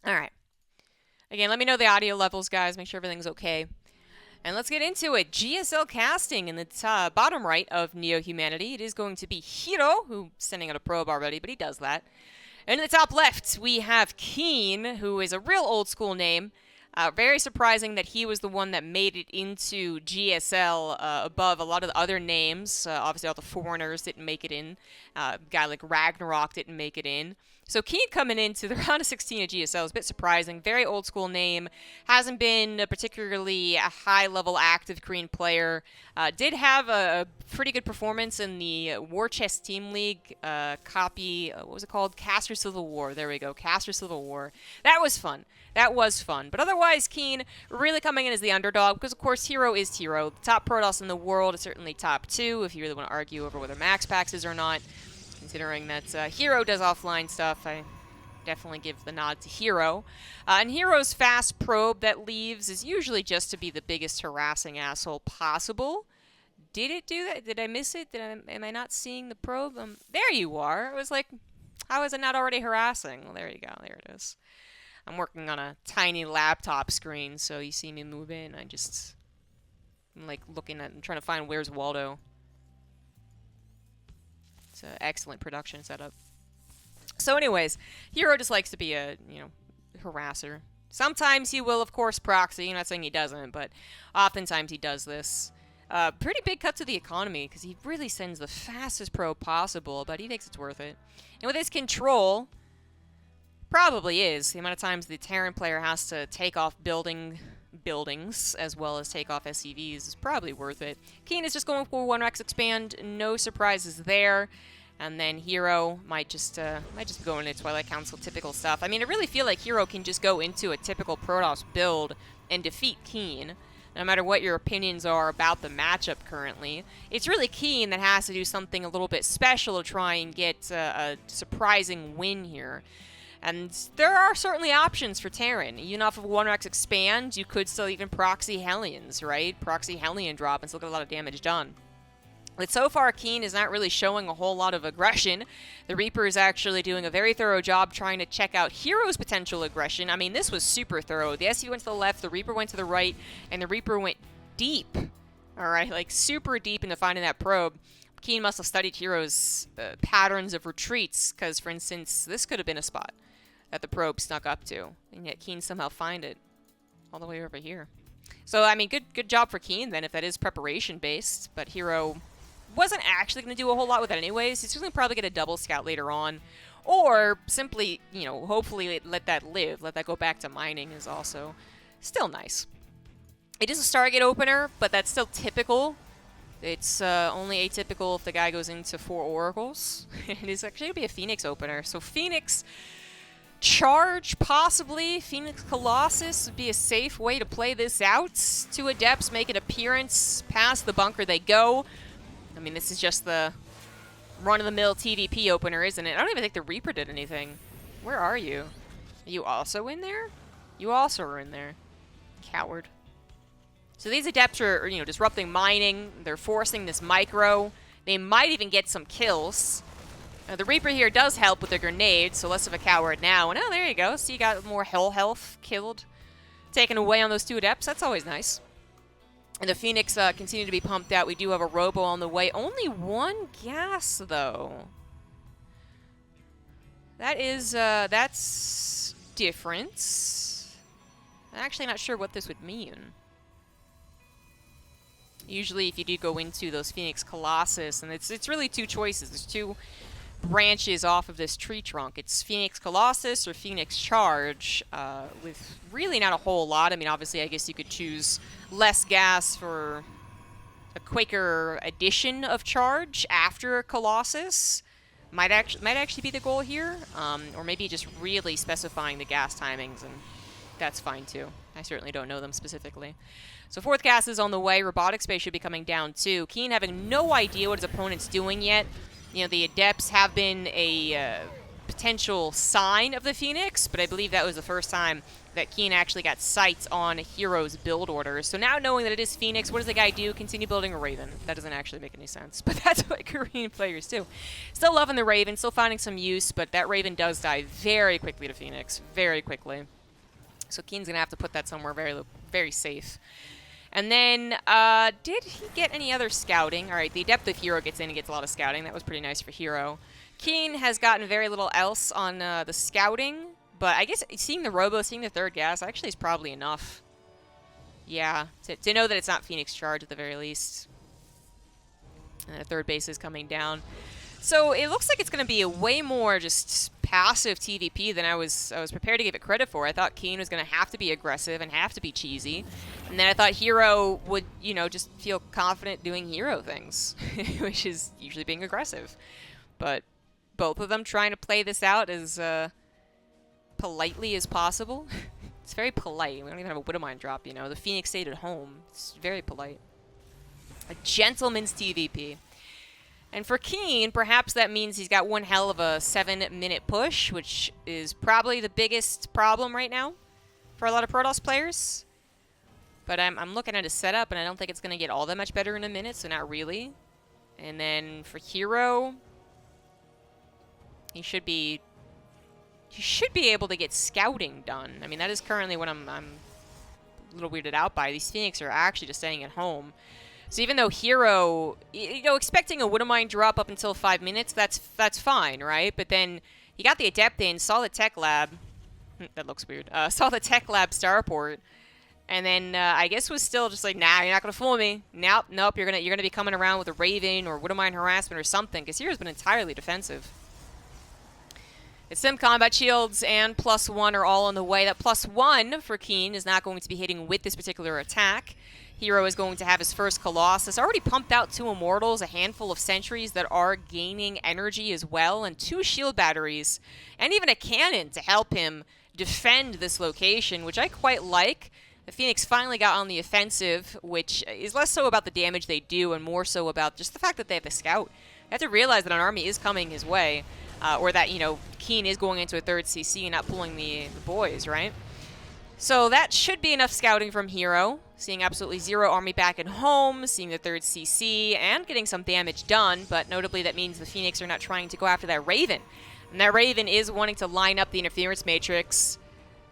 All right. Again, let me know the audio levels, guys. Make sure everything's okay. And let's get into it. GSL casting in the bottom right of Neo Humanity. It is going to be herO, who's sending out a probe already, but he does that. And in the top left, we have Keen, who is a real old school name. Very surprising that he was the one that made it into GSL above a lot of the other names. Obviously, all the foreigners didn't make it in. Guy like Ragnarok didn't make it in. So Keen coming into the round of 16 of GSL is a bit surprising. Very old school name. Hasn't been a particularly high-level active Korean player. Did have a pretty good performance in the War Chest Team League copy. What was it called? Caster Civil War. There we go. Caster Civil War. That was fun. That was fun. But otherwise, Keen really coming in as the underdog because, of course, herO is herO. The top Protoss in the world is certainly top 2 if you really want to argue over whether Max Pax is or not. Considering that herO does offline stuff, I definitely give the nod to herO. And herO's fast probe that leaves is usually just to be the biggest harassing asshole possible. Did it do that? Did I miss it? Am I not seeing the probe? There you are. I was like, how is it not already harassing? Well, there you go. There it is. I'm working on a tiny laptop screen, so you see me move in. I'm like looking at and trying to find where's Waldo. It's an excellent production setup. So anyways, herO just likes to be a, harasser. Sometimes he will, of course, proxy. I'm not saying he doesn't, but oftentimes he does this. Pretty big cut to the economy, because he really sends the fastest probe possible, but he thinks it's worth it. And with his control, probably is. The amount of times the Terran player has to take off buildings as well as take off SCVs is probably worth it. Keen is just going for 1x expand, no surprises there. And then herO might just be going into Twilight Council typical stuff. I mean, I really feel like herO can just go into a typical Protoss build and defeat Keen, no matter what your opinions are about the matchup currently. It's really Keen that has to do something a little bit special to try and get a surprising win here. And there are certainly options for Terran. Even off of 1x expand, you could still even proxy Hellions, right? Proxy Hellion drop and still get a lot of damage done. But so far, Keen is not really showing a whole lot of aggression. The Reaper is actually doing a very thorough job trying to check out herO's potential aggression. I mean, this was super thorough. The SC went to the left, the Reaper went to the right, and the Reaper went deep. Alright, like super deep into finding that probe. Keen must have studied herO's patterns of retreats, because, for instance, this could have been a spot that the probe snuck up to, and yet Keen somehow find it all the way over here. So, I mean, good job for Keen, then, if that is preparation-based, but herO wasn't actually going to do a whole lot with it anyways. He's going to probably get a double scout later on, or simply, hopefully let that live, let that go back to mining is also still nice. It is a Stargate opener, but that's still typical. It's only atypical if the guy goes into 4 Oracles. It is actually going to be a Phoenix opener, so Phoenix Charge, possibly. Phoenix Colossus would be a safe way to play this out. 2 Adepts make an appearance. Past the bunker they go. I mean, this is just the run-of-the-mill TVP opener, isn't it? I don't even think the Reaper did anything. Where are you? Are you also in there? You also are in there. Coward. So these Adepts are, disrupting mining. They're forcing this micro. They might even get some kills. The Reaper here does help with the grenade, so less of a coward now. And, oh, there you go. So you got more hell health killed. Taken away on those 2 Adepts. That's always nice. And the Phoenix continue to be pumped out. We do have a Robo on the way. Only 1 gas, though. That is, that's different. I'm actually not sure what this would mean. Usually, if you do go into those Phoenix Colossus, and it's really 2 choices. There's 2 branches off of this tree trunk. It's Phoenix Colossus or Phoenix Charge, with really not a whole lot. I mean, obviously, I guess you could choose less gas for a quicker addition of Charge after Colossus. Might actually be the goal here, or maybe just really specifying the gas timings, and that's fine too. I certainly don't know them specifically. So 4th gas is on the way. Robotic space should be coming down too. Keen having no idea what his opponent's doing yet. The Adepts have been a potential sign of the Phoenix, but I believe that was the first time that Keen actually got sights on herO's build orders. So now knowing that it is Phoenix, what does the guy do? Continue building a Raven. That doesn't actually make any sense, but that's what Korean players do. Still loving the Raven, still finding some use, but that Raven does die very quickly to Phoenix. Very quickly. So Keen's going to have to put that somewhere very safe. And then, did he get any other scouting? All right, the Adept of herO gets in and gets a lot of scouting. That was pretty nice for herO. Keen has gotten very little else on the scouting, but I guess seeing the Robo, seeing the third gas actually is probably enough. Yeah, to know that it's not Phoenix Charge at the very least. And then a third base is coming down. So it looks like it's going to be a way more just passive TVP than I was prepared to give it credit for. I thought Keen was going to have to be aggressive and have to be cheesy. And then I thought herO would, you know, just feel confident doing herO things, which is usually being aggressive. But both of them trying to play this out as politely as possible. It's very polite. We don't even have a Widowmine drop, you know. The Phoenix stayed at home. It's very polite. A gentleman's TVP. And for Keen, perhaps that means he's got one hell of a 7-minute push, which is probably the biggest problem right now for a lot of Protoss players. But I'm looking at his setup, and I don't think it's going to get all that much better in a minute, so not really. And then for herO, he should be able to get scouting done. I mean, that is currently what I'm a little weirded out by. These Phoenix are actually just staying at home. So even though herO, you know, expecting a Widowmine drop up until 5 minutes, that's fine, right? But then he got the Adept in, saw the Tech Lab. That looks weird. Saw the Tech Lab starport, and then I guess was still just like, nah, you're not gonna fool me. Nope, you're gonna be coming around with a Raven or Widowmine harassment or something, because hero's been entirely defensive. Its Sim Combat Shields and +1 are all on the way. That +1 for Keen is not going to be hitting with this particular attack. herO is going to have his first Colossus. Already pumped out 2 Immortals, a handful of Sentries that are gaining energy as well, and 2 shield batteries, and even a cannon to help him defend this location, which I quite like. The Phoenix finally got on the offensive, which is less so about the damage they do and more so about just the fact that they have a scout. You have to realize that an army is coming his way, or that, you know, Keen is going into a 3rd CC and not pulling the boys, right? So that should be enough scouting from herO. Seeing absolutely 0 army back at home, seeing the 3rd CC, and getting some damage done, but notably that means the Phoenix are not trying to go after that Raven. And that Raven is wanting to line up the interference matrix,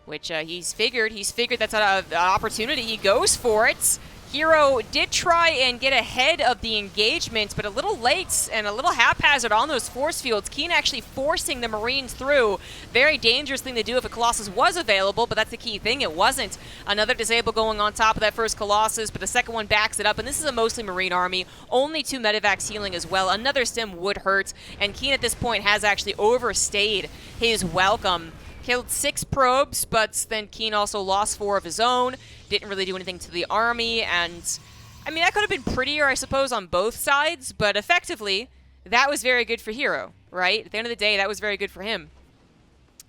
which he's figured that's an opportunity. He goes for it. herO did try and get ahead of the engagement, but a little late and a little haphazard on those force fields. Keen actually forcing the Marines through. Very dangerous thing to do if a Colossus was available, but that's the key thing. It wasn't. Another disable going on top of that first Colossus, but the second one backs it up, and this is a mostly Marine army. Only 2 medevacs healing as well. Another stim would hurt, and Keen at this point has actually overstayed his welcome. Killed 6 probes, but then Keen also lost 4 of his own. Didn't really do anything to the army, and I mean, that could have been prettier, I suppose, on both sides, but effectively, that was very good for herO, right? At the end of the day, that was very good for him,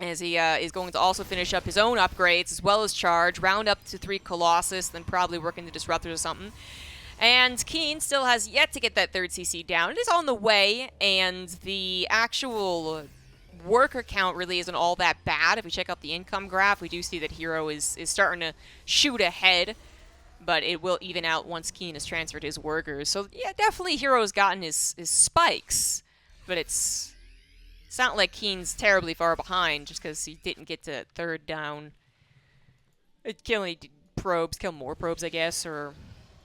as he is going to also finish up his own upgrades, as well as charge, round up to 3 Colossus, then probably work into Disruptors or something. And Keen still has yet to get that 3rd CC down. It is on the way, and the actual worker count really isn't all that bad. If we check out the income graph, we do see that herO is starting to shoot ahead, but it will even out once Keen has transferred his workers. So yeah, definitely herO's gotten his spikes, but it's not like Keen's terribly far behind just because he didn't get to 3rd down. Kill any probes, kill more probes, I guess, or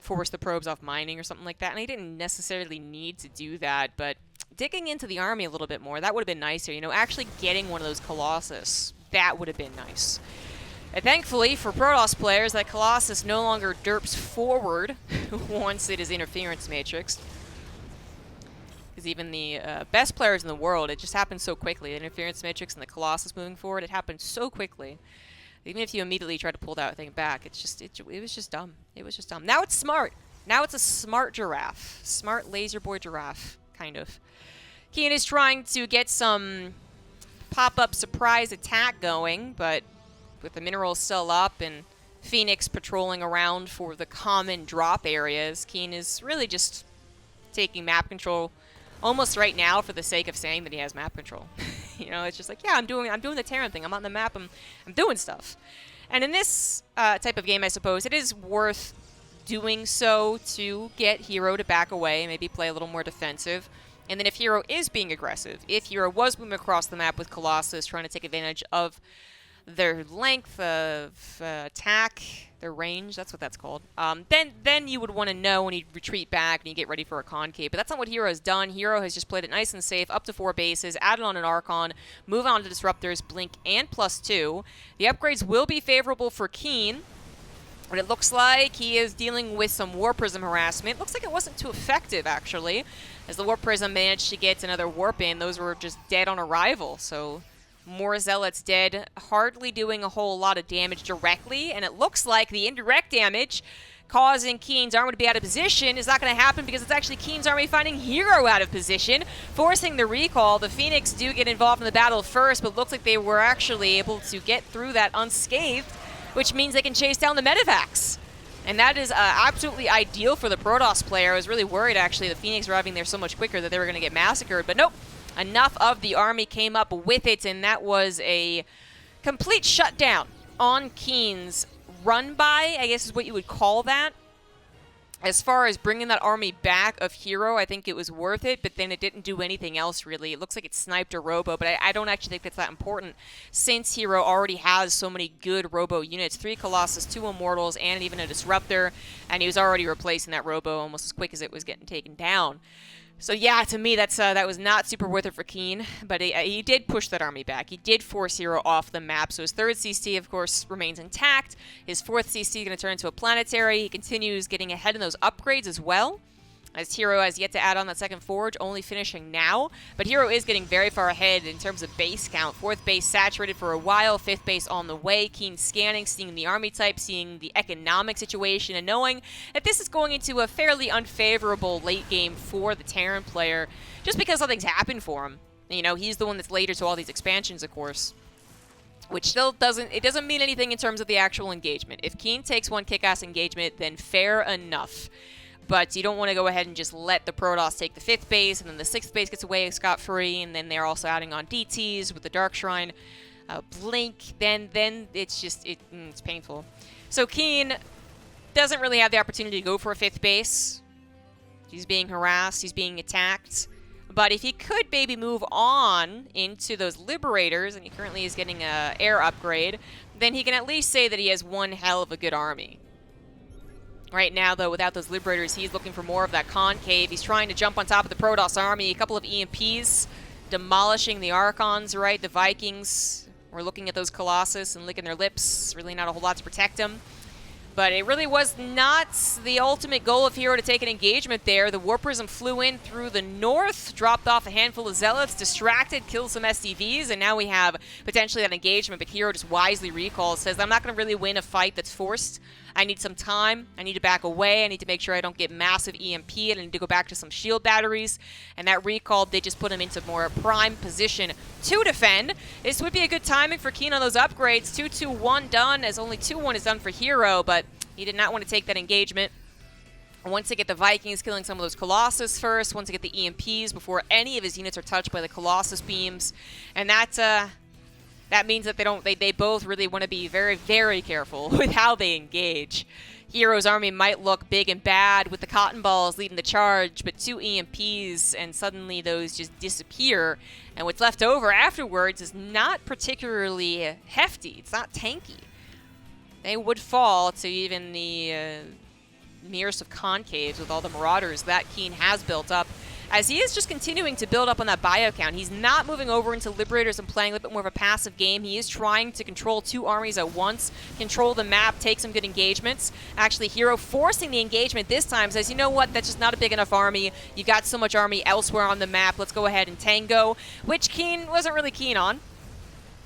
force the probes off mining or something like that. And he didn't necessarily need to do that, but digging into the army a little bit more, that would have been nicer. You know, actually getting one of those Colossus, that would have been nice. And thankfully, for Protoss players, that Colossus no longer derps forward once it is interference matrixed. Because even the best players in the world, it just happens so quickly. The interference matrix and the Colossus moving forward, it happened so quickly. Even if you immediately try to pull that thing back, it was just dumb. It was just dumb. Now it's smart. Now it's a smart giraffe. Smart laser boy giraffe, kind of. Keen is trying to get some pop-up surprise attack going, but with the minerals still up and Phoenix patrolling around for the common drop areas, Keen is really just taking map control almost right now for the sake of saying that he has map control. You know, it's just like, yeah, I'm doing the Terran thing. I'm on the map. I'm doing stuff. And in this type of game, I suppose, it is worth doing so to get herO to back away, maybe play a little more defensive. And then if herO is being aggressive, if herO was moving across the map with Colossus, trying to take advantage of their length of attack, their range, that's what that's called, then you would want to know when you retreat back and you get ready for a concave. But that's not what herO has done. herO has just played it nice and safe, up to 4 bases, added on an Archon, move on to Disruptors, Blink, and +2. The upgrades will be favorable for Keen, but it looks like he is dealing with some War Prism harassment. Looks like it wasn't too effective, actually, as the War Prism managed to get another Warp in. Those were just dead on arrival, so more Zealots dead, hardly doing a whole lot of damage directly, and it looks like the indirect damage causing Keen's army to be out of position is not going to happen because it's actually Keen's army finding herO out of position, forcing the recall. The Phoenix do get involved in the battle first, but looks like they were actually able to get through that unscathed, which means they can chase down the Medivacs. And that is absolutely ideal for the Protoss player. I was really worried, actually, the Phoenix arriving there so much quicker that they were going to get massacred, but nope. Enough of the army came up with it, and that was a complete shutdown on Keen's run-by, I guess is what you would call that. As far as bringing that army back of herO, I think it was worth it, but then it didn't do anything else, really. It looks like it sniped a Robo, but I don't actually think that's that important, since herO already has so many good Robo units. 3 Colossus, 2 Immortals, and even a Disruptor, and he was already replacing that Robo almost as quick as it was getting taken down. So yeah, to me, that was not super worth it for Keen, but he did push that army back. He did force herO off the map, so his 3rd CC, of course, remains intact. His 4th CC is going to turn into a planetary. He continues getting ahead in those upgrades as well, as herO has yet to add on that 2nd Forge, only finishing now. But herO is getting very far ahead in terms of base count. 4th base saturated for a while, 5th base on the way. Keen scanning, seeing the army type, seeing the economic situation, and knowing that this is going into a fairly unfavorable late game for the Terran player, just because something's happened for him. You know, he's the one that's later to all these expansions, of course. Which still doesn't mean anything in terms of the actual engagement. If Keen takes one kick-ass engagement, then fair enough. But you don't want to go ahead and just let the Protoss take the 5th base, and then the 6th base gets away scot-free, and then they're also adding on DTs with the Dark Shrine, Blink, then it's just, it's painful. So Keen doesn't really have the opportunity to go for a 5th base. He's being harassed, he's being attacked. But if he could maybe move on into those Liberators, and he currently is getting an air upgrade, then he can at least say that he has one hell of a good army. Right now, though, without those Liberators, he's looking for more of that concave. He's trying to jump on top of the Protoss army. A couple of EMPs demolishing the Archons, right? The Vikings were looking at those Colossus and licking their lips. Really not a whole lot to protect them. But it really was not the ultimate goal of herO to take an engagement there. The War Prism flew in through the north, dropped off a handful of Zealots, distracted, killed some SDVs, and now we have potentially that engagement. But herO just wisely recalls, says, I'm not going to really win a fight that's forced. I need some time. I need to back away. I need to make sure I don't get massive EMP, and I need to go back to some shield batteries. And that recall did just put him into more prime position to defend. This would be a good timing for Keen on those upgrades. 2-2-1 done, as only 2-1 is done for herO, but he did not want to take that engagement. Wants to get the Vikings killing some of those Colossus first. Wants to get the EMPs before any of his units are touched by the Colossus beams. And that means that they both really want to be very, very careful with how they engage. herO's army might look big and bad with the cotton balls leading the charge, but 2 EMPs and suddenly those just disappear. And what's left over afterwards is not particularly hefty. It's not tanky. They would fall to even the merest of concaves with all the Marauders that Keen has built up, as he is just continuing to build up on that bio count. He's not moving over into Liberators and playing a little bit more of a passive game. He is trying to control 2 armies at once, control the map, take some good engagements. Actually, herO forcing the engagement this time says, you know what, that's just not a big enough army. You've got so much army elsewhere on the map. Let's go ahead and tango, which Keen wasn't really keen on.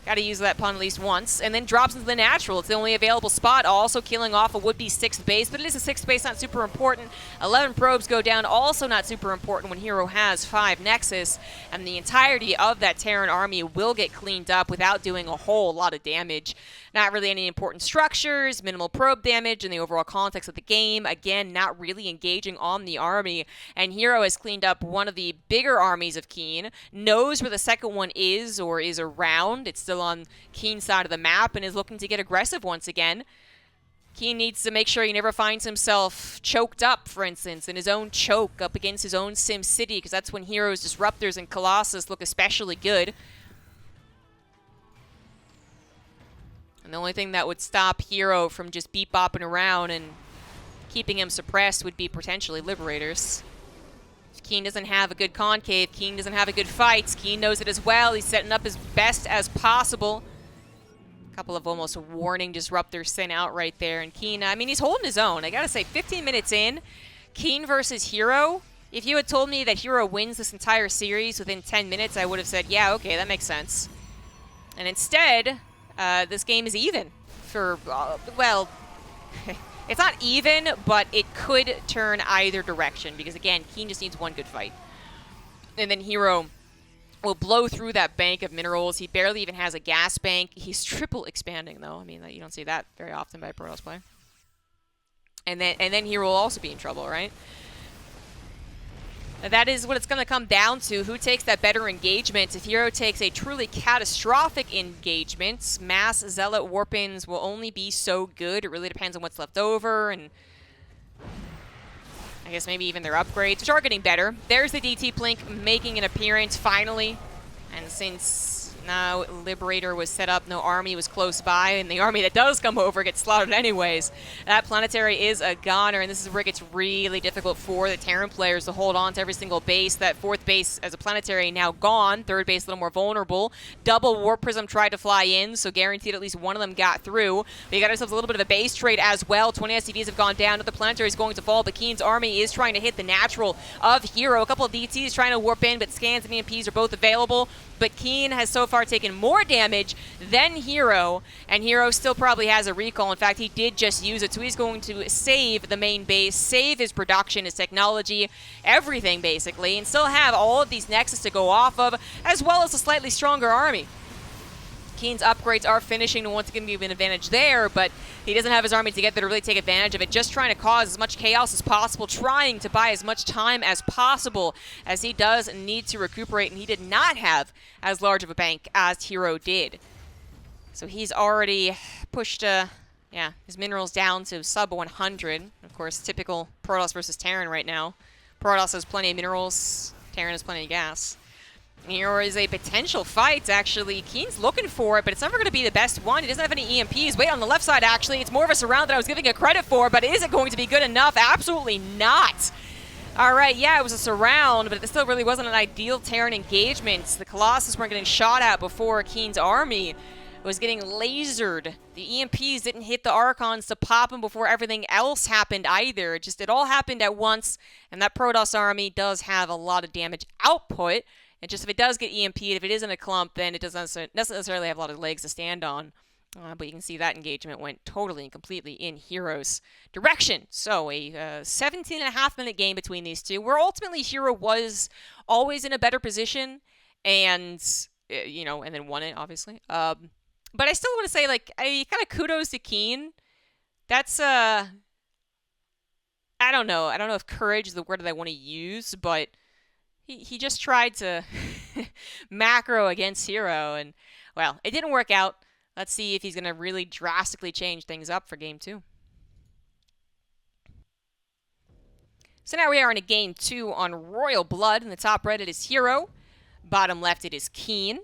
Got to use that pun at least once, and then drops into the natural. It's the only available spot, also killing off a would-be 6th base, but it is a 6th base, not super important. 11 probes go down, also not super important when herO has 5 Nexus, and the entirety of that Terran army will get cleaned up without doing a whole lot of damage. Not really any important structures, minimal probe damage in the overall context of the game. Again, not really engaging on the army. And herO has cleaned up one of the bigger armies of Keen, knows where the second one is or is around. It's still on Keen's side of the map and is looking to get aggressive once again. Keen needs to make sure he never finds himself choked up, for instance, in his own choke up against his own Sim City, because that's when herO's Disruptors and Colossus look especially good. And the only thing that would stop herO from just beep-bopping around and keeping him suppressed would be potentially Liberators. Keen doesn't have a good concave. Keen doesn't have a good fight. Keen knows it as well. He's setting up as best as possible. A couple of almost warning disruptors sent out right there. And Keen, I mean, he's holding his own. I gotta say, 15 minutes in, Keen versus herO. If you had told me that herO wins this entire series within 10 minutes, I would have said, yeah, okay, that makes sense. And instead, this game is even for, well, it's not even, but it could turn either direction because, again, Keen just needs one good fight. And then herO will blow through that bank of minerals. He barely even has a gas bank. He's triple expanding, though. I mean, you don't see that very often by a Protoss player. And then herO will also be in trouble, right? That is what it's going to come down to. Who takes that better engagement? If herO takes a truly catastrophic engagement, mass Zealot Warpins will only be so good. It really depends on what's left over, and I guess maybe even their upgrades, which are getting better. There's the DT Plink making an appearance, finally. And since now Liberator was set up, no army was close by, and the army that does come over gets slaughtered anyways. That planetary is a goner, and this is where it gets really difficult for the Terran players to hold on to every single base. That fourth base as a planetary now gone. Third base a little more vulnerable. Double Warp Prism tried to fly in, so guaranteed at least one of them got through. We got ourselves a little bit of a base trade as well. 20 SCVs have gone down. The planetary is going to fall, but Keen's army is trying to hit the natural of herO. A couple of DTs trying to warp in, but scans and EMPs are both available. But Keen has so far taken more damage than herO, and herO still probably has a recall. In fact, he did just use it, so he's going to save the main base, save his production, his technology, everything basically, and still have all of these nexus to go off of, as well as a slightly stronger army. Keen's upgrades are finishing to once again give an advantage there, but he doesn't have his army together to really take advantage of it, just trying to cause as much chaos as possible, trying to buy as much time as possible, as he does need to recuperate, and he did not have as large of a bank as herO did. So he's already pushed his minerals down to sub 100. Of course, typical Protoss versus Terran right now. Protoss has plenty of minerals, Terran has plenty of gas. Here is a potential fight, actually. Keen's looking for it, but it's never going to be the best one. He doesn't have any EMPs. Wait, on the left side, actually. It's more of a surround than I was giving it credit for, but is it going to be good enough? Absolutely not. All right, yeah, it was a surround, but it still really wasn't an ideal Terran engagement. The Colossus weren't getting shot at before Keen's army was getting lasered. The EMPs didn't hit the Archons to pop them before everything else happened either. It all happened at once, and that Protoss army does have a lot of damage output. And just if it does get EMP'd, if it isn't a clump, then it doesn't necessarily have a lot of legs to stand on. But you can see that engagement went totally and completely in herO's direction. So a 17.5-minute game between these two, where ultimately herO was always in a better position, and and then won it, obviously. But I still want to say, like, kind of kudos to Keen. That's I don't know. I don't know if courage is the word that I want to use, but he just tried to macro against herO, and, well, it didn't work out. Let's see if he's going to really drastically change things up for Game 2. So now we are in a Game 2 on Royal Blood. In the top right, it is herO. Bottom left, it is Keen.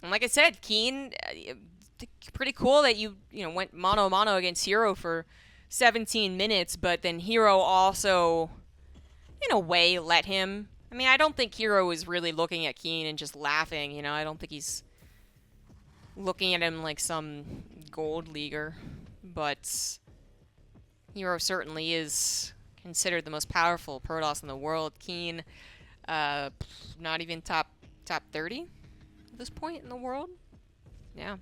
And like I said, Keen, pretty cool that you went mano-a-mano against herO for 17 minutes, but then herO also, in a way, let him. I mean, I don't think herO is really looking at Keen and just laughing, I don't think he's looking at him like some gold leaguer, but herO certainly is considered the most powerful Protoss in the world. Keen, not even top 30 at this point in the world. Yeah.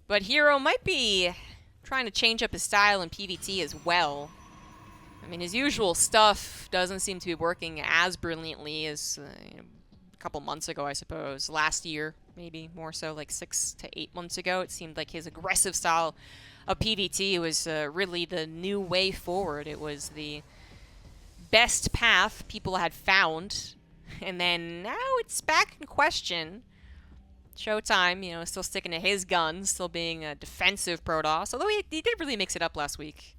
But herO might be trying to change up his style in PvT as well. I mean, his usual stuff doesn't seem to be working as brilliantly as a couple months ago, I suppose. Last year, maybe more so, like 6 to 8 months ago. It seemed like his aggressive style of PvT was really the new way forward. It was the best path people had found. And then now it's back in question. Showtime, still sticking to his guns, still being a defensive Protoss. Although he did really mix it up last week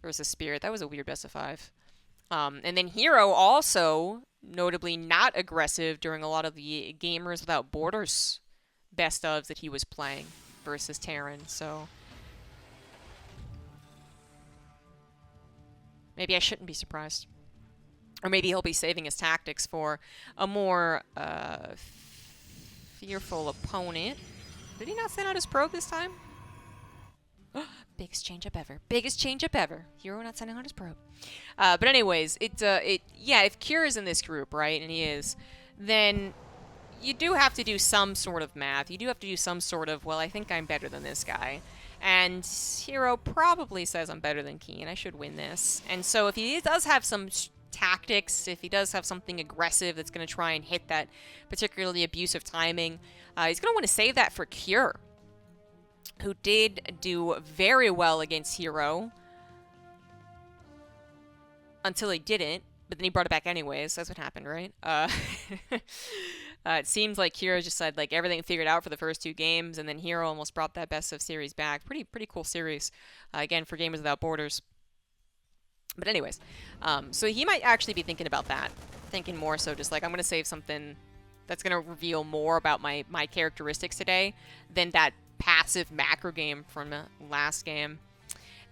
versus Spirit. That was a weird best of 5. And then herO also notably not aggressive during a lot of the Gamers Without Borders best ofs that he was playing versus Terran, so maybe I shouldn't be surprised. Or maybe he'll be saving his tactics for a more fearful opponent. Did he not send out his probe this time? Biggest change-up ever. Biggest change-up ever. herO not sending out his probe. But anyways, yeah, if Cure is in this group, right, and he is, then you do have to do some sort of math. You do have to do some sort of, well, I think I'm better than this guy. And herO probably says I'm better than Keen. I should win this. And so if he does have some tactics, if he does have something aggressive that's going to try and hit that particularly abusive timing, he's going to want to save that for Cure, who did do very well against herO until he didn't, but then he brought it back anyways. That's what happened, right? It seems like herO just had like everything figured out for the first 2 games, and then herO almost brought that best of series back. Pretty cool series, again, for Gamers Without Borders. But anyways, so he might actually be thinking about that, thinking more so just like, I'm going to save something that's going to reveal more about my characteristics today than that passive macro game from last game.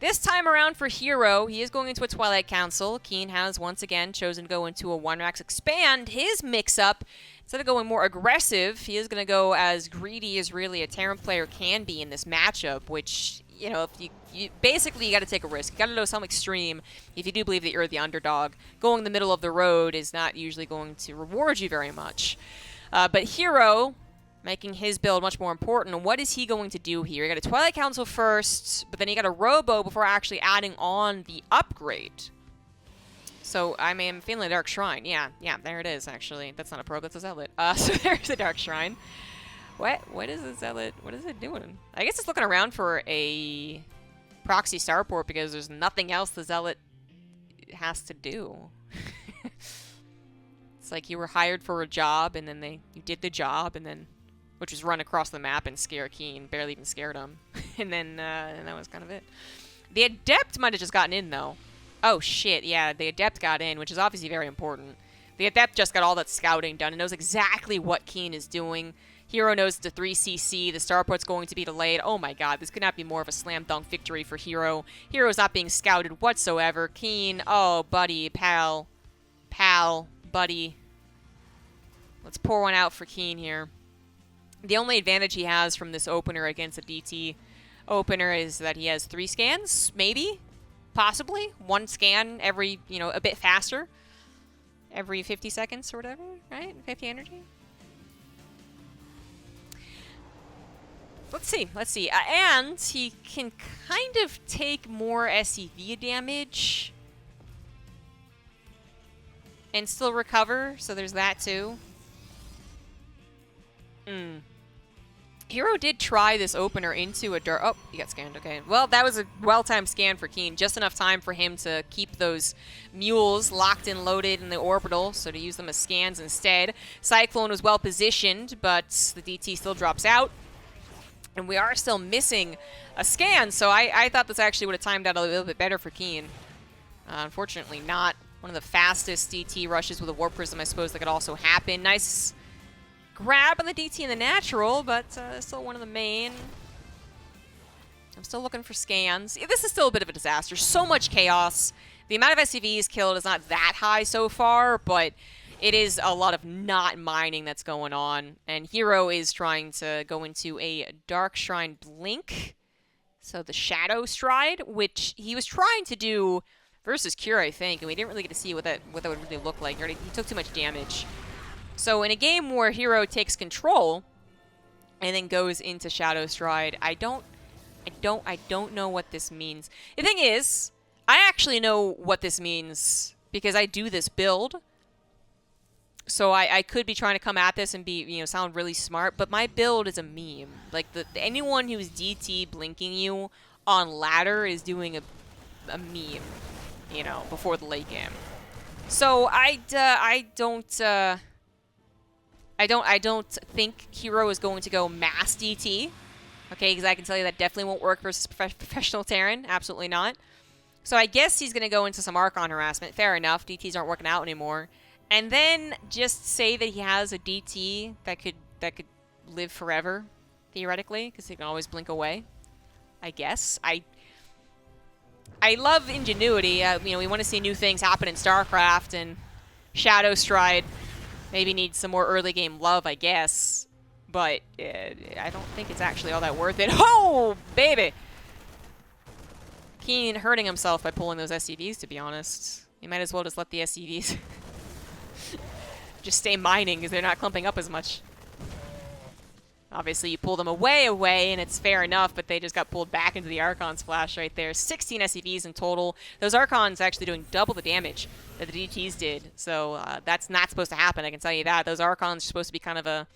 This time around for herO, he is going into a Twilight Council. Keen has once again chosen to go into a 1-Rax expand his mix-up. Instead of going more aggressive, he is going to go as greedy as really a Terran player can be in this matchup, which, you know, if you basically, you got to take a risk. You got to go some extreme if you do believe that you're the underdog. Going in the middle of the road is not usually going to reward you very much. But herO, making his build much more important. What is he going to do here? You got a Twilight Council first, but then you got a Robo before actually adding on the upgrade. So I'm feeling a Dark Shrine. Yeah, there it is, actually. That's not a probe, that's a Zealot. So there's a Dark Shrine. What is a Zealot? What is it doing? I guess it's looking around for a proxy starport because there's nothing else the Zealot has to do. It's like you were hired for a job, and then you did the job, and then, which was run across the map and scare Keen. Barely even scared him. And then that was kind of it. The Adept might have just gotten in, though. Oh, shit, yeah, the Adept got in, which is obviously very important. The Adept just got all that scouting done and knows exactly what Keen is doing. herO knows the 3CC, the starport's going to be delayed. Oh my god, this could not be more of a slam dunk victory for herO. herO's not being scouted whatsoever. Keen, oh, buddy, pal, buddy. Let's pour one out for Keen here. The only advantage he has from this opener against a DT opener is that he has 3 scans, maybe, possibly. 1 scan every, you know, a bit faster. Every 50 seconds or whatever, right? 50 energy. Let's see. And he can kind of take more SCV damage and still recover, so there's that too. herO did try this opener into a dirt. Oh, he got scanned. Okay. Well, that was a well-timed scan for Keen. Just enough time for him to keep those mules locked and loaded in the orbital, so to use them as scans instead. Cyclone was well-positioned, but the DT still drops out. And we are still missing a scan, so I thought this actually would have timed out a little bit better for Keen. Unfortunately not. One of the fastest DT rushes with a Warp Prism, I suppose, that could also happen. Nice grab on the DT in the natural, but still one of the main. I'm still looking for scans. This is still a bit of a disaster. So much chaos. The amount of SCVs killed is not that high so far, but it is a lot of not mining that's going on. And herO is trying to go into a Dark Shrine Blink. So the Shadow Stride, which he was trying to do versus Cure, I think, and we didn't really get to see what that would really look like. He took too much damage. So in a game where herO takes control and then goes into Shadow Stride, I don't know what this means. The thing is, I actually know what this means because I do this build. So I could be trying to come at this and be, you know, sound really smart, but my build is a meme. Like anyone who's DT blinking you on ladder is doing a meme, you know, before the late game. So I don't think herO is going to go mass DT. Okay, because I can tell you that definitely won't work versus professional Terran. Absolutely not. So I guess he's going to go into some Archon harassment. Fair enough. DTs aren't working out anymore. And then just say that he has a DT that could live forever, theoretically, because he can always blink away. I guess. I love ingenuity. You know, we want to see new things happen in StarCraft, and Shadow Stride maybe needs some more early game love, I guess. But I don't think it's actually all that worth it. Oh, baby! Keen hurting himself by pulling those SCVs, to be honest. You might as well just let the SCVs just stay mining, because they're not clumping up as much. Obviously, you pull them away, and it's fair enough, but they just got pulled back into the Archon splash right there. 16 SCVs in total. Those Archons actually doing double the damage that the DTs did, so that's not supposed to happen, I can tell you that. Those Archons are supposed to be kind of a...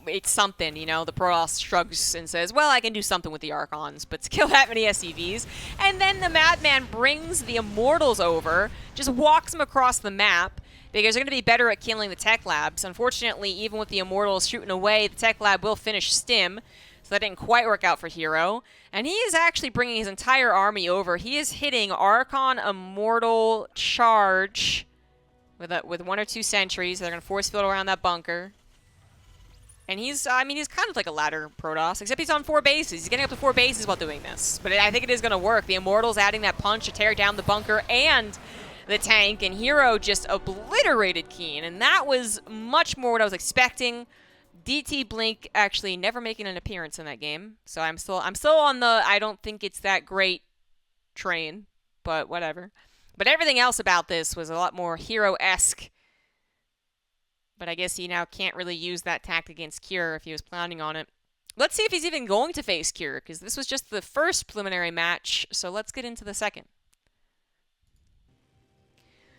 It's something, you know. The Protoss shrugs and says, well, I can do something with the Archons, but to kill that many SCVs. And then the Madman brings the Immortals over, just walks them across the map, because they're going to be better at killing the Tech Labs. Unfortunately, even with the Immortals shooting away, the Tech Lab will finish Stim, so that didn't quite work out for herO. And he is actually bringing his entire army over. He is hitting Archon Immortal charge with 1 or 2 sentries. They're going to force field around that bunker. And he's, I mean, he's kind of like a ladder Protoss, except he's on 4 bases. He's getting up to 4 bases while doing this. But I think it is going to work. The Immortals adding that punch to tear down the bunker and the tank, and herO just obliterated Keen. And that was much more what I was expecting. DT Blink actually never making an appearance in that game. So I'm still on the I don't think it's that great train, but whatever. But everything else about this was a lot more herO-esque. But I guess he now can't really use that tactic against Cure if he was planning on it. Let's see if he's even going to face Cure, because this was just the first preliminary match, so let's get into the second.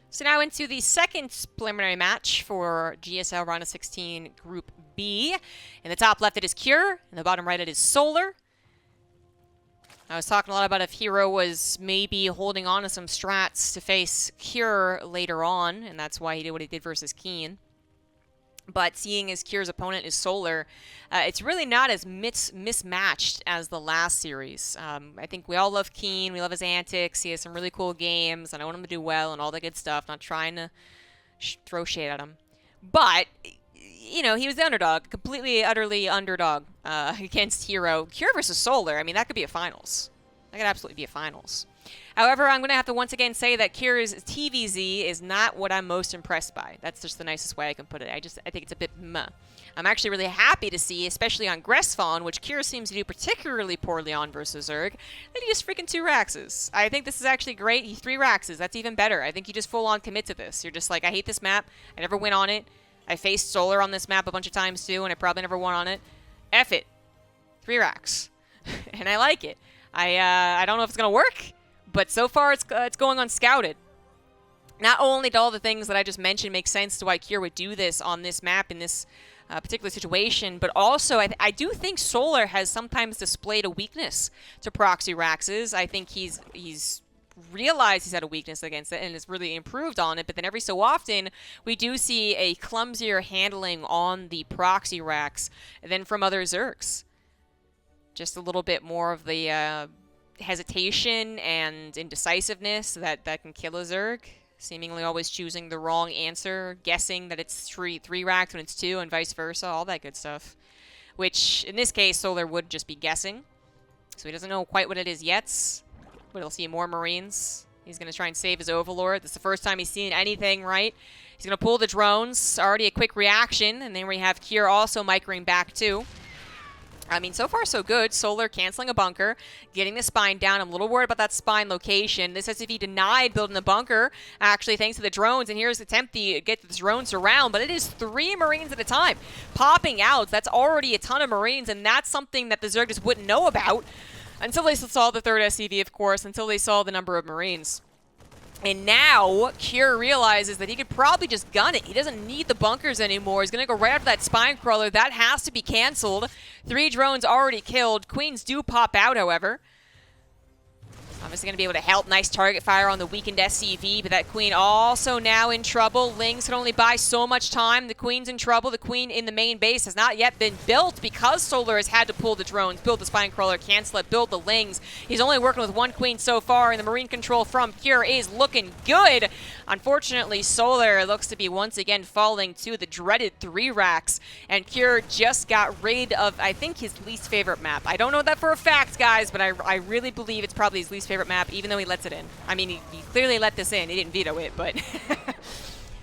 So now into the second preliminary match for GSL RO16 Group B. In the top left it is Cure, in the bottom right it is Solar. I was talking a lot about if herO was maybe holding on to some strats to face Cure later on, and that's why he did what he did versus Keen. But seeing as Cure's opponent is Solar, it's really not as mismatched as the last series. I think we all love Keen. We love his antics. He has some really cool games, and I want him to do well and all that good stuff. Not trying to throw shade at him. But, you know, he was the underdog. Completely, utterly underdog against herO. Cure versus Solar, I mean, that could be a finals. That could absolutely be a finals. However, I'm going to have to once again say that Cure's TVZ is not what I'm most impressed by. That's just the nicest way I can put it. I think it's a bit meh. I'm actually really happy to see, especially on Gressfawn, which Cure seems to do particularly poorly on versus Zerg, that he just freaking 2 Raxes. I think this is actually great. He 3 Raxes. That's even better. I think you just full-on commit to this. You're just like, I hate this map. I never win on it. I faced Solar on this map a bunch of times too, and I probably never won on it. F it. 3 Rax. And I like it. I don't know if it's going to work, but so far it's going unscouted. Not only do all the things that I just mentioned make sense to why Cure would do this on this map in this particular situation, but also I do think Solar has sometimes displayed a weakness to proxy Raxes. I think he's realized he's had a weakness against it and has really improved on it, but then every so often we do see a clumsier handling on the proxy Rax than from other Zergs. Just a little bit more of the hesitation and indecisiveness that can kill a Zerg. Seemingly always choosing the wrong answer, guessing that it's 3 racks when it's 2, and vice versa, all that good stuff. Which, in this case, Solar would just be guessing. So he doesn't know quite what it is yet, but he'll see more Marines. He's going to try and save his Overlord. This is the first time he's seen anything right. He's going to pull the drones. Already a quick reaction, and then we have Cure also microing back too. I mean, so far so good. Solar canceling a bunker, getting the spine down. I'm a little worried about that spine location. This SCV denied building the bunker, actually, thanks to the drones. And here's the attempt to get the drones around, but it is 3 Marines at a time popping out. That's already a ton of Marines, and that's something that the Zerg just wouldn't know about until they saw the 3rd SCV, of course, until they saw the number of Marines. And now, Cure realizes that he could probably just gun it. He doesn't need the bunkers anymore. He's going to go right after that spine crawler. That has to be canceled. 3 drones already killed. Queens do pop out, however. Obviously going to be able to help. Nice target fire on the weakened SCV, but that queen also now in trouble. Lings can only buy so much time. The queen's in trouble. The queen in the main base has not yet been built because Solar has had to pull the drones, build the spine crawler, cancel it, build the Lings. He's only working with one queen so far, and the marine control from Cure is looking good. Unfortunately, Solar looks to be once again falling to the dreaded 3 racks, and Cure just got rid of, I think, his least favorite map. I don't know that for a fact, guys, but I really believe it's probably his least favorite map, even though he lets it in. I mean, he clearly let this in. He didn't veto it, but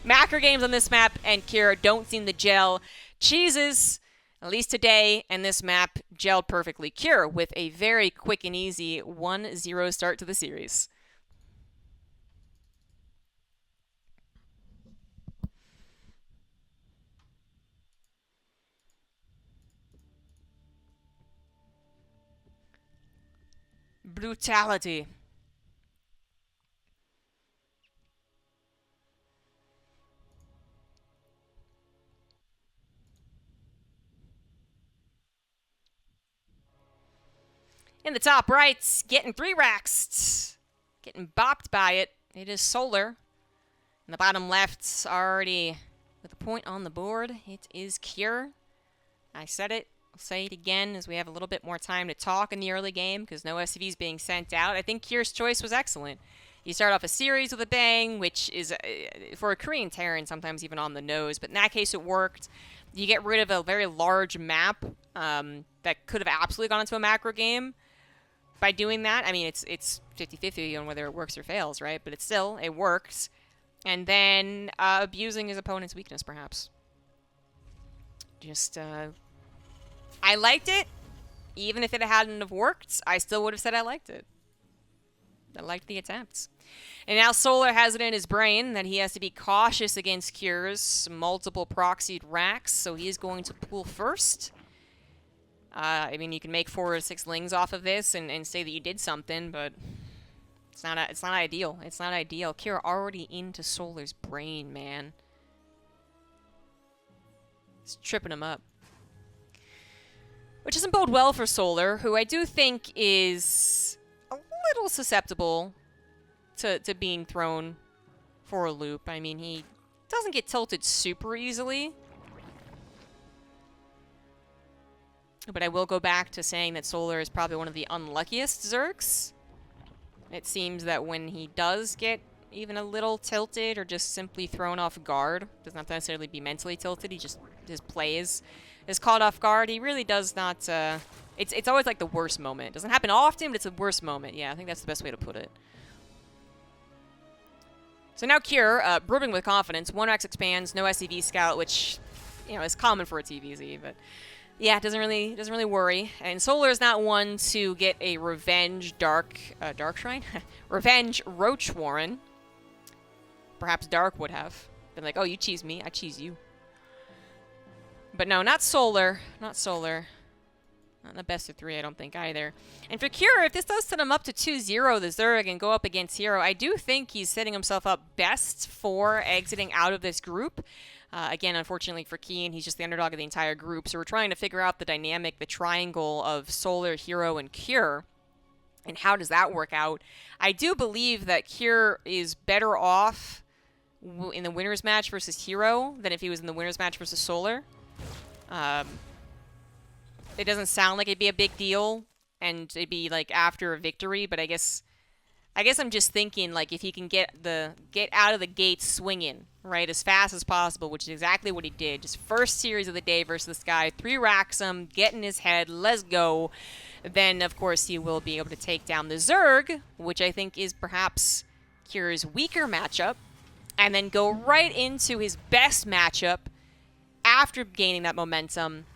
macro games on this map and Cure don't seem to gel. Cheeses, at least today, and this map gelled perfectly. Cure with a very quick and easy 1-0 start to the series. Brutality. In the top right, getting 3 racks. Getting bopped by it. It is Solar. In the bottom left, already with a point on the board, it is Cure. I said it. I'll say it again as we have a little bit more time to talk in the early game because no SCVs being sent out. I think Cure's choice was excellent. You start off a series with a bang, which is, for a Korean Terran, sometimes even on the nose. But in that case, it worked. You get rid of a very large map that could have absolutely gone into a macro game. By doing that, I mean, it's 50-50 on whether it works or fails, right? But it works. And then abusing his opponent's weakness, perhaps. Just, I liked it. Even if it hadn't have worked, I still would have said I liked it. I liked the attempts. And now Solar has it in his brain that he has to be cautious against Cure's multiple proxied racks, so he is going to pull first. I mean, you can make 4 or 6 Lings off of this and say that you did something, but it's not ideal. It's not ideal. Cure already into Solar's brain, man. It's tripping him up. Which doesn't bode well for Solar, who I do think is a little susceptible to being thrown for a loop. I mean, he doesn't get tilted super easily. But I will go back to saying that Solar is probably one of the unluckiest Zergs. It seems that when he does get even a little tilted or just simply thrown off guard, doesn't have to necessarily be mentally tilted, his play is caught off guard, he really does not, it's always like the worst moment. It doesn't happen often, but it's the worst moment. Yeah, I think that's the best way to put it. So now Cure, brewing with confidence, 1x expands, no SCV scout, which, you know, is common for a TVZ, but yeah, doesn't really worry. And Solar is not one to get a revenge Dark Shrine? Revenge Roach Warren. Perhaps Dark would have been like, oh, you cheese me, I cheese you. But no, not Solar. Not Solar. Not in the best of 3, I don't think, either. And for Cure, if this does set him up to 2-0, the Zerg, and go up against herO, I do think he's setting himself up best for exiting out of this group. Again, unfortunately for Keen, he's just the underdog of the entire group, so we're trying to figure out the dynamic, the triangle of Solar, herO, and Cure, and how does that work out. I do believe that Cure is better off in the winner's match versus herO than if he was in the winner's match versus Solar. It doesn't sound like it'd be a big deal, and it'd be like after a victory, but I guess I'm just thinking, like, if he can get out of the gate swinging, right, as fast as possible, which is exactly what he did. Just first series of the day versus this guy, 3 racks him, get in his head, let's go. Then, of course, he will be able to take down the Zerg, which I think is perhaps Cure's weaker matchup, and then go right into his best matchup after gaining that momentum,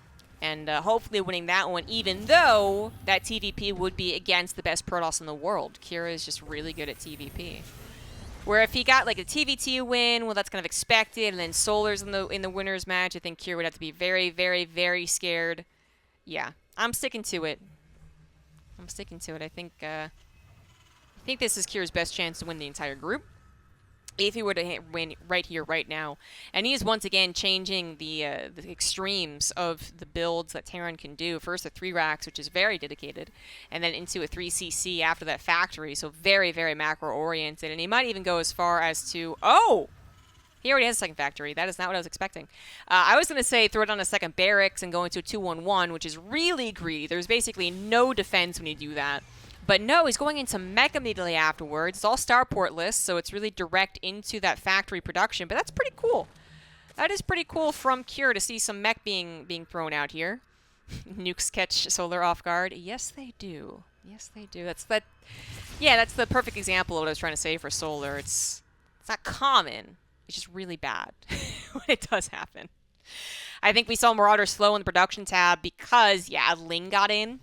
and hopefully winning that one, even though that TVP would be against the best Protoss in the world. Kira is just really good at TVP. Where if he got like a TVT win, well, that's kind of expected, and then Solar's in the winner's match, I think Kira would have to be very, very, very scared. Yeah, I'm sticking to it. I'm sticking to it. I think this is Kira's best chance to win the entire group. if he were to win right here, right now. And he's once again changing the extremes of the builds that Terran can do. First, a 3 racks, which is very dedicated, and then into a 3CC after that factory. So very, very macro-oriented. And he might even go as far as to... Oh! He already has a second factory. That is not what I was expecting. I was going to say throw it on a second barracks and go into a 2-1-1, which is really greedy. There's basically no defense when you do that. But no, he's going into mech immediately afterwards. It's all starportless, so it's really direct into that factory production. But that's pretty cool. That is pretty cool from Cure to see some mech being thrown out here. Nukes catch Solar off guard. Yes, they do. Yes, they do. Yeah, that's the perfect example of what I was trying to say for Solar. It's not common. It's just really bad when it does happen. I think we saw Marauder slow in the production tab because, yeah, Ling got in.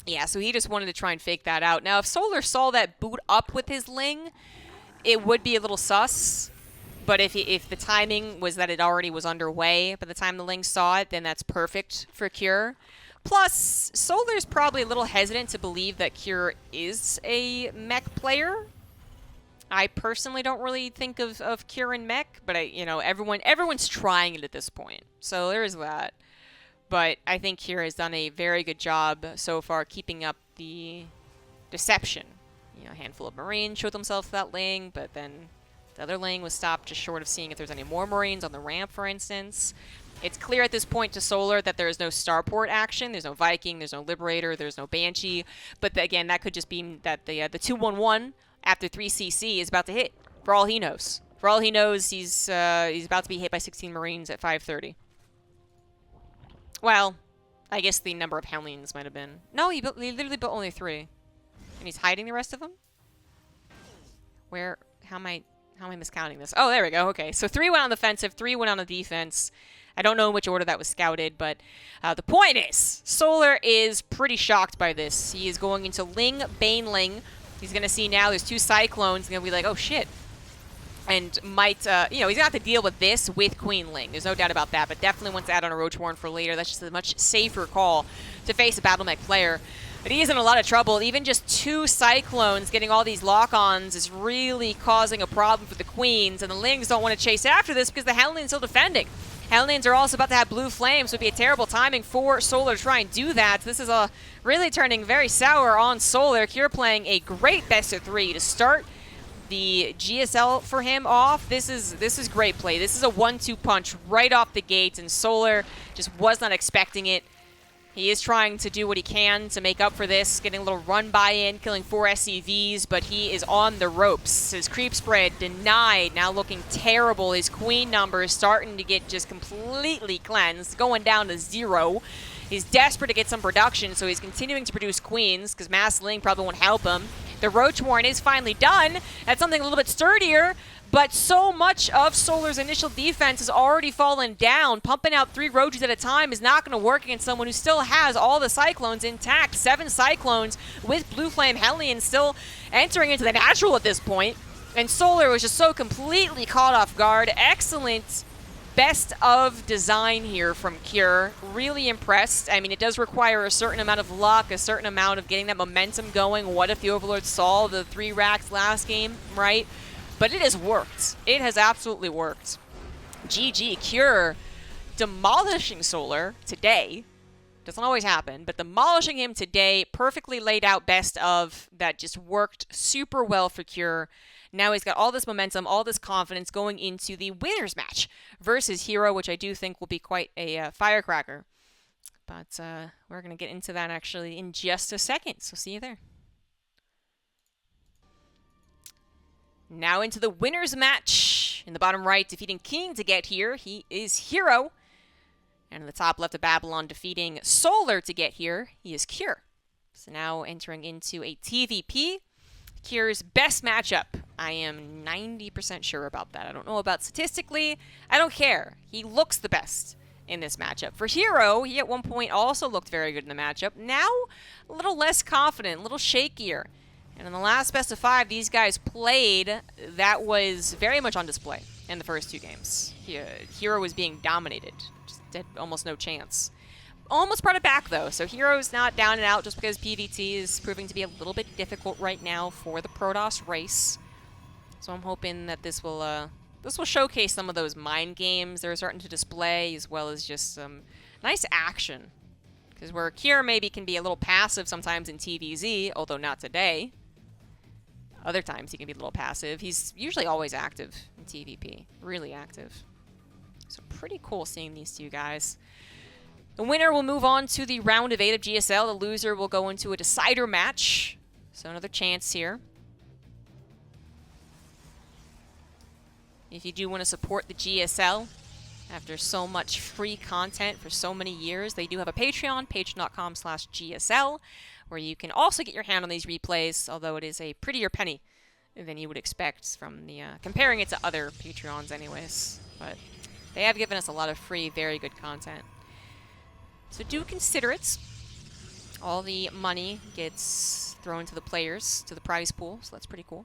Yeah, so he just wanted to try and fake that out. Now, if Solar saw that boot up with his Ling, it would be a little sus. But if the timing was that it already was underway by the time the Ling saw it, then that's perfect for Cure. Plus, Solar's probably a little hesitant to believe that Cure is a mech player. I personally don't really think of Cure and mech, but everyone's trying it at this point. So there's that. But I think Cure has done a very good job so far keeping up the deception. A handful of Marines showed themselves to that Ling, but then the other Ling was stopped just short of seeing if there's any more Marines on the ramp, for instance. It's clear at this point to Solar that there is no starport action. There's no Viking, there's no Liberator, there's no Banshee. But again, that could just be that the 2-1-1 after 3CC is about to hit, for all he knows. For all he knows, he's about to be hit by 16 Marines at 5:30. Well, I guess the number of Hellions might have been... No, he literally built only 3. And he's hiding the rest of them? Where... How am I miscounting this? Oh, there we go. Okay, so 3 went on the offensive, 3 went on the defense. I don't know in which order that was scouted, but the point is, Solar is pretty shocked by this. He is going into Ling, Baneling. He's going to see now there's 2 Cyclones. He's going to be like, oh, shit. And might, he's going to have to deal with this with Queen Ling. There's no doubt about that, but definitely wants to add on a Roach Warren for later. That's just a much safer call to face a Battle Mech player. But he is in a lot of trouble. Even just 2 Cyclones getting all these lock-ons is really causing a problem for the Queens, and the Lings don't want to chase after this because the Hellions are still defending. Hellions are also about to have blue flames, so it would be a terrible timing for Solar to try and do that. This is really turning very sour on Solar. Cure playing a great best of 3 to start the GSL for him off. This is great play. This is a 1-2 punch right off the gate, and Solar just was not expecting it. He is trying to do what he can to make up for this, getting a little run by in, killing 4 SCVs, but he is on the ropes. His creep spread denied, now looking terrible. His queen number is starting to get just completely cleansed, going down to 0. He's desperate to get some production, so he's continuing to produce queens, because Mass Ling probably won't help him. The Roach Warren is finally done. That's something a little bit sturdier, but so much of Solar's initial defense has already fallen down. Pumping out 3 Roaches at a time is not going to work against someone who still has all the Cyclones intact. 7 Cyclones with Blue Flame Hellion still entering into the natural at this point. And Solar was just so completely caught off guard. Excellent best of design here from Cure. Really impressed. I mean, it does require a certain amount of luck, a certain amount of getting that momentum going. What if the Overlord saw the 3 racks last game, right? But it has worked. It has absolutely worked. GG, Cure demolishing Solar today. Doesn't always happen, but demolishing him today. Perfectly laid out best of that just worked super well for Cure. Now he's got all this momentum, all this confidence going into the winners match versus herO, which I do think will be quite a firecracker. But we're going to get into that actually in just a second, so see you there. Now into the winners match. In the bottom right, defeating King to get here. He is herO. And in the top left of Babylon, defeating Solar to get here. He is Cure. So now entering into a TVP. Cure's best matchup. I am 90% sure about that. I don't know about statistically. I don't care. He looks the best in this matchup. For herO, he at one point also looked very good in the matchup. Now, a little less confident, a little shakier. And in the last best of 5 these guys played, that was very much on display in the first 2 games. herO was being dominated. Just had almost no chance. Almost brought it back, though. So herO's not down and out just because PvT is proving to be a little bit difficult right now for the Protoss race. So I'm hoping that this will showcase some of those mind games they're starting to display, as well as just some nice action. Because where Kier maybe can be a little passive sometimes in TVZ, although not today. Other times he can be a little passive. He's usually always active in TVP. Really active. So pretty cool seeing these two guys. The winner will move on to the round of 8 of GSL. The loser will go into a decider match. So another chance here. If you do want to support the GSL, after so much free content for so many years, they do have a Patreon, patreon.com/GSL, where you can also get your hand on these replays, although it is a prettier penny than you would expect from the, comparing it to other Patreons anyways. But they have given us a lot of free, very good content. So do consider it. All the money gets thrown to the players, to the prize pool, so that's pretty cool.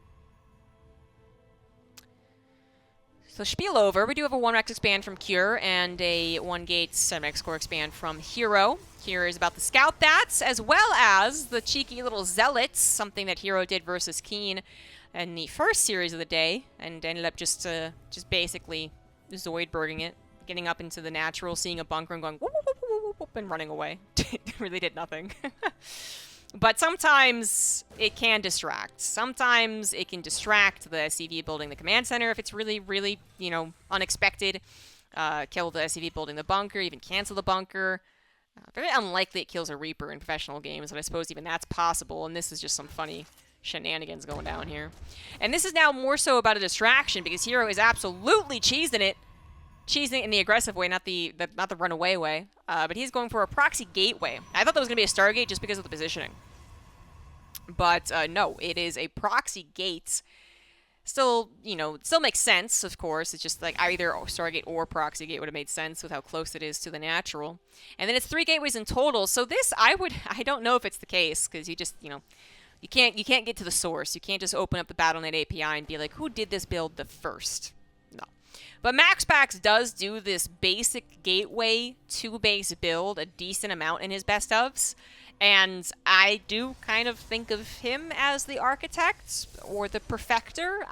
So spiel over. We do have a 1-Rex expand from Cure and a 1-Gate 7-Rex core expand from herO. Here is about the Scout Bats, as well as the cheeky little Zealots, something that herO did versus Keen in the first series of the day, and ended up just basically Zoidberging it, getting up into the natural, seeing a bunker and going whoop, whoop, whoop, whoop, whoop, and running away. Really did nothing. But sometimes it can distract. Sometimes it can distract the SCV building the command center if it's really, really, you know, unexpected. Kill the SCV building the bunker, even cancel the bunker. Very unlikely it kills a Reaper in professional games, but I suppose even that's possible, and this is just some funny shenanigans going down here. And this is now more so about a distraction, because herO is absolutely cheesing it. Cheesing it in the aggressive way, not the runaway way. But he's going for a proxy gateway. I thought that was going to be a Stargate just because of the positioning. But no, it is a proxy gate. Still, you know, it still makes sense, of course. It's just like either Stargate or proxy gate would have made sense with how close it is to the natural. And then it's 3 gateways in total. So this, I don't know if it's the case, because you just, you know, you can't get to the source. You can't just open up the Battle.net API and be like, who did this build the first? No. But MaxPax does do this basic gateway 2-base build a decent amount in his best ofs. And I do kind of think of him as the architect or the perfecter.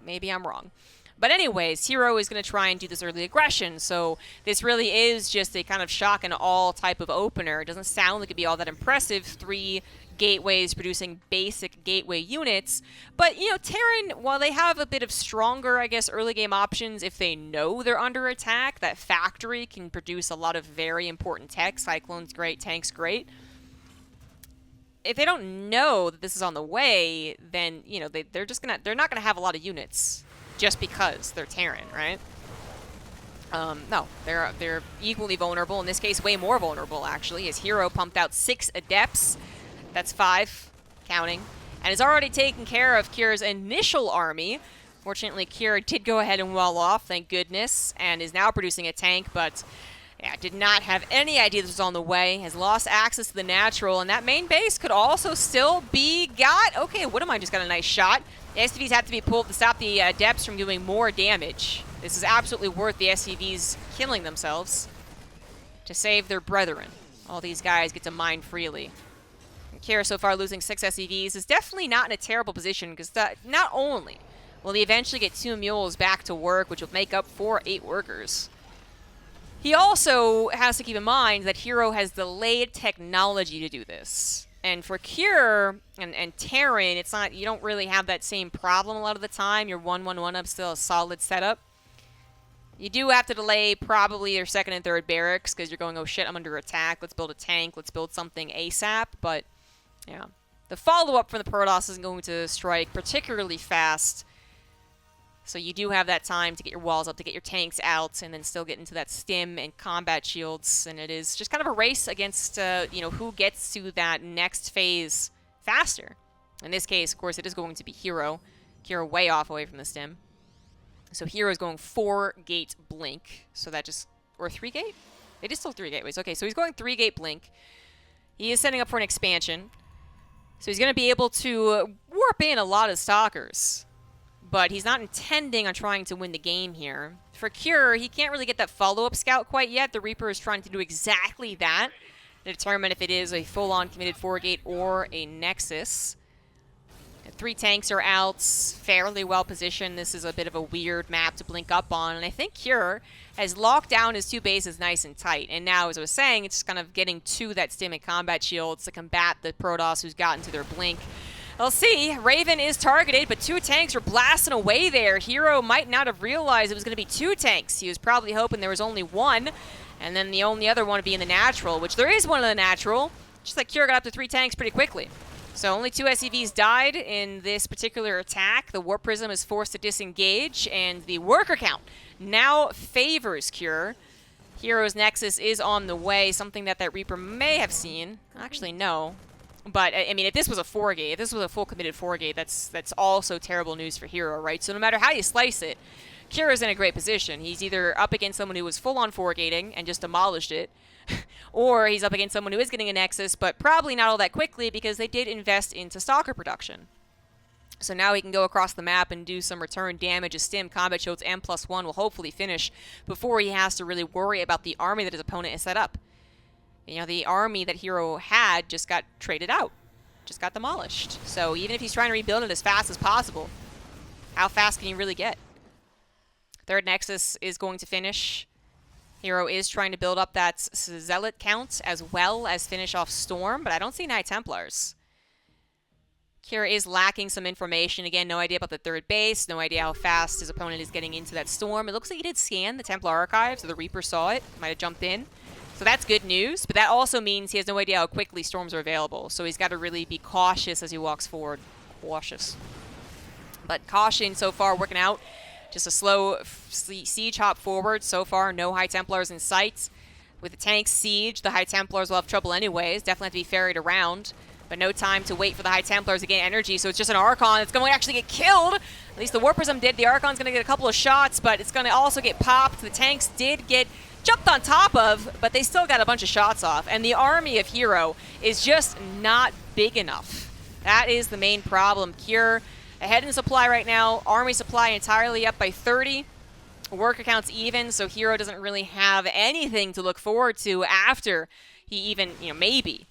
Maybe I'm wrong. But anyways, herO is going to try and do this early aggression. So this really is just a kind of shock and all type of opener. It doesn't sound like it'd be all that impressive. 3 gateways producing basic gateway units. But, you know, Terran, while they have a bit of stronger, I guess, early game options, if they know they're under attack, that factory can produce a lot of very important tech. Cyclone's great, Tank's great. If they don't know that this is on the way, then, you know, they're not gonna have a lot of units just because they're Terran, right? No, they're equally vulnerable. In this case, way more vulnerable, actually, as herO pumped out 6 Adepts. That's 5, counting, and has already taken care of Kier's initial army. Fortunately, Kier did go ahead and wall off, thank goodness, and is now producing a tank, but yeah, did not have any idea this was on the way. Has lost access to the natural, and that main base could also still be got. Okay, what am I just got a nice shot. The SCVs have to be pulled to stop the Adepts from doing more damage. This is absolutely worth the SCVs killing themselves to save their brethren. All these guys get to mine freely. Kier so far losing 6 SCVs is definitely not in a terrible position, because not only will he eventually get 2 mules back to work, which will make up for 8 workers, he also has to keep in mind that herO has delayed technology to do this. And for Kier and Terran, it's not, you don't really have that same problem a lot of the time. Your 1-1-1 up still a solid setup. You do have to delay probably your 2nd and 3rd barracks, because you're going, oh shit, I'm under attack. Let's build a tank. Let's build something ASAP. But yeah, the follow-up from the Protoss isn't going to strike particularly fast. So you do have that time to get your walls up, to get your tanks out, and then still get into that stim and combat shields. And it is just kind of a race against, you know, who gets to that next phase faster. In this case, of course, it is going to be herO. herO way off away from the stim. So herO is going 4-gate blink. So that just, or 3-gate? It is still 3 gateways. Okay, so he's going 3-gate blink. He is setting up for an expansion. So he's going to be able to warp in a lot of Stalkers. But he's not intending on trying to win the game here. For Kier, he can't really get that follow-up scout quite yet. The Reaper is trying to do exactly that to determine if it is a full-on committed 4-gate or a Nexus. 3 tanks are out, fairly well positioned. This is a bit of a weird map to blink up on, and I think herO has locked down his 2 bases nice and tight. And now, as I was saying, it's kind of getting to that stim and combat shields to combat the Protoss who's gotten to their blink. We'll see. Raven is targeted, but 2 tanks are blasting away there. herO might not have realized it was going to be 2 tanks. He was probably hoping there was only 1, and then the only other one would be in the natural, which there is one in the natural. Just like herO got up to 3 tanks pretty quickly. So only 2 SCVs died in this particular attack. The Warp Prism is forced to disengage, and the worker count now favors Cure. herO's Nexus is on the way, something that Reaper may have seen. Actually, no. But, I mean, if this was a 4-gate, if this was a full committed 4-gate, that's also terrible news for herO, right? So no matter how you slice it, Cure's in a great position. He's either up against someone who was full-on 4-gating and just demolished it, or he's up against someone who is getting a Nexus, but probably not all that quickly because they did invest into Stalker production. So now he can go across the map and do some return damage. His stim, combat shields, M+1 will hopefully finish before he has to really worry about the army that his opponent has set up. You know, the army that herO had just got traded out, just got demolished. So even if he's trying to rebuild it as fast as possible, how fast can you really get? Third Nexus is going to finish. herO is trying to build up that Zealot count as well as finish off Storm, but I don't see Knight Templars. Cure is lacking some information. Again, no idea about the 3rd base, no idea how fast his opponent is getting into that Storm. It looks like he did scan the Templar Archive, so the Reaper saw it, might have jumped in. So that's good news, but that also means he has no idea how quickly Storms are available, so he's got to really be cautious as he walks forward. Cautious. But caution so far working out. Just a slow siege hop forward. So far, no High Templars in sight. With the tank siege, the High Templars will have trouble anyways. Definitely have to be ferried around. But no time to wait for the High Templars to gain energy, so it's just an Archon that's going to actually get killed. At least the Warp Prism did. The Archon's going to get a couple of shots, but it's going to also get popped. The tanks did get jumped on top of, but they still got a bunch of shots off. And the army of herO is just not big enough. That is the main problem. Cure ahead in supply right now. Army supply entirely up by 30. Worker count's even, so herO doesn't really have anything to look forward to after he even,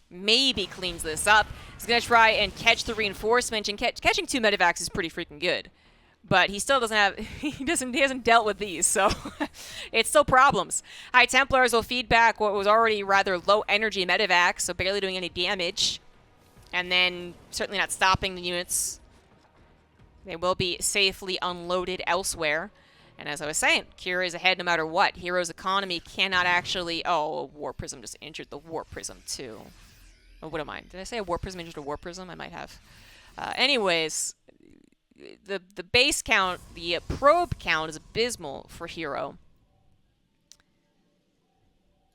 maybe cleans this up. He's going to try and catch the reinforcement, and catching 2 medevacs is pretty freaking good. But he still doesn't have, he hasn't dealt with these, so it's still problems. High Templars will feed back what was already rather low energy medevacs, so barely doing any damage. And then certainly not stopping the units. They will be safely unloaded elsewhere. And as I was saying, Cure is ahead no matter what. herO's economy cannot actually... Oh, a Warp Prism just injured the Warp Prism, too. Oh, what am I? Did I say a Warp Prism injured a Warp Prism? I might have. Anyways, the base count, the probe count is abysmal for herO.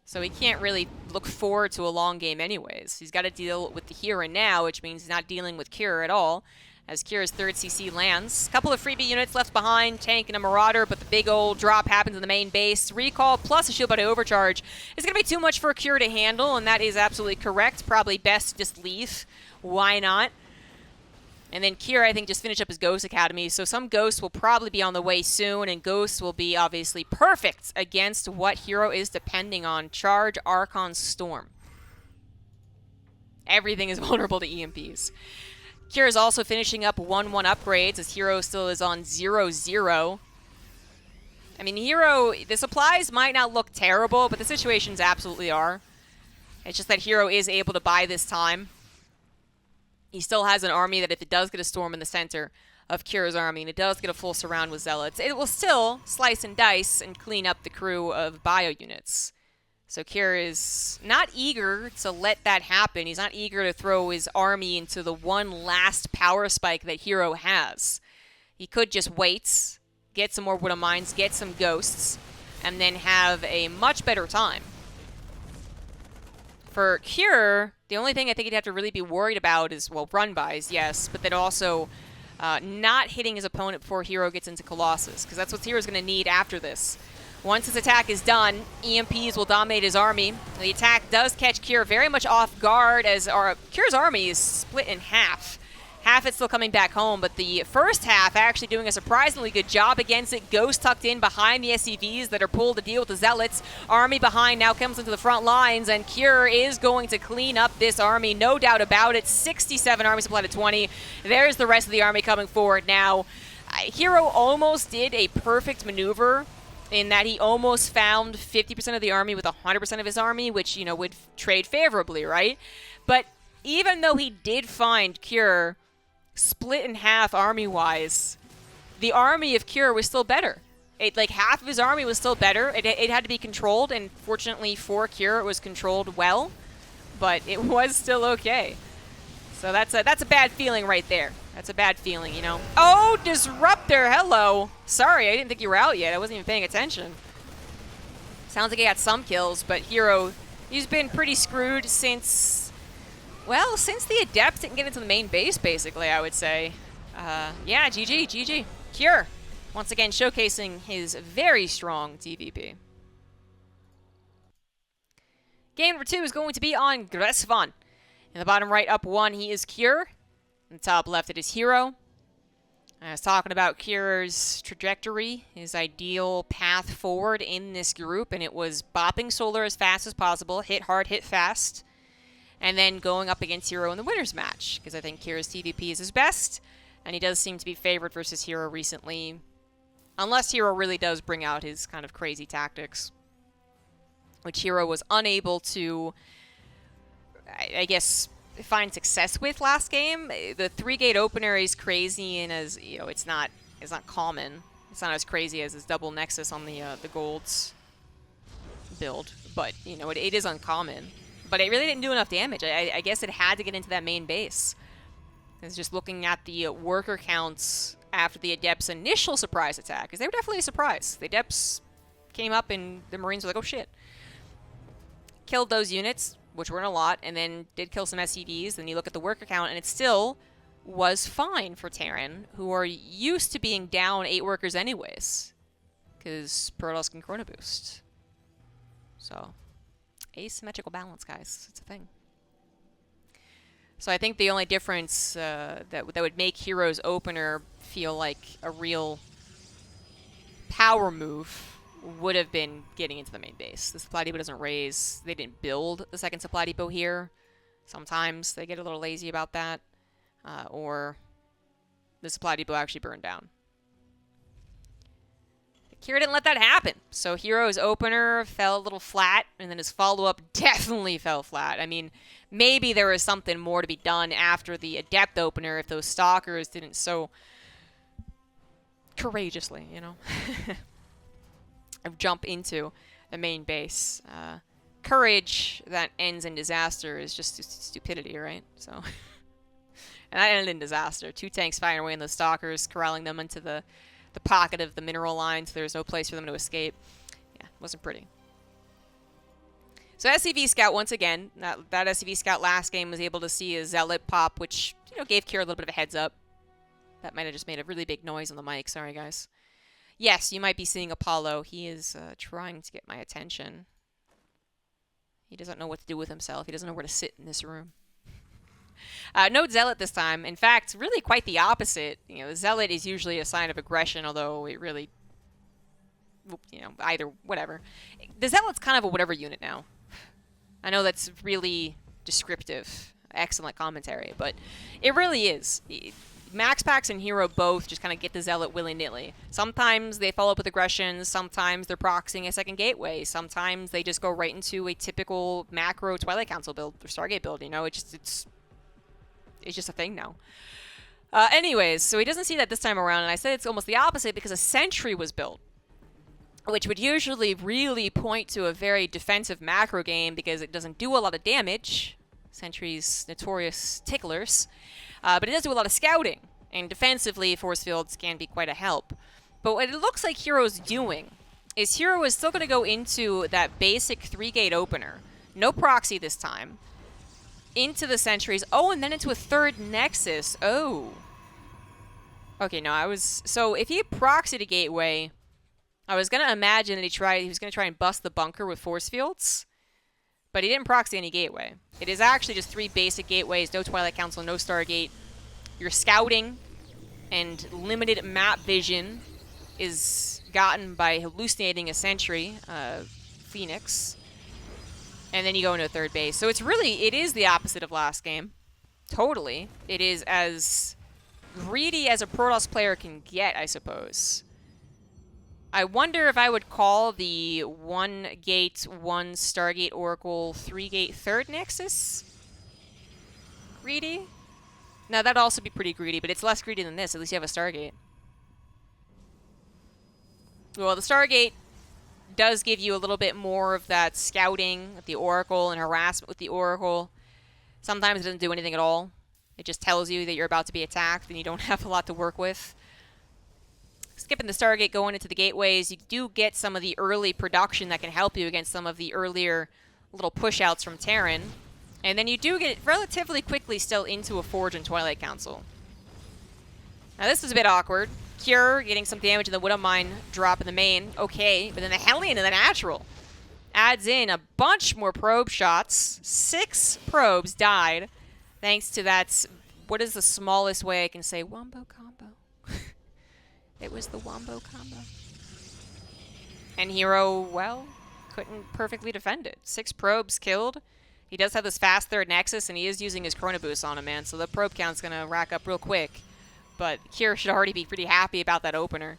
So he can't really look forward to a long game anyways. He's got to deal with the here and now, which means he's not dealing with Cure at all. As Cure's 3rd CC lands. A couple of freebie units left behind, tank and a Marauder, but the big old drop happens in the main base. Recall plus a shield body overcharge is going to be too much for Cure to handle, and that is absolutely correct. Probably best to just leave. Why not? And then Cure, I think, just finished up his Ghost Academy, so some Ghosts will probably be on the way soon, and Ghosts will be obviously perfect against what herO is depending on. Charge, Archon, Storm. Everything is vulnerable to EMPs. Cure is also finishing up 1-1 upgrades as herO still is on 0-0. I mean, herO, the supplies might not look terrible, but the situations absolutely are. It's just that herO is able to buy this time. He still has an army that if it does get a Storm in the center of Cure's army, and it does get a full surround with Zealots, it will still slice and dice and clean up the crew of bio units. So Cure is not eager to let that happen. He's not eager to throw his army into the one last power spike that herO has. He could just wait, get some more Widow Mines, get some Ghosts, and then have a much better time. For Cure, the only thing I think he'd have to really be worried about is, well, run-bys, yes, but then also not hitting his opponent before herO gets into Colossus, because that's what herO's going to need after this. Once his attack is done, EMPs will dominate his army. The attack does catch Cure very much off guard as Cure's army is split in half. half it's still coming back home, but the first half actually doing a surprisingly good job against it. Ghost tucked in behind the SCVs that are pulled to deal with the Zealots. Army behind now comes into the front lines, and Cure is going to clean up this army, no doubt about it. 67 army supply to 20. There's the rest of the army coming forward now. herO almost did a perfect maneuver in that he almost found 50% of the army with 100% of his army, which, you know, would trade favorably, right? But even though he did find Cure split in half army-wise, the army of Cure was still better. Like, half of his army was still better. It had to be controlled, and fortunately for Cure, it was controlled well, but it was still okay. So that's a bad feeling right there. That's a bad feeling, you know. Oh, Disruptor, hello. Sorry, I didn't think you were out yet. I wasn't even paying attention. Sounds like he got some kills, but herO, he's been pretty screwed since, well, since the Adept didn't get into the main base, basically, I would say. Yeah, GG. Cure, once again, showcasing his very strong TVP. Game number 2 is going to be on Gresvan. In the bottom right, up 1, he is Cure. In the top left, it is herO. I was talking about Cure's trajectory, his ideal path forward in this group, and it was bopping Solar as fast as possible, hit hard, hit fast, and then going up against herO in the winner's match, because I think Cure's TVP is his best, and he does seem to be favored versus herO recently, unless herO really does bring out his kind of crazy tactics, which herO was unable to, I guess, find success with last game. The 3-gate opener is crazy, and as you know, it's not common. It's not as crazy as his double Nexus on the Golds build, but you know, it is uncommon. But it really didn't do enough damage. I guess it had to get into that main base. It's just looking at the worker counts after the Adept's initial surprise attack, because they were definitely a surprise. The Adepts came up and the Marines were like, oh shit. Killed those units, which weren't a lot, and then did kill some SCVs. Then you look at the worker count, and it still was fine for Terran, who are used to being down 8 workers anyways, because Protoss can Chrono Boost. So, asymmetrical balance, guys. It's a thing. So I think the only difference that would make herO's opener feel like a real power move would have been getting into the main base. The supply depot doesn't raise. They didn't build the second supply depot here. Sometimes they get a little lazy about that. Or the supply depot actually burned down. Cure didn't let that happen. So herO's opener fell a little flat, and then his follow-up definitely fell flat. I mean, maybe there was something more to be done after the Adept opener if those Stalkers didn't so courageously, you know, jump into the main base. Courage that ends in disaster is just stupidity, right? So, and that ended in disaster. 2 tanks firing away on the Stalkers, corralling them into the pocket of the mineral line, so there's no place for them to escape. Yeah, wasn't pretty. So SCV Scout, once again, that SCV Scout last game was able to see a Zealot pop, which, you know, gave Cure a little bit of a heads up. That might have just made a really big noise on the mic. Sorry, guys. Yes, you might be seeing Apollo. He is trying to get my attention. He doesn't know what to do with himself. He doesn't know where to sit in this room. No Zealot this time. In fact, really quite the opposite. You know, the Zealot is usually a sign of aggression, although it really, you know, either, whatever. The Zealot's kind of a whatever unit now. I know that's really descriptive. Excellent commentary, but it really is. MaxPax and herO both just kind of get the Zealot willy-nilly. Sometimes they follow up with aggression, sometimes they're proxying a second gateway, sometimes they just go right into a typical macro Twilight Council build, or Stargate build, you know, it's just a thing now. Anyways, so he doesn't see that this time around, and I said it's almost the opposite because a Sentry was built, which would usually really point to a very defensive macro game because it doesn't do a lot of damage. Sentry's notorious ticklers. But it does do a lot of scouting, and defensively, force fields can be quite a help. But what it looks like herO's doing is herO is still going to go into that basic 3-gate opener. No proxy this time. Into the Sentries. Oh, and then into a 3rd Nexus. Oh. Okay, no, so if he proxied a gateway, I was going to imagine that he was going to try and bust the bunker with force fields. But he didn't proxy any gateway. It is actually just 3 basic gateways, no Twilight Council, no Stargate. Your scouting and limited map vision is gotten by hallucinating a sentry, Phoenix. And then you go into third base. So it is the opposite of last game. Totally. It is as greedy as a Protoss player can get, I suppose. I wonder if I would call the 1 gate, 1 Stargate Oracle, 3 gate, 3rd Nexus greedy? Now, that'd also be pretty greedy, but it's less greedy than this. At least you have a Stargate. Well, the Stargate does give you a little bit more of that scouting with the Oracle and harassment with the Oracle. Sometimes it doesn't do anything at all. It just tells you that you're about to be attacked and you don't have a lot to work with. Skipping the Stargate, going into the gateways, you do get some of the early production that can help you against some of the earlier little push-outs from Terran. And then you do get relatively quickly still into a Forge and Twilight Council. Now this is a bit awkward. Cure getting some damage in the Widow Mine drop in the main. Okay, but then the Hellion and the Natural adds in a bunch more probe shots. 6 probes died thanks to that, what is the smallest way I can say, Wombo combo. It was the Wombo combo. And herO, well, couldn't perfectly defend it. 6 probes killed. He does have this fast 3rd Nexus, and he is using his Chrono Boost on him, man, so the probe count's going to rack up real quick. But Cure should already be pretty happy about that opener.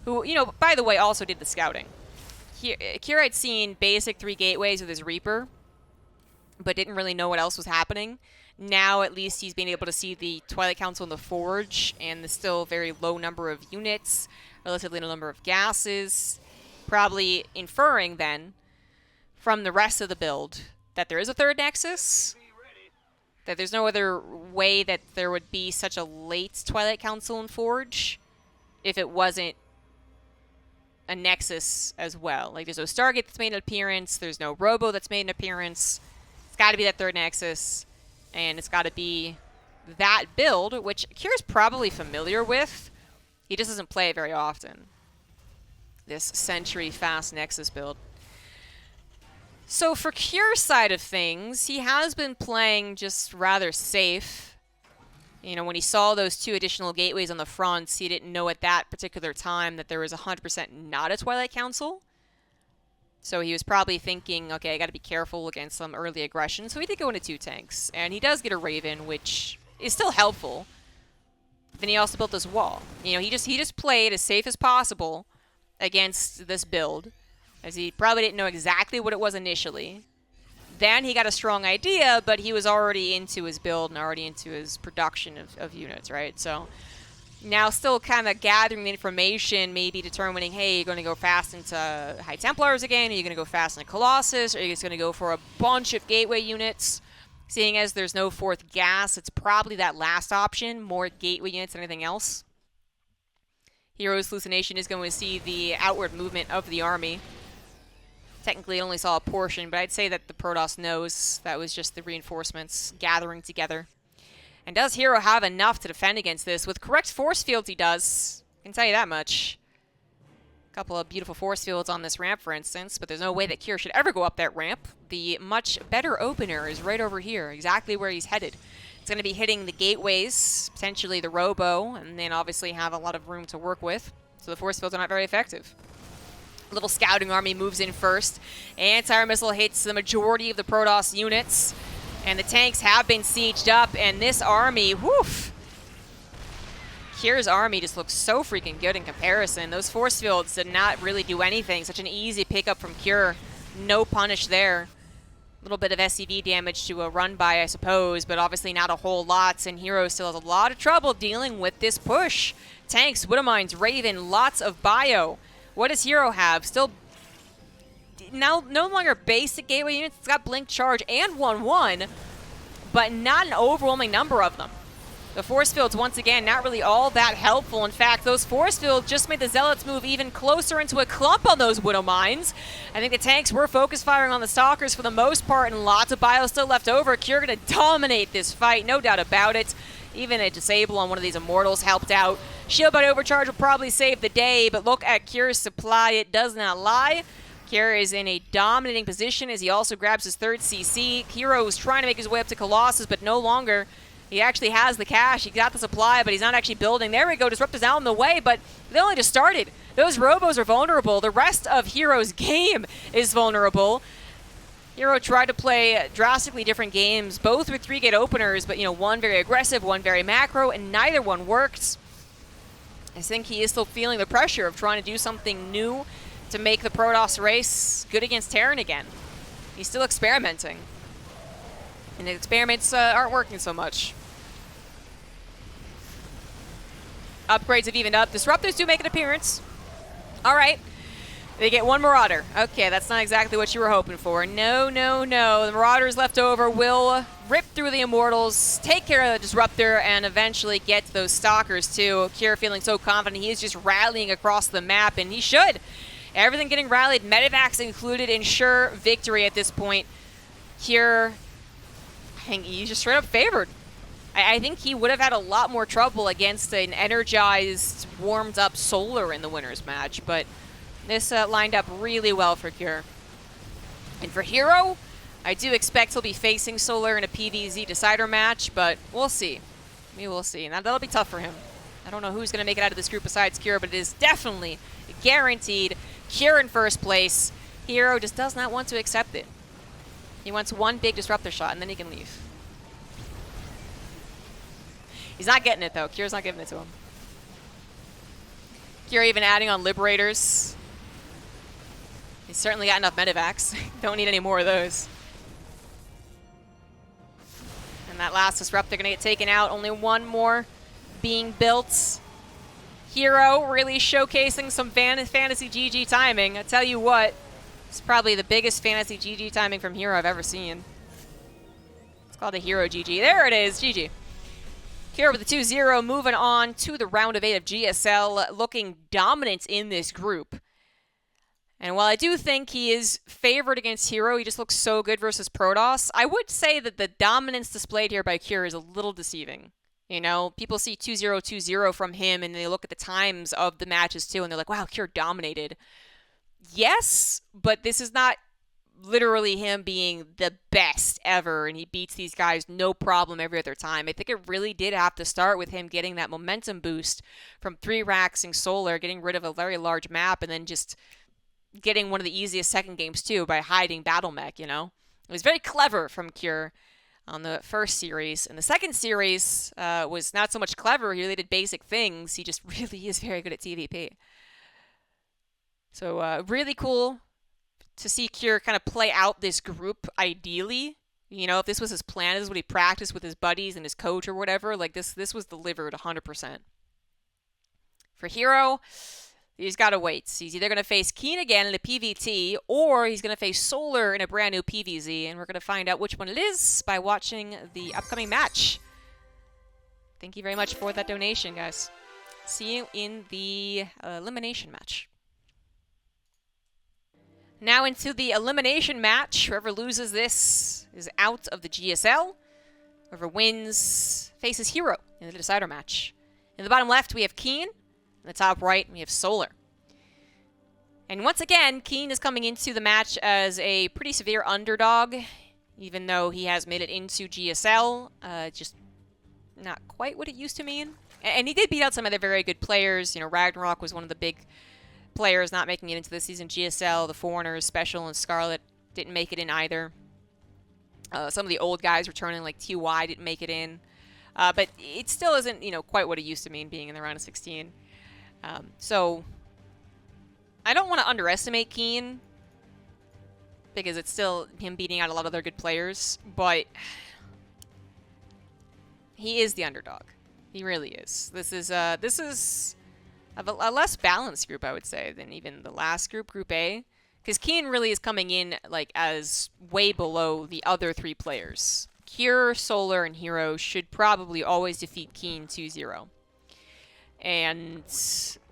Who, you know, by the way, also did the scouting. Cure had seen basic 3 gateways with his Reaper, but didn't really know what else was happening. Now, at least, he's been able to see the Twilight Council and the Forge, and the still very low number of units, relatively low number of gases. Probably inferring, then, from the rest of the build, that there is a 3rd Nexus, that there's no other way that there would be such a late Twilight Council and Forge if it wasn't a Nexus as well. Like, there's no Stargate that's made an appearance, there's no Robo that's made an appearance. It's got to be that 3rd Nexus. And it's got to be that build, which Cure's probably familiar with. He just doesn't play it very often. This Sentry Fast Nexus build. So for Cure's side of things, he has been playing just rather safe. You know, when he saw those 2 additional gateways on the fronts, he didn't know at that particular time that there was 100% not a Twilight Council. So he was probably thinking, okay, I got to be careful against some early aggression. So he did go into 2 tanks. And he does get a Raven, which is still helpful. Then he also built this wall. You know, he just played as safe as possible against this build, as he probably didn't know exactly what it was initially. Then he got a strong idea, but he was already into his build and already into his production of units, right? So now still kind of gathering the information, maybe determining, hey, you're going to go fast into High Templars again, are you going to go fast into Colossus, or are you just going to go for a bunch of gateway units? Seeing as there's no 4th gas, it's probably that last option, more gateway units than anything else. herO's hallucination is going to see the outward movement of the army. Technically, it only saw a portion, but I'd say that the Protoss knows that was just the reinforcements gathering together. And does herO have enough to defend against this? With correct force fields, he does. I can tell you that much. A couple of beautiful force fields on this ramp, for instance, but there's no way that Cure should ever go up that ramp. The much better opener is right over here, exactly where he's headed. It's going to be hitting the gateways, potentially the Robo, and then obviously have a lot of room to work with. So the force fields are not very effective. Little scouting army moves in first. Anti-air missile hits the majority of the Protoss units. And the tanks have been sieged up, and this army, woof! Cure's army just looks so freaking good in comparison. Those force fields did not really do anything. Such an easy pickup from Cure. No punish there. A little bit of SCV damage to a run by, I suppose, but obviously not a whole lot, and herO still has a lot of trouble dealing with this push. Tanks, Widow Mines, Raven, lots of bio. What does herO have? Still now no longer basic gateway units. It's got blink charge and 1-1, but not an overwhelming number of them. The force fields, once again, not really all that helpful. In fact, those force fields just made the Zealots move even closer into a clump on those Widow Mines. I think the tanks were focus firing on the Stalkers for the most part, and lots of bio still left over. Cure going to dominate this fight, no doubt about it. Even a disable on one of these Immortals helped out. Shield by overcharge will probably save the day, but look at Cure's supply. It does not lie. Cure is in a dominating position as he also grabs his 3rd CC. herO is trying to make his way up to Colossus, but no longer He actually has the cash. He got the supply, but he's not actually building. There we go. Disruptor's out in the way, but they only just started. Those robos are vulnerable. The rest of herO's game is vulnerable. herO tried to play drastically different games, both with 3-gate openers, but, one very aggressive, one very macro, and neither one worked. I think he is still feeling the pressure of trying to do something new to make the Protoss race good against Terran again. He's still experimenting. And the experiments aren't working so much. Upgrades have evened up. Disruptors do make an appearance. All right. They get one Marauder. Okay, that's not exactly what you were hoping for. No, no, no. The Marauders left over will rip through the Immortals, take care of the Disruptor, and eventually get to those Stalkers too. Kier feeling so confident. He is just rallying across the map, and he should. Everything getting rallied, Medivacs included, ensure victory at this point. Kier, I think he's just straight up favored. I think he would have had a lot more trouble against an energized, warmed up Solar in the winners match, but this lined up really well for Kier. And for herO, I do expect he'll be facing Solar in a PvZ decider match, but we'll see. We will see. And that'll be tough for him. I don't know who's going to make it out of this group besides Kier, but it is definitely guaranteed Kier in first place. herO just does not want to accept it. He wants one big disruptor shot, and then he can leave. He's not getting it, though. Kier's not giving it to him. Kier even adding on Liberators. He's certainly got enough Medivacs. Don't need any more of those. And that last disruptor going to get taken out. Only one more being built. herO really showcasing some fantasy GG timing. I tell you what, it's probably the biggest fantasy GG timing from herO I've ever seen. It's called a herO GG. There it is, GG. Kier with the 2-0, moving on to the round of 8 of GSL, looking dominant in this group. And while I do think he is favored against herO, he just looks so good versus Protoss, I would say that the dominance displayed here by Kier is a little deceiving. People see 2-0, 2-0 from him, and they look at the times of the matches too, and they're like, wow, Kier dominated. Yes, but this is not literally him being the best ever, and he beats these guys no problem every other time. I think it really did have to start with him getting that momentum boost from 3-raxing Solar, getting rid of a very large map, and then just getting one of the easiest second games too by hiding Battle Mech, It was very clever from Kier on the first series. And the second series was not so much clever. He really did basic things. He just really is very good at TVP. So really cool to see Kier kind of play out this group ideally. If this was his plan, this is what he practiced with his buddies and his coach or whatever, like this was delivered 100%. For herO, he's got to wait. He's either going to face Keen again in a PvT, or he's going to face Solar in a brand new PvZ, and we're going to find out which one it is by watching the upcoming match. Thank you very much for that donation, guys. See you in the elimination match. Now into the elimination match. Whoever loses this is out of the GSL. Whoever wins faces herO in the decider match. In the bottom left, we have Keen. In the top right, we have Solar. And once again, Keen is coming into the match as a pretty severe underdog, even though he has made it into GSL. Just not quite what it used to mean. And he did beat out some other very good players. Ragnarok was one of the big players not making it into this season. GSL, the Foreigners, Special, and Scarlet didn't make it in either. Some of the old guys returning, like TY, didn't make it in. But it still isn't, quite what it used to mean being in the round of 16. So I don't want to underestimate Keen, because it's still him beating out a lot of other good players, but he is the underdog. He really is. This is a less balanced group, I would say, than even the last group, Group A, because Keen really is coming in as way below the other 3 players. Kier, Solar, and herO should probably always defeat Keen 2-0. And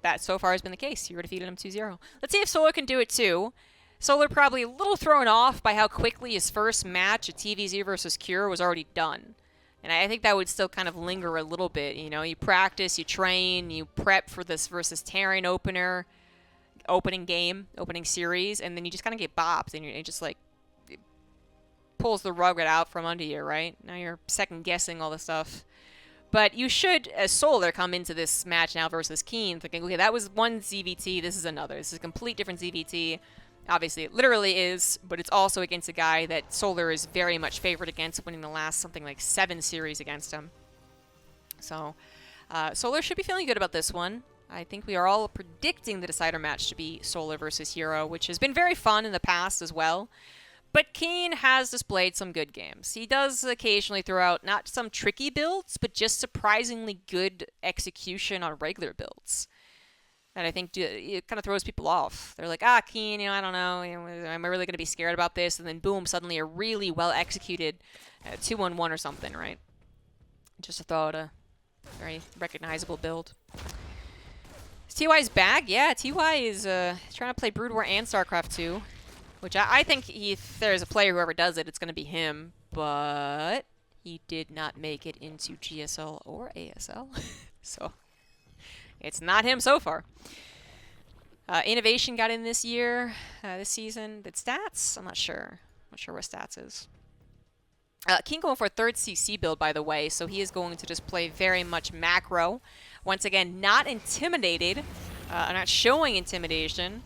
that so far has been the case. herO defeated him 2-0. Let's see if Solar can do it too. Solar probably a little thrown off by how quickly his first match at TVZ versus Kier was already done. And I think that would still kind of linger a little bit. You practice, you train, you prep for this versus Terran opening game, opening series, and then you just kind of get bopped, and you're just like, pulls the rug right out from under you, right? Now you're second-guessing all the stuff. But you should, as Solar, come into this match now versus Keen thinking, okay, that was one ZVT, this is another. This is a complete different ZVT. Obviously, it literally is, but it's also against a guy that Solar is very much favored against, winning the last something like 7 series against him. So, Solar should be feeling good about this one. I think we are all predicting the decider match to be Solar versus herO, which has been very fun in the past as well. But Keen has displayed some good games. He does occasionally throw out not some tricky builds, but just surprisingly good execution on regular builds. And I think it kind of throws people off. They're like, Keen, I don't know, am I really going to be scared about this? And then boom, suddenly a really well-executed 2-on-1 or something, right? Just to throw out a very recognizable build. Is TY's back? Yeah, TY is trying to play Brood War and StarCraft 2. Which I think if there's a player, whoever does it, it's going to be him. But he did not make it into GSL or ASL. So it's not him so far. Innovation got in this year, this season. Did Stats? I'm not sure. Not sure where Stats is. King going for a 3rd CC build, by the way. So he is going to just play very much macro. Once again, not intimidated. Not showing intimidation.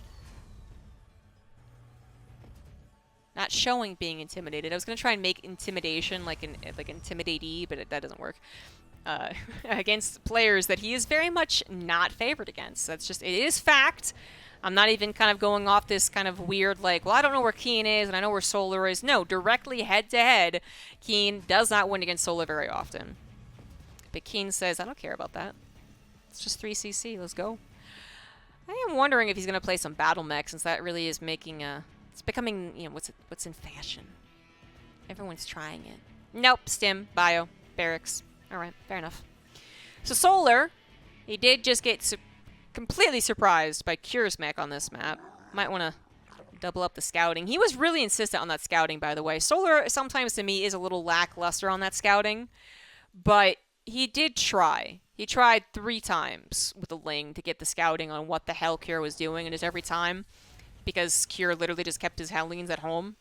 Not showing being intimidated. I was going to try and make intimidation like intimidate-y, but that doesn't work. Against players that he is very much not favored against. That's just, it is fact. I'm not even kind of going off this kind of weird, like, well, I don't know where Keen is, and I know where Solar is. No, directly head-to-head, Keen does not win against Solar very often. But Keen says, I don't care about that. It's just 3CC. Let's go. I am wondering if he's going to play some Battle Mech, since that really is making a... It's becoming, what's in fashion. Everyone's trying it. Nope, Stim, Bio, Barracks. Alright, fair enough. So Solar, he did just get completely surprised by Cure's mech on this map. Might want to double up the scouting. He was really insistent on that scouting, by the way. Solar, sometimes to me, is a little lackluster on that scouting. But he did try. He tried 3 times with the Ling to get the scouting on what the hell Cure was doing, and just every time... Because Cure literally just kept his Hellions at home.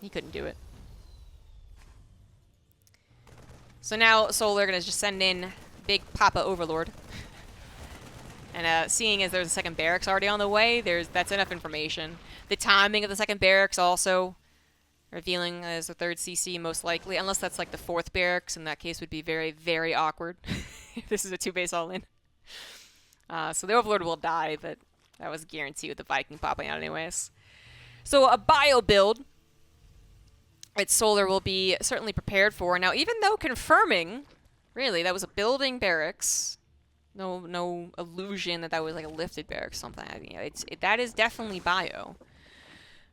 He couldn't do it. So now Solar gonna just send in Big Papa Overlord. And seeing as there's a second barracks already on the way, that's enough information. The timing of the second barracks also revealing as a 3rd CC most likely. Unless that's like the 4th barracks. In that case would be very, very awkward. If this is a 2-base all-in. So the Overlord will die, but... That was guaranteed with the Viking popping out anyways. So a bio build that Solar will be certainly prepared for. Now, even though confirming, really, that was a building barracks. No illusion that was like a lifted barracks or something. That is definitely bio.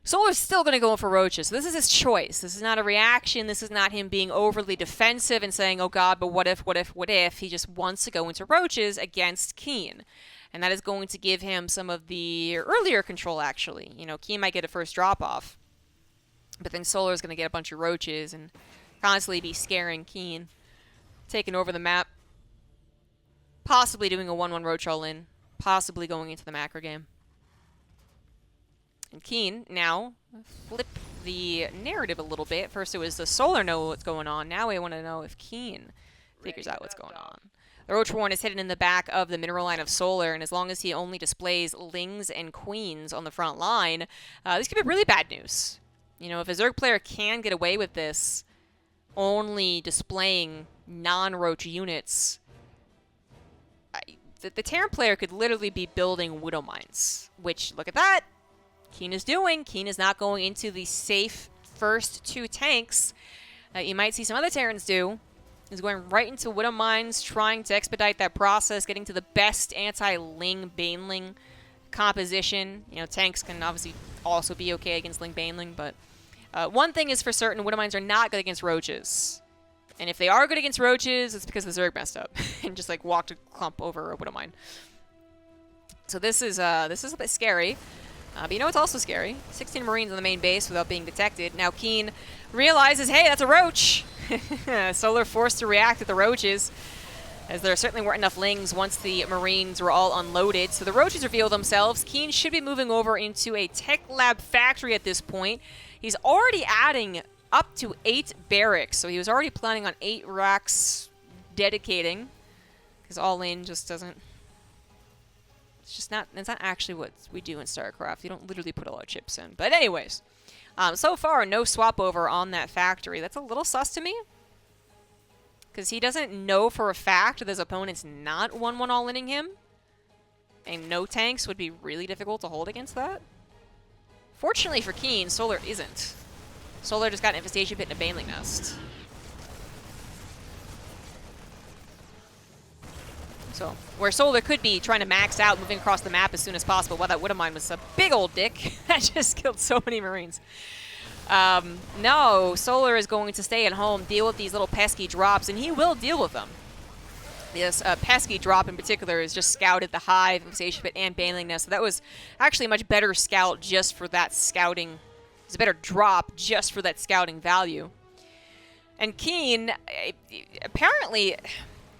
Solar's still going to go for Roaches. This is his choice. This is not a reaction. This is not him being overly defensive and saying, oh god, but what if, what if, what if? He just wants to go into Roaches against Keen. And that is going to give him some of the earlier control, actually. Keen might get a first drop-off. But then Solar is going to get a bunch of Roaches and constantly be scaring Keen. Taking over the map. Possibly doing a 1-1 Roach all-in. Possibly going into the macro game. And Keen, now, flip the narrative a little bit. First it was the Solar know what's going on. Now we want to know if Keen figures out what's going on. The Roach Warren is hidden in the back of the mineral line of Solar, and as long as he only displays Lings and Queens on the front line, this could be really bad news. If a Zerg player can get away with this, only displaying non-Roach units, the Terran player could literally be building Widow Mines, which, look at that, Keen is doing. Keen is not going into the safe first 2 tanks that you might see some other Terrans do. Is going right into Widow Mines, trying to expedite that process, getting to the best anti-Ling Baneling composition. Tanks can obviously also be okay against Ling Baneling, but one thing is for certain, Widow Mines are not good against Roaches. And if they are good against Roaches, it's because the Zerg messed up and just like walked a clump over a Widow Mine. So this is a bit scary. But it's also scary. 16 Marines on the main base without being detected. Now Keen realizes, hey, that's a Roach! Solar forced to react with the Roaches, as there certainly weren't enough Lings once the Marines were all unloaded. So the Roaches reveal themselves. Keen should be moving over into a Tech Lab factory at this point. He's already adding up to 8 barracks. So he was already planning on 8 racks dedicating. Because all-in just doesn't... It's just not... It's not actually what we do in StarCraft. You don't literally put a lot of chips in. But anyways, so far, no swap over on that factory. That's a little sus to me. Because he doesn't know for a fact that his opponent's not 1-1 all-inning him. And no tanks would be really difficult to hold against that. Fortunately for Keen, Solar isn't. Solar just got an Infestation Pit and a Baneling Nest. So, where Solar could be trying to max out, moving across the map as soon as possible, well, that Widowmine was a big old dick. That just killed so many Marines. No, Solar is going to stay at home, deal with these little pesky drops, and he will deal with them. This pesky drop in particular is just scouted the Hive, Infestation Pit, and Baneling Nest. So that was actually a much better scout just for that scouting. It's a better drop just for that scouting value. And Keen, apparently,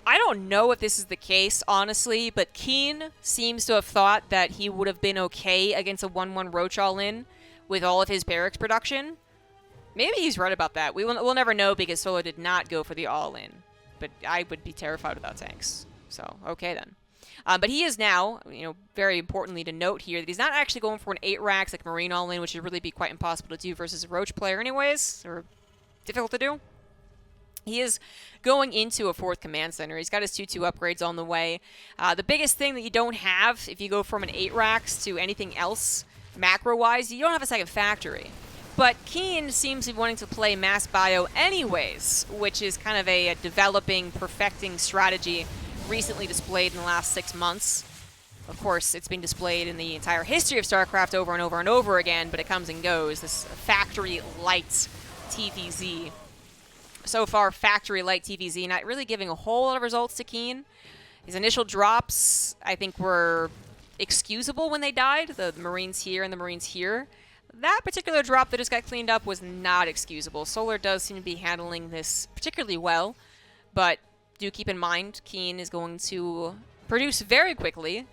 I don't know if this is the case, honestly, but Keen seems to have thought that he would have been okay against a 1-1 Roach all-in with all of his barracks production. Maybe he's right about that. We'll never know because Solar did not go for the all-in. But I would be terrified without tanks. So, okay then. But he is now, very importantly to note here, that he's not actually going for an 8 racks like Marine all-in, which would really be quite impossible to do versus a Roach player anyways, or difficult to do. He is going into a 4th command center. He's got his 2-2 upgrades on the way. The biggest thing that you don't have if you go from an 8 racks to anything else macro-wise, you don't have a second factory. But Keen seems to be wanting to play mass bio anyways, which is kind of a developing, perfecting strategy recently displayed in the last 6 months. Of course, it's been displayed in the entire history of StarCraft over and over and over again, but it comes and goes. This factory light TVZ. So far, factory light TVZ not really giving a whole lot of results to Keen. His initial drops, I think, were excusable when they died. The Marines here and the Marines here. That particular drop that just got cleaned up was not excusable. Solar does seem to be handling this particularly well, but do keep in mind, Keen is going to produce very quickly,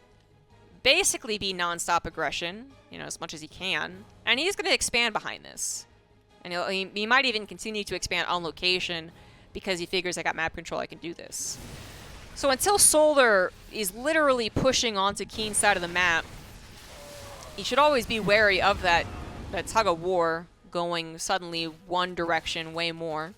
basically be non-stop aggression, as much as he can, and he's going to expand behind this. And he might even continue to expand on location because he figures I got map control, I can do this. So until Solar is literally pushing onto Keen's side of the map, you should always be wary of that tug of war going suddenly one direction way more.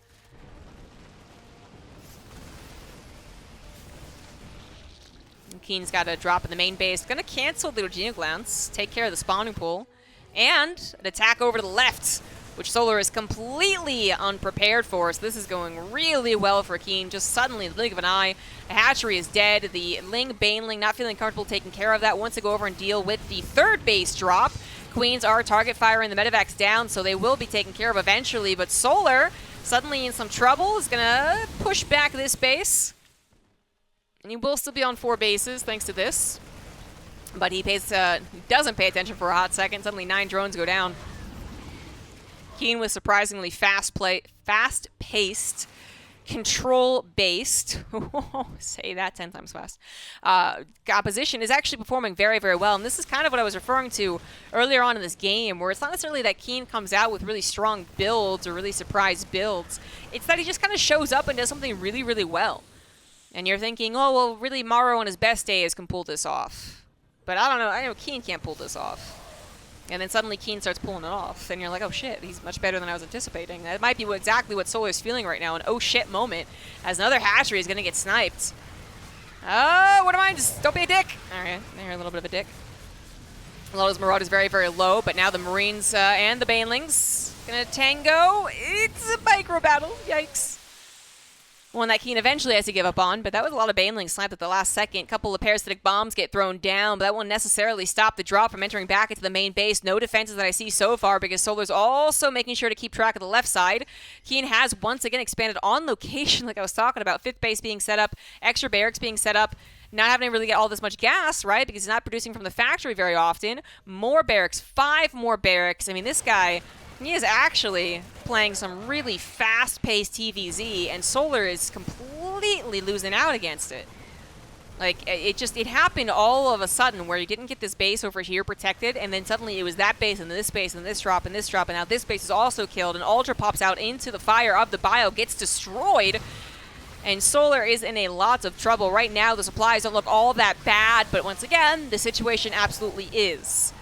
And Keen's got a drop in the main base. Gonna cancel the Geoglance, take care of the spawning pool, and an attack over to the left, which Solar is completely unprepared for. So this is going really well for Keen. Just suddenly, in the blink of an eye, a hatchery is dead. The Ling, Baneling not feeling comfortable taking care of that. Wants to go over and deal with the 3rd base drop. Queens are target firing the medevac's down, so they will be taken care of eventually. But Solar, suddenly in some trouble, is going to push back this base. And he will still be on 4 bases thanks to this. But he doesn't pay attention for a hot second. Suddenly 9 drones go down. Keen was surprisingly fast-paced, control-based. Say that 10 times fast. Opposition is actually performing very, very well. And this is kind of what I was referring to earlier on in this game, where it's not necessarily that Keen comes out with really strong builds or really surprise builds. It's that he just kind of shows up and does something really, really well. And you're thinking, oh, well, really, morrow on his best days can pull this off. But I don't know. I know Keen can't pull this off. And then suddenly Keen starts pulling it off. And you're like, oh shit, he's much better than I was anticipating. That might be exactly what Solar's feeling right now. An oh shit moment as another hatchery is going to get sniped. Oh, what am I? Just don't be a dick. Alright, they're a little bit of a dick. Lotus Marauder is very, very low, but now the Marines and the Banelings going to tango. It's a micro battle. Yikes. One that Keen eventually has to give up on, but that was a lot of Banelings sniped at the last second. A couple of parasitic bombs get thrown down, but that won't necessarily stop the drop from entering back into the main base. No defenses that I see so far because Solar's also making sure to keep track of the left side. Keen has once again expanded on location like I was talking about. 5th base being set up, extra barracks being set up. Not having to really get all this much gas, right? Because he's not producing from the factory very often. More barracks, 5 more barracks. I mean, this guy... He is actually playing some really fast-paced TVZ, and Solar is completely losing out against it. Like, it happened all of a sudden where you didn't get this base over here protected, and then suddenly it was that base, and this base, and this drop, and this drop, and now this base is also killed, and Ultra pops out into the fire of the bio, gets destroyed, and Solar is in a lot of trouble. Right now, the supplies don't look all that bad, but once again, the situation absolutely is.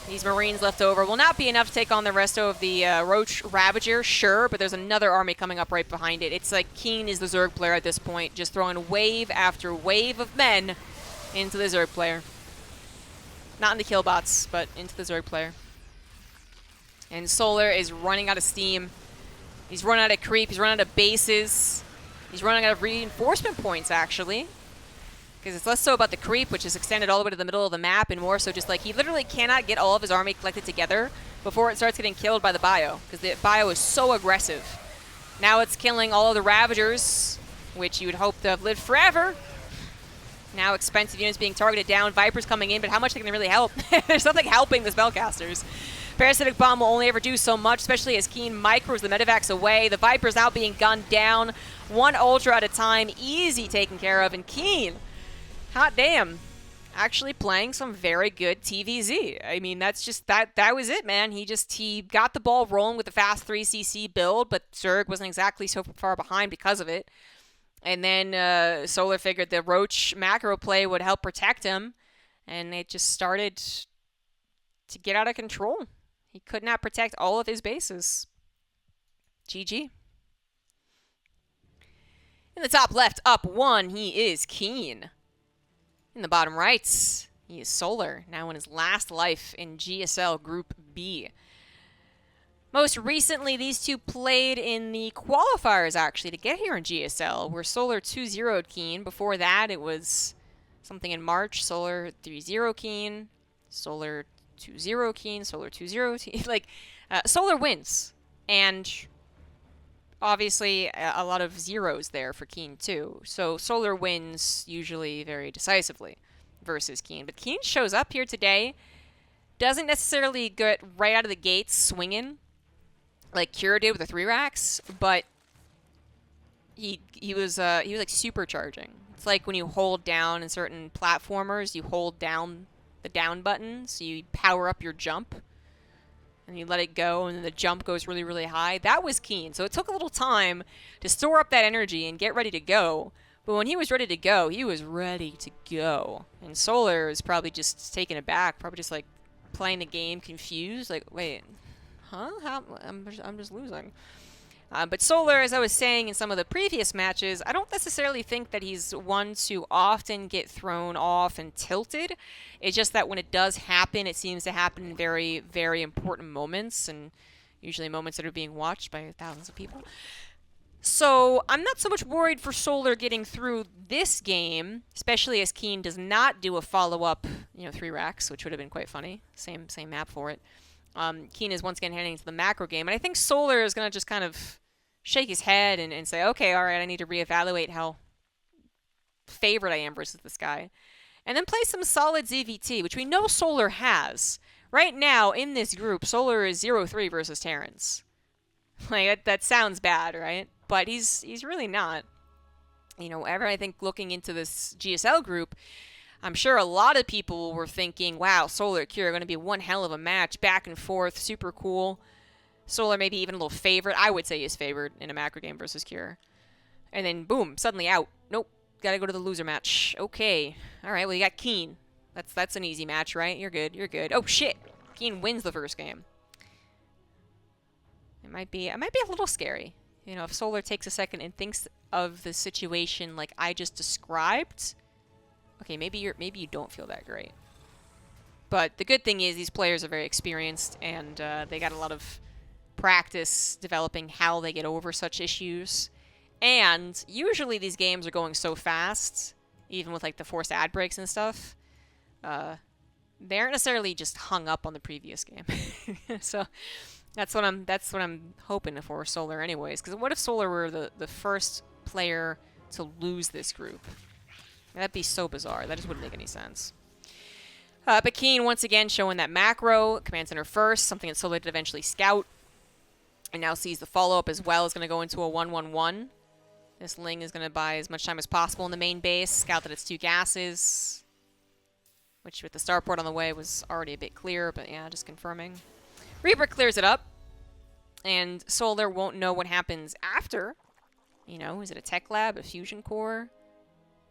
These Marines left over will not be enough to take on the rest of the Roach Ravager, sure, but there's another army coming up right behind it. It's like Keen is the Zerg player at this point, just throwing wave after wave of men into the Zerg player. Not in the killbots, but into the Zerg player. And Solar is running out of steam. He's running out of creep, he's running out of bases. He's running out of reinforcement points, actually. Because it's less so about the creep, which is extended all the way to the middle of the map, and more so just like he literally cannot get all of his army collected together before it starts getting killed by the bio, because the bio is so aggressive. Now it's killing all of the Ravagers, which you would hope to have lived forever. Now expensive units being targeted down, Vipers coming in, but how much they can really help? There's nothing helping the Spellcasters. Parasitic Bomb will only ever do so much, especially as Keen micros the Medivacs away. The Vipers now being gunned down, one Ultra at a time, easy taken care of, and Keen, hot damn, actually playing some very good TVZ. I mean, that's just, that was it, man. He got the ball rolling with the fast 3cc build, but Zerg wasn't exactly so far behind because of it. And then Solar figured the Roach macro play would help protect him, and it just started to get out of control. He could not protect all of his bases. GG. In the top left, up one, he is Keen. In the bottom right, he is Solar, now in his last life in GSL Group B. Most recently, these two played in the qualifiers, actually, to get here in GSL, where Solar 2-0'd Keen. Before that, it was something in March, Solar 3-0 Keen, Solar 2-0 Keen, Solar 2-0 Keen. Like, Solar wins. And obviously, a lot of zeros there for Keen, too. So Solar wins usually very decisively versus Keen. But Keen shows up here today, doesn't necessarily get right out of the gates swinging like Kira did with the 3 racks, but he was like supercharging. It's like when you hold down in certain platformers, you hold down the down button, so you power up your jump, and you let it go, and then the jump goes really, really high. That was Keen. So it took a little time to store up that energy and get ready to go. But when he was ready to go, he was ready to go. And Solar is probably just taken aback, probably just like playing the game confused, like, wait, huh? How? I'm just losing. But Solar, as I was saying in some of the previous matches, I don't necessarily think that he's one to often get thrown off and tilted. It's just that when it does happen, it seems to happen in very, very important moments, and usually moments that are being watched by thousands of people. So I'm not so much worried for Solar getting through this game, especially as Keen does not do a follow-up, 3 racks, which would have been quite funny. Same map for it. Keen is once again heading into the macro game, and I think Solar is going to just kind of shake his head and say, okay, all right, I need to reevaluate how favored I am versus this guy. And then play some solid ZVT, which we know Solar has. Right now, in this group, Solar is 0-3 versus Terrence. Like, that sounds bad, right? But he's really not. I think looking into this GSL group, I'm sure a lot of people were thinking, wow, Solar Cure are going to be one hell of a match, back and forth, super cool. Solar maybe even a little favorite. I would say he's favored in a macro game versus Cure. And then, boom, suddenly out. Nope, gotta go to the loser match. Okay, all right, well, you got Keen. That's an easy match, right? You're good, you're good. Oh, shit, Keen wins the first game. It might be a little scary. If Solar takes a second and thinks of the situation like I just described, okay, maybe you don't feel that great. But the good thing is these players are very experienced, and they got a lot of practice developing how they get over such issues. And usually these games are going so fast, even with like the forced ad breaks and stuff, they aren't necessarily just hung up on the previous game. So that's what I'm hoping for Solar anyways. Because what if Solar were the first player to lose this group? That'd be so bizarre. That just wouldn't make any sense. But Keen, once again, showing that macro. Command Center first, something that Solar did eventually scout. And now sees the follow-up as well. Is going to go into a 1-1-1. This Ling is going to buy as much time as possible in the main base, scout that it's 2 gases, which with the starport on the way was already a bit clear, but yeah, just confirming. Reaper clears it up, and Solar won't know what happens after. You know, is it a tech lab, a fusion core?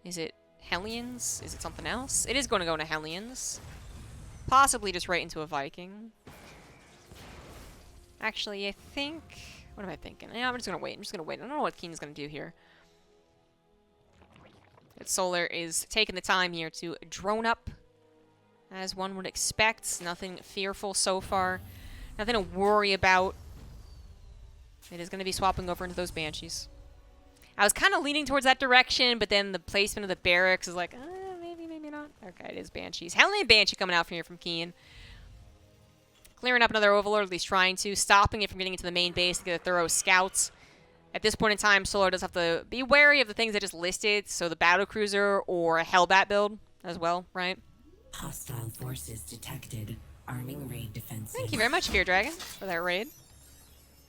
Is it Hellions? Is it something else? It is going to go into Hellions. Possibly just right into a Viking. Actually, I think... What am I thinking? Yeah, I'm just going to wait. I'm just going to wait. I don't know what Keen's going to do here. But Solar is taking the time here to drone up, as one would expect. Nothing fearful so far. Nothing to worry about. It is going to be swapping over into those Banshees. I was kind of leaning towards that direction, but then the placement of the barracks is like, maybe, maybe not. Okay, it is Banshees. Hellion Banshee coming out from here from Keen. Clearing up another Overlord, at least trying to. Stopping it from getting into the main base to get a thorough scouts. At this point in time, Solar does have to be wary of the things I just listed. So the Battlecruiser or a Hellbat build as well, right? Hostile forces detected. Arming raid defenses. Thank you very much, Fear Dragon, for that raid.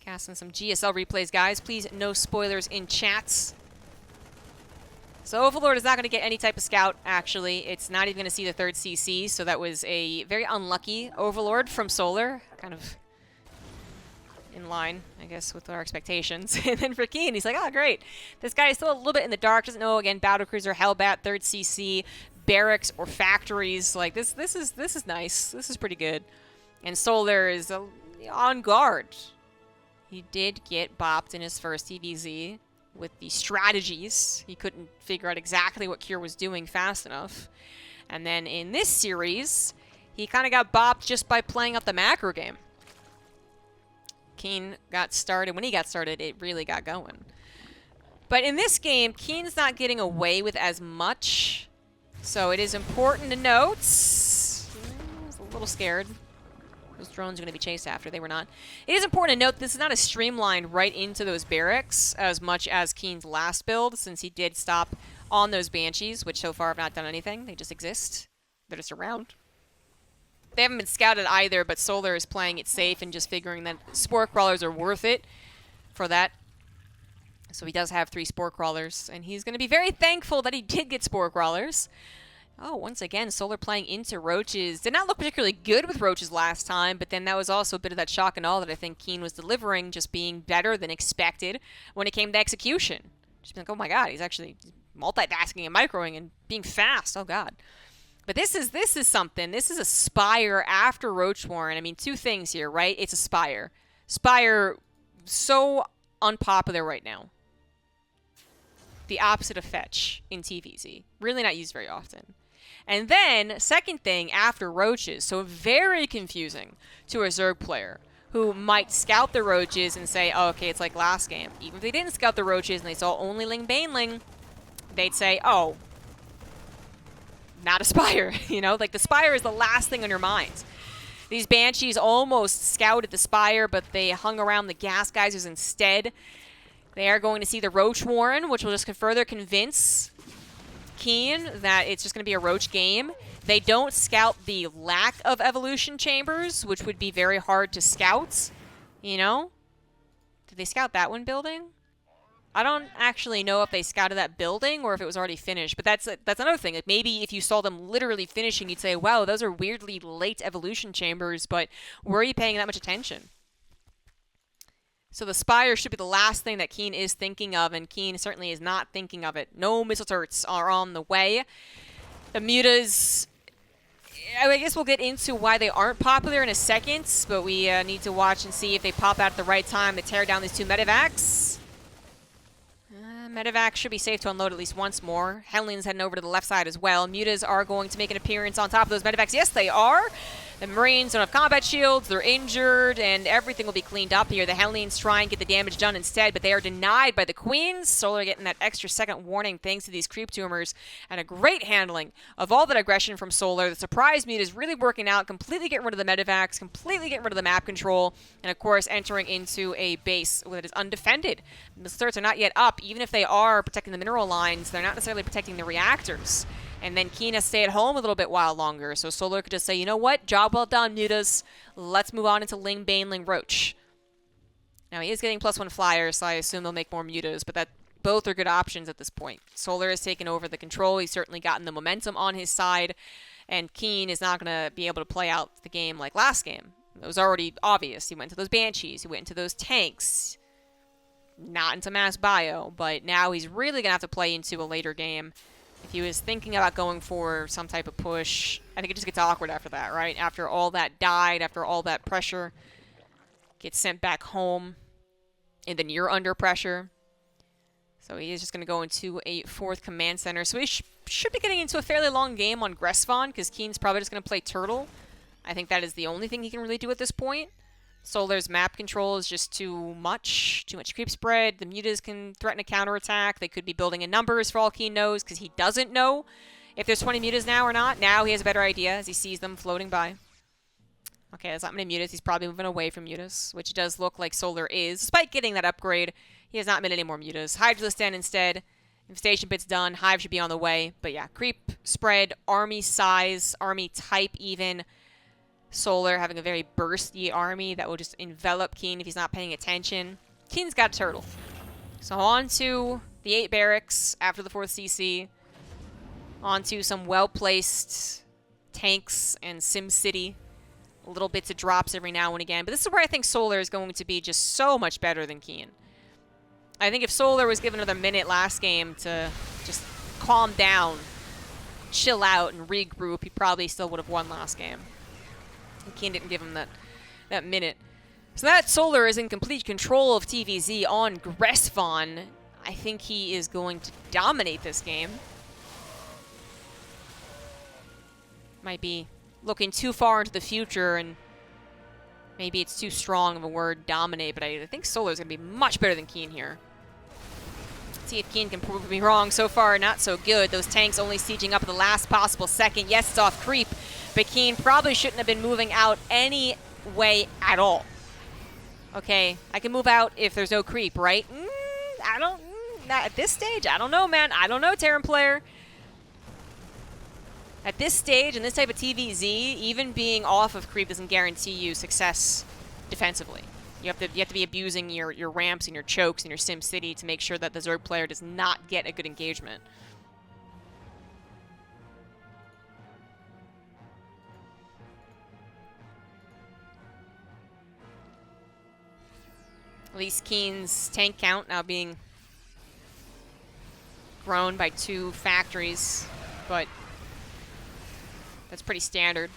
Casting some GSL replays, guys. Please, no spoilers in chats. So Overlord is not going to get any type of scout, actually. It's not even going to see the 3rd CC, so that was a very unlucky Overlord from Solar. Kind of in line, I guess, with our expectations. And then for Keen, he's like, oh, great. This guy is still a little bit in the dark. Doesn't know, again, Battlecruiser, Hellbat, 3rd CC, barracks, or factories. Like, this is nice. This is pretty good. And Solar is on guard. He did get bopped in his first EVZ with the strategies. He couldn't figure out exactly what Cure was doing fast enough. And then in this series, he kind of got bopped just by playing up the macro game. Keen got started. When he got started, it really got going. But in this game, Keen's not getting away with as much. So it is important to note. I was a little scared. Those drones are going to be chased after. They were not. It is important to note this is not a streamlined right into those barracks as much as Keen's last build, since he did stop on those Banshees, which so far have not done anything. They just exist. They're just around. They haven't been scouted either, but Solar is playing it safe and just figuring that Spore Crawlers are worth it for that. So he does have 3 Spore Crawlers, and he's going to be very thankful that he did get Spore Crawlers. Oh, once again, Solar playing into Roaches. Did not look particularly good with Roaches last time, but then that was also a bit of that shock and awe that I think Keen was delivering, just being better than expected when it came to execution. Just being like, oh my god, he's actually multitasking and microing and being fast. Oh god. But this is something. This is a Spire after Roach Warren. I mean, 2 things here, right? It's a Spire. Spire, so unpopular right now. The opposite of Fetch in TVZ. Really not used very often. And then, second thing, after Roaches, so very confusing to a Zerg player who might scout the Roaches and say, oh, okay, it's like last game. Even if they didn't scout the Roaches and they saw only Ling Baneling, they'd say, oh, not a Spire. You know, like the Spire is the last thing on your mind. These Banshees almost scouted the Spire, but they hung around the Gas Geysers instead. They are going to see the Roach Warren, which will just further convince Keen that it's just going to be a Roach game. They don't scout the lack of evolution chambers, which would be very hard to scout, you know? Did they scout that one building? I don't actually know if they scouted that building or if it was already finished, but that's another thing. Like maybe if you saw them literally finishing, you'd say, wow, those are weirdly late evolution chambers, but were you paying that much attention? So the Spire should be the last thing that Keen is thinking of, and Keen certainly is not thinking of it. No missile turrets are on the way. The Mutas, I guess we'll get into why they aren't popular in a second, but we need to watch and see if they pop out at the right time to tear down these 2 medevacs. Medevac should be safe to unload at least once more. Hellions heading over to the left side as well. Mutas are going to make an appearance on top of those medevacs. Yes, they are. The Marines don't have combat shields, they're injured, and everything will be cleaned up here. The Hellions try and get the damage done instead, but they are denied by the Queens. Solar getting that extra second warning thanks to these creep tumors, and a great handling of all that aggression from Solar. The surprise mute is really working out, completely getting rid of the medevacs, completely getting rid of the map control, and of course entering into a base that is undefended. The turrets are not yet up. Even if they are protecting the mineral lines, they're not necessarily protecting the reactors. And then Keen has to stay at home a little bit while longer. So Solar could just say, you know what? Job well done, Mutas. Let's move on into Ling Baneling Roach. Now, he is getting +1 flyers, so I assume they'll make more Mutas, but that Both are good options at this point. Solar has taken over the control. He's certainly gotten the momentum on his side. And Keen is not going to be able to play out the game like last game. It was already obvious. He went into those Banshees. He went into those tanks. Not into mass bio. But now he's really going to have to play into a later game. If he was thinking about going for some type of push, I think it just gets awkward after that, right? After all that died, after all that pressure, gets sent back home, and then you're under pressure. So he is just going to go into a 4th command center. So he should be getting into a fairly long game on Gressvon, because Keen's probably just going to play Turtle. I think that is the only thing he can really do at this point. Solar's map control is just too much creep spread. The mutas can threaten a counterattack. They could be building in numbers for all Keen knows, because he doesn't know if there's 20 mutas now or not. Now he has a better idea as he sees them floating by. Okay, that's not many mutas. He's probably moving away from mutas, which does look like Solar is. Despite getting that upgrade, he has not made any more mutas. Hydralisk Den instead. Infestation bit's done. Hive should be on the way. But yeah, creep spread, army size, army type even. Solar having a very bursty army that will just envelop Keen if he's not paying attention. Keen's got a Turtle. So on to the 8 barracks after the 4th CC. On to some well-placed tanks and SimCity. Little bits of drops every now and again. But this is where I think Solar is going to be just so much better than Keen. I think if Solar was given another minute last game to just calm down, chill out, and regroup, he probably still would have won last game. Keen didn't give him that minute. So that Solar is in complete control of TVZ on Gressvon. I think he is going to dominate this game. Might be looking too far into the future, and maybe it's too strong of a word, dominate, but I think Solar is going to be much better than Keen here. Let's see if Keen can prove me wrong. So far, not so good. Those tanks only sieging up at the last possible second. Yes, it's off creep, but Keen probably shouldn't have been moving out any way at all. Okay, I can move out if there's no creep, right? Not at this stage. I don't know, man. I don't know, Terran player. At this stage, in this type of TVZ, even being off of creep doesn't guarantee you success defensively. You have to be abusing your ramps and your chokes and your SimCity to make sure that the Zerg player does not get a good engagement. At least Keen's tank count now being grown by 2 factories, but that's pretty standard.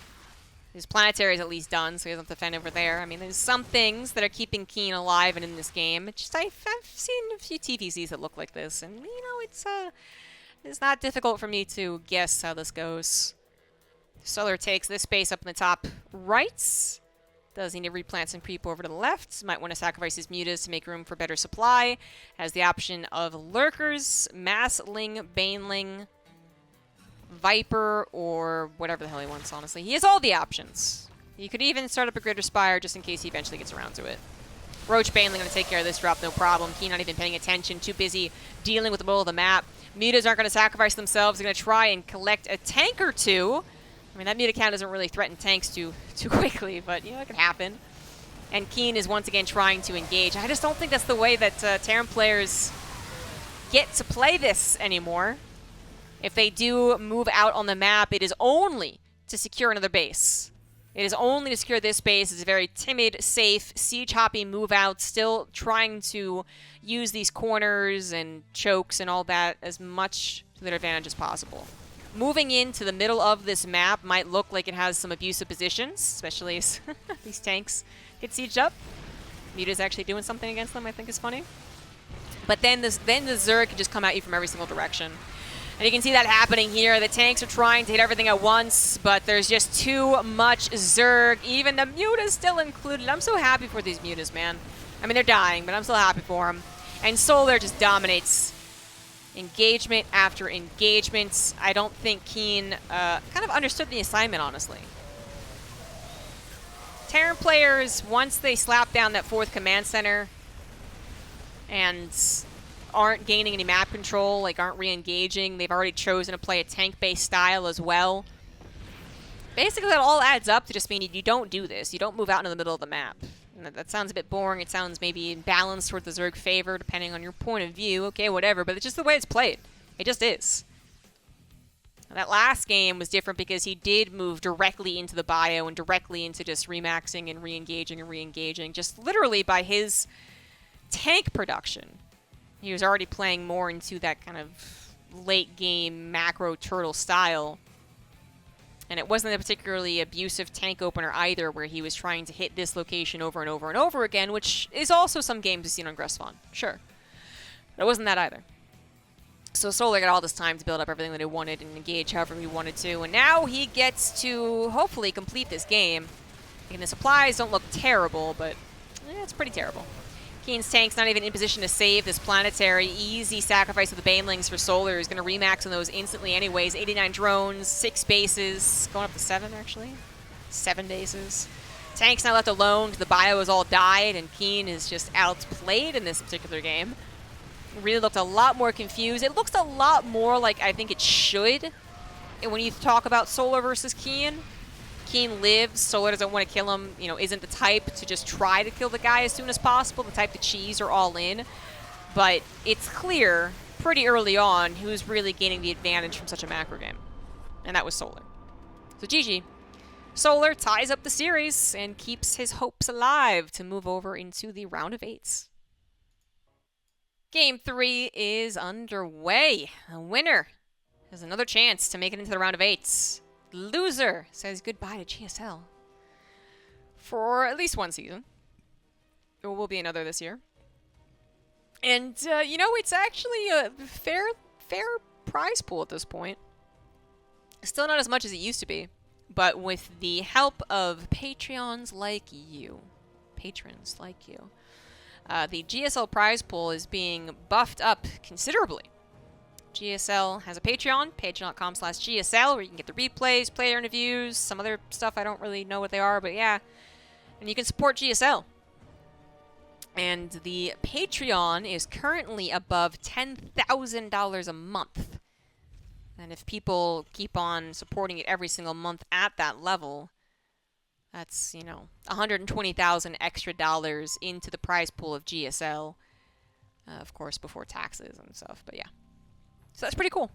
His planetary is at least done, so he doesn't have to defend over there. I mean, there's some things that are keeping Keen alive and in this game. It's just I've seen a few TVZs that look like this, and you know, it's not difficult for me to guess how this goes. Solar takes this base up in the top right. Does need to replant some creep over to the left. Might want to sacrifice his mutas to make room for better supply. Has the option of lurkers, massling, baneling, Viper, or whatever the hell he wants, honestly. He has all the options. You could even start up a Greater Spire just in case he eventually gets around to it. Roach Baneling going to take care of this drop, no problem. Keen not even paying attention, too busy dealing with the middle of the map. Mutas aren't going to sacrifice themselves. They're going to try and collect a tank or 2. I mean, that muta count doesn't really threaten tanks too quickly, but, you know, it can happen. And Keen is once again trying to engage. I just don't think that's the way that Terran players get to play this anymore. If they do move out on the map, it is only to secure another base. It is only to secure this base. It's a very timid, safe, siege-hopping move out, still trying to use these corners and chokes and all that as much to their advantage as possible. Moving into the middle of this map might look like it has some abusive positions, especially as these tanks get sieged up. Muta's actually doing something against them, I think is funny. But then the Zerg can just come at you from every single direction. And you can see that happening here. The tanks are trying to hit everything at once, but there's just too much Zerg. Even the mutas still included. I'm so happy for these mutas, man. I mean, they're dying, but I'm still happy for them. And Solar just dominates engagement after engagement. I don't think Keen kind of understood the assignment, honestly. Terran players, once they slap down that 4th command center and aren't gaining any map control, like aren't re-engaging, they've already chosen to play a tank-based style as well. Basically, that all adds up to just meaning you don't do this. You don't move out into the middle of the map. And that sounds a bit boring. It sounds maybe imbalanced toward the Zerg favor, depending on your point of view. Okay, whatever. But it's just the way it's played. It just is. That last game was different because he did move directly into the bio and directly into just remaxing and re-engaging, just literally by his tank production. He was already playing more into that kind of late game macro turtle style. And it wasn't a particularly abusive tank opener either, where he was trying to hit this location over and over and over again, which is also some games we've seen on Gressfon. Sure. But it wasn't that either. So Solar got all this time to build up everything that he wanted and engage however he wanted to, and now he gets to hopefully complete this game. And the supplies don't look terrible, but it's pretty terrible. Keen's tank's not even in position to save this planetary. Easy sacrifice of the Banelings for Solar. He's going to remax on those instantly anyways. 89 drones, 6 bases, going up to 7 actually. 7 bases. Tank's not left alone because the bio has all died, and Keen is just outplayed in this particular game. Really looked a lot more confused. It looks a lot more like I think it should. And when you talk about Solar versus Keen, Keen lives. Solar doesn't want to kill him. You know, isn't the type to just try to kill the guy as soon as possible. The type to cheese or all in. But it's clear pretty early on who's really gaining the advantage from such a macro game. And that was Solar. So GG. Solar ties up the series and keeps his hopes alive to move over into the round of 8s. Game 3 is underway. The winner has another chance to make it into the round of 8s. Loser says goodbye to GSL for at least one season. There will be another this year. And, you know, it's actually a fair prize pool at this point. Still not as much as it used to be, but with the help of patrons like you, the GSL prize pool is being buffed up considerably. GSL has a Patreon, patreon.com/GSL, where you can get the replays, player interviews, some other stuff. I don't really know what they are, but yeah. And you can support GSL. And the Patreon is currently above $10,000 a month. And if people keep on supporting it every single month at that level, that's, you know, $120,000 extra dollars into the prize pool of GSL. Of course, before taxes and stuff, but yeah. So that's pretty cool.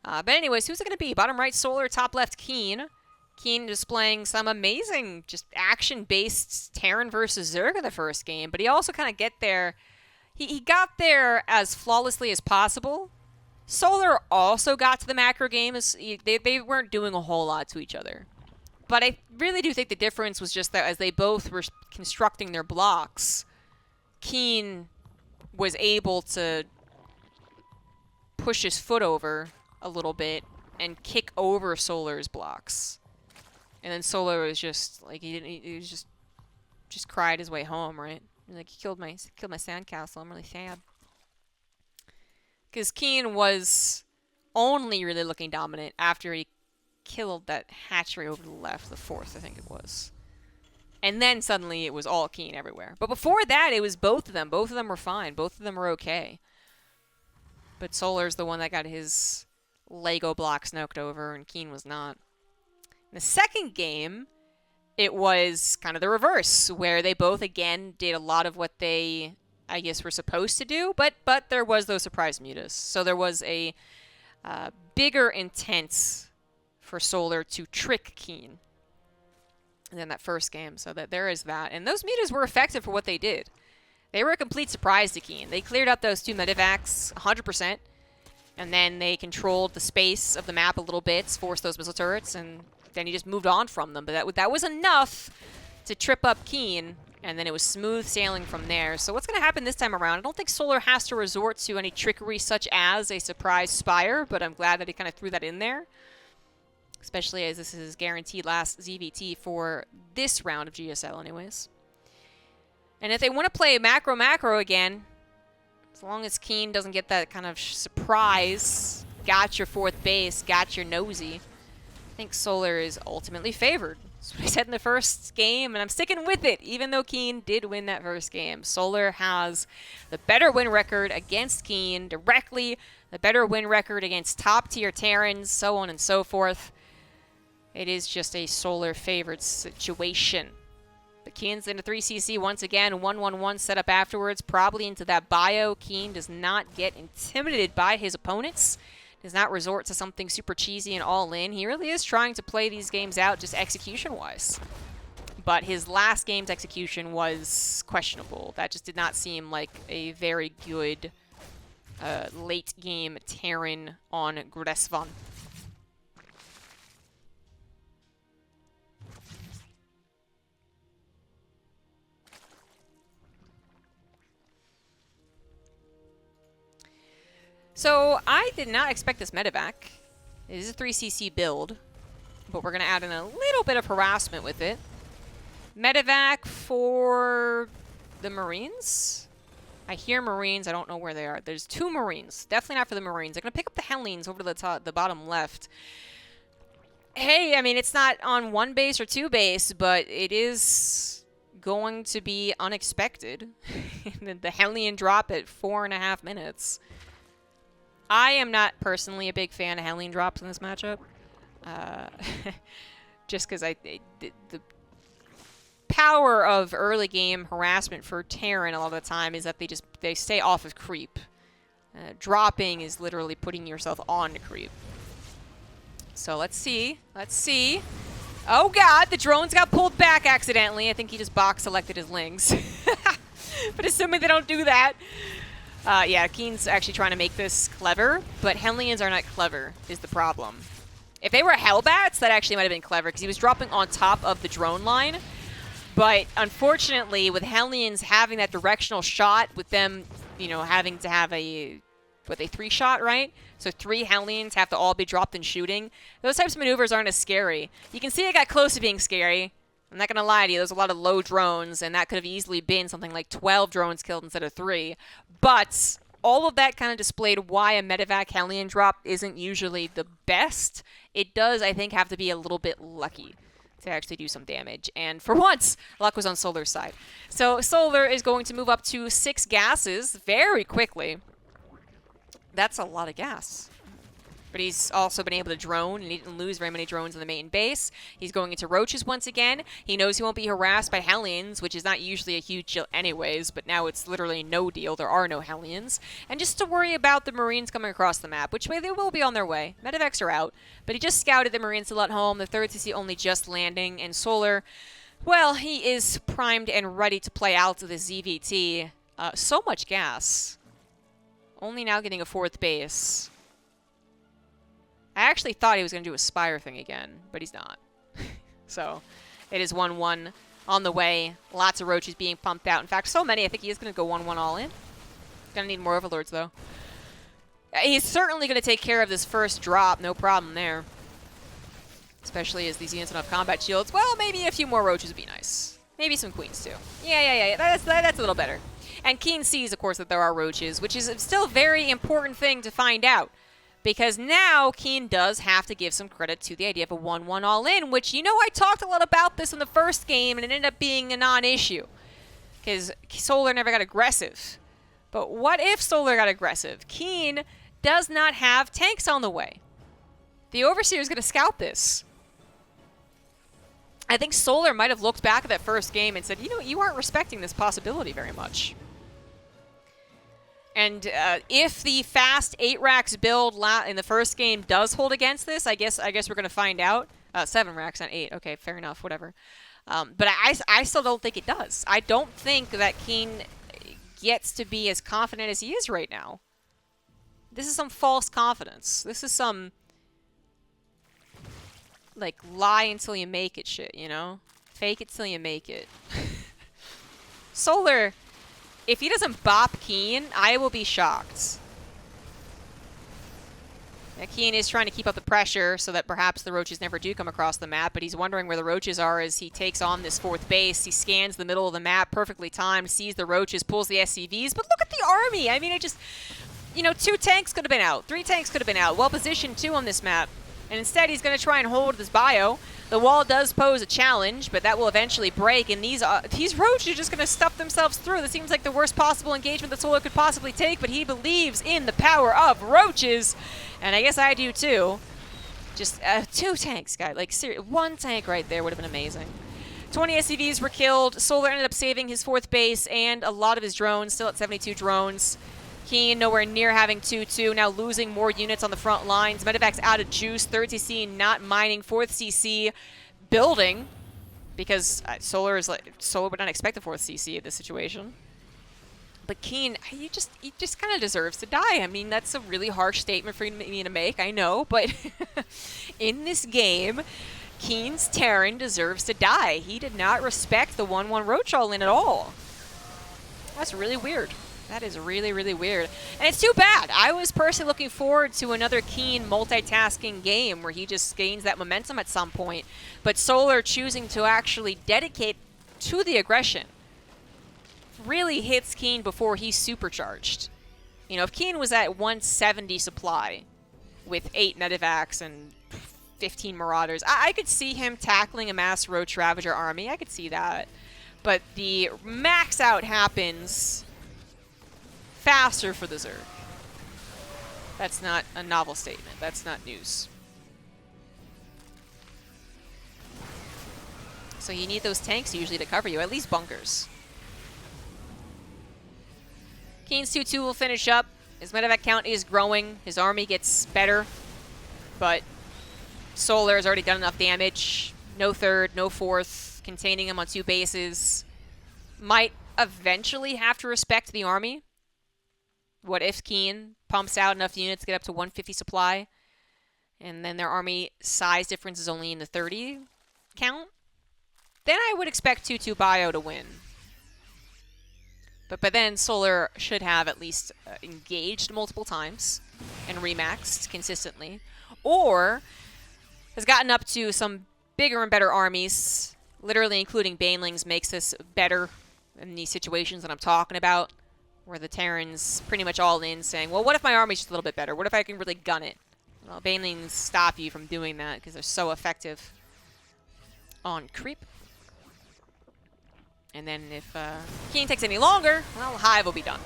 But anyways, who's it going to be? Bottom right, Solar, top left, Keen. Keen displaying some amazing, just action-based Terran versus Zerg in the first game, but he also kind of get there. He got there as flawlessly as possible. Solar also got to the macro game. They weren't doing a whole lot to each other. But I really do think the difference was just that as they both were constructing their blocks, Keen was able to push his foot over a little bit and kick over Solar's blocks. And then Solar was just like he was just cried his way home, right? He's like, he killed my sandcastle. I'm really sad. Because Keen was only really looking dominant after he killed that hatchery over to the left, the 4th, I think it was. And then suddenly it was all Keen everywhere. But before that, it was both of them. Both of them were fine. Both of them were okay. But Solar's the one that got his Lego blocks knocked over, and Keen was not. In the second game, it was kind of the reverse, where they both, again, did a lot of what they, I guess, were supposed to do, but there was those surprise mutas. So there was a bigger intent for Solar to trick Keen than that first game, so that there is that. And those mutas were effective for what they did. They were a complete surprise to Keen. They cleared up those 2 medevacs 100%, and then they controlled the space of the map a little bit, forced those missile turrets, and then he just moved on from them. But that was enough to trip up Keen, and then it was smooth sailing from there. So what's going to happen this time around? I don't think Solar has to resort to any trickery such as a surprise Spire, but I'm glad that he kind of threw that in there, especially as this is his guaranteed last ZVT for this round of GSL anyways. And if they want to play macro again, as long as Keen doesn't get that kind of surprise, got your 4th base, got your nosy, I think Solar is ultimately favored. That's what I said in the first game, and I'm sticking with it, even though Keen did win that first game. Solar has the better win record against Keen directly, the better win record against top-tier Terrans, so on and so forth. It is just a Solar favored situation. The Keen's into 3CC once again. 1-1-1 set up afterwards, probably into that bio. Keen does not get intimidated by his opponents. Does not resort to something super cheesy and all in. He really is trying to play these games out just execution-wise. But his last game's execution was questionable. That just did not seem like a very good late game Terran on Gresvan. So I did not expect this medevac. It is a 3CC build, but we're going to add in a little bit of harassment with it. Medevac for the Marines? I hear Marines. I don't know where they are. There's 2 Marines. Definitely not for the Marines. I'm going to pick up the Hellions over to the top, the bottom left. Hey, I mean, it's not on 1 base or 2 base, but it is going to be unexpected. The Hellion drop at 4.5 minutes. I am not personally a big fan of Hellion drops in this matchup. Just because the power of early game harassment for Terran a lot of the time is that they stay off of creep. Dropping is literally putting yourself on to creep. So let's see. Let's see. Oh god, the drones got pulled back accidentally. I think he just box selected his lings. But assuming they don't do that. Yeah, Keen's actually trying to make this clever, but Hellions are not clever, is the problem. If they were Hellbats, that actually might have been clever, because he was dropping on top of the drone line. But unfortunately, with Hellions having that directional shot, with them, you know, having to have a 3-shot, right? So 3 Hellions have to all be dropped and shooting. Those types of maneuvers aren't as scary. You can see it got close to being scary. I'm not going to lie to you, there's a lot of low drones, and that could have easily been something like 12 drones killed instead of 3. But all of that kind of displayed why a medevac Hellion drop isn't usually the best. It does, I think, have to be a little bit lucky to actually do some damage. And for once, luck was on Solar's side. So Solar is going to move up to 6 gases very quickly. That's a lot of gas. But he's also been able to drone, and he didn't lose very many drones in the main base. He's going into roaches once again. He knows he won't be harassed by Hellions, which is not usually a huge deal anyways, but now it's literally no deal. There are no Hellions. And just to worry about the Marines coming across the map, which way they will be on their way. Medevacs are out, but he just scouted the Marines still at home. The 3rd CC only just landing, and Solar, well, he is primed and ready to play out to the ZVT. So much gas. Only now getting a 4th base. I actually thought he was going to do a Spire thing again, but he's not. So, it is 1-1 on the way. Lots of roaches being pumped out. In fact, so many, I think he is going to go 1-1 all in. Going to need more Overlords, though. He's certainly going to take care of this first drop. No problem there. Especially as these units don't have combat shields. Well, maybe a few more roaches would be nice. Maybe some queens, too. Yeah. That's a little better. And Keen sees, of course, that there are roaches, which is still a very important thing to find out. Because now Keen does have to give some credit to the idea of a 1-1 all-in, which, you know, I talked a lot about this in the first game, and it ended up being a non-issue. Because Solar never got aggressive. But what if Solar got aggressive? Keen does not have tanks on the way. The Overseer is going to scout this. I think Solar might have looked back at that first game and said, you know, you aren't respecting this possibility very much. And if the fast 8 racks build in the first game does hold against this, I guess we're going to find out. 7 racks, not 8. Okay, fair enough, whatever. But I still don't think it does. I don't think that Keen gets to be as confident as he is right now. This is some false confidence. This is some, like, lie until you make it shit, you know? Fake it till you make it. Solar, if he doesn't bop Keen, I will be shocked. Yeah, Keen is trying to keep up the pressure so that perhaps the roaches never do come across the map, but he's wondering where the roaches are as he takes on this 4th base. He scans the middle of the map, perfectly timed, sees the roaches, pulls the SCVs, but look at the army! I mean, it just, you know, 2 tanks could have been out, 3 tanks could have been out, well positioned too on this map. And instead, he's going to try and hold this bio. The wall does pose a challenge, but that will eventually break. And these roaches are just going to stuff themselves through. This seems like the worst possible engagement that Solar could possibly take, but he believes in the power of roaches. And I guess I do too. Just 2 tanks, guys. Like, seriously, 1 tank right there would have been amazing. 20 SCVs were killed. Solar ended up saving his 4th base and a lot of his drones, still at 72 drones. Keen nowhere near having 2-2, now losing more units on the front lines. Medevac's out of juice, 3rd CC not mining, 4th CC building, because Solar would not expect the 4th CC in this situation. But Keen, he just kind of deserves to die. I mean, that's a really harsh statement for me to make, I know, but in this game, Keen's Terran deserves to die. He did not respect the 1-1 Roach all-in at all. That's really weird. That is really, really weird. And it's too bad. I was personally looking forward to another Keen multitasking game where he just gains that momentum at some point. But Solar choosing to actually dedicate to the aggression really hits Keen before he's supercharged. You know, if Keen was at 170 supply with 8 Medevacs and 15 Marauders, I could see him tackling a mass Roach Ravager army. I could see that. But the max out happens faster for the Zerg. That's not a novel statement. That's not news. So you need those tanks usually to cover you, at least bunkers. Keen's 2-2 will finish up. His medevac count is growing. His army gets better. But Solar has already done enough damage. No 3rd, no 4th. Containing him on 2 bases. Might eventually have to respect the army. What if Keen pumps out enough units to get up to 150 supply, and then their army size difference is only in the 30 count? Then I would expect 2-2 Bio to win. But by then, Solar should have at least engaged multiple times and remaxed consistently, or has gotten up to some bigger and better armies, literally including Banelings makes this better in these situations that I'm talking about, where the Terran's pretty much all in saying, well, what if my army's just a little bit better? What if I can really gun it? Well, Banelings stop you from doing that because they're so effective on creep. And then if Keen takes any longer, well, Hive will be done.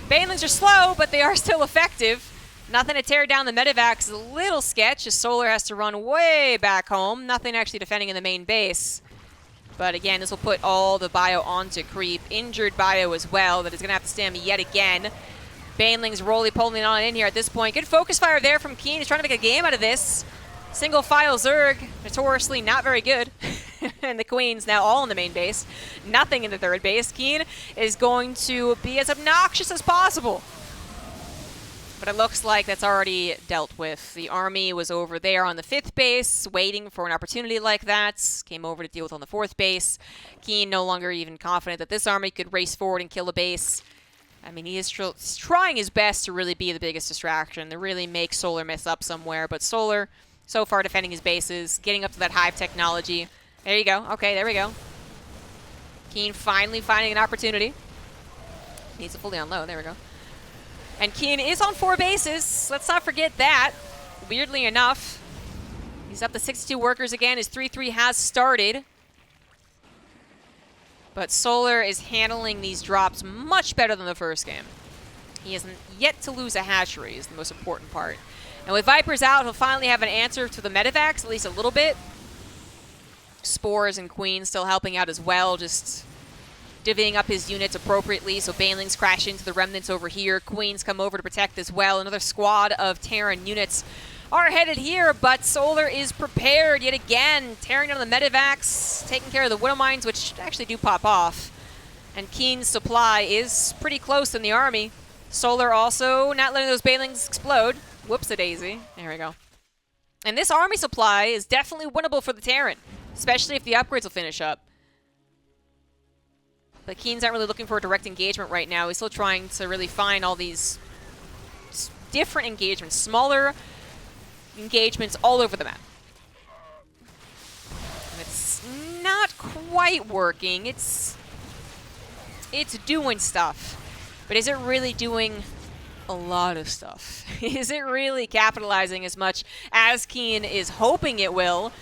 Banelings are slow, but they are still effective. Nothing to tear down the medevacs. A little sketch as Solar has to run way back home. Nothing actually defending in the main base. But again, this will put all the Bio onto creep. Injured Bio as well that is going to have to stand yet again. Banelings roly-poly on in here at this point. Good focus fire there from Keen. He's trying to make a game out of this. Single file Zerg, notoriously not very good. And the Queen's now all in the main base. Nothing in the 3rd base. Keen is going to be as obnoxious as possible. But it looks like that's already dealt with. The army was over there on the 5th base, waiting for an opportunity like that. Came over to deal with on the 4th base. Keen no longer even confident that this army could race forward and kill a base. I mean, he is trying his best to really be the biggest distraction, to really make Solar mess up somewhere. But Solar, so far defending his bases, getting up to that Hive technology. There you go. Okay, there we go. Keen finally finding an opportunity. Needs to fully unload. There we go. And Keen is on 4 bases. Let's not forget that. Weirdly enough, he's up to 62 workers again. His 3-3 has started. But Solar is handling these drops much better than the first game. He hasn't yet to lose a hatchery is the most important part. And with Vipers out, he'll finally have an answer to the medevacs, at least a little bit. Spores and Queen still helping out as well, just divvying up his units appropriately, so Banelings crash into the remnants over here. Queens come over to protect as well. Another squad of Terran units are headed here, but Solar is prepared yet again, tearing down the medevacs, taking care of the Widow Mines, which actually do pop off. And Keen's supply is pretty close in the army. Solar also not letting those Banelings explode. Whoops-a-daisy. There we go. And this army supply is definitely winnable for the Terran, especially if the upgrades will finish up. But Keen's not really looking for a direct engagement right now. He's still trying to really find all these different engagements, smaller engagements all over the map. And it's not quite working. It's doing stuff. But is it really doing a lot of stuff? Is it really capitalizing as much as Keen is hoping it will?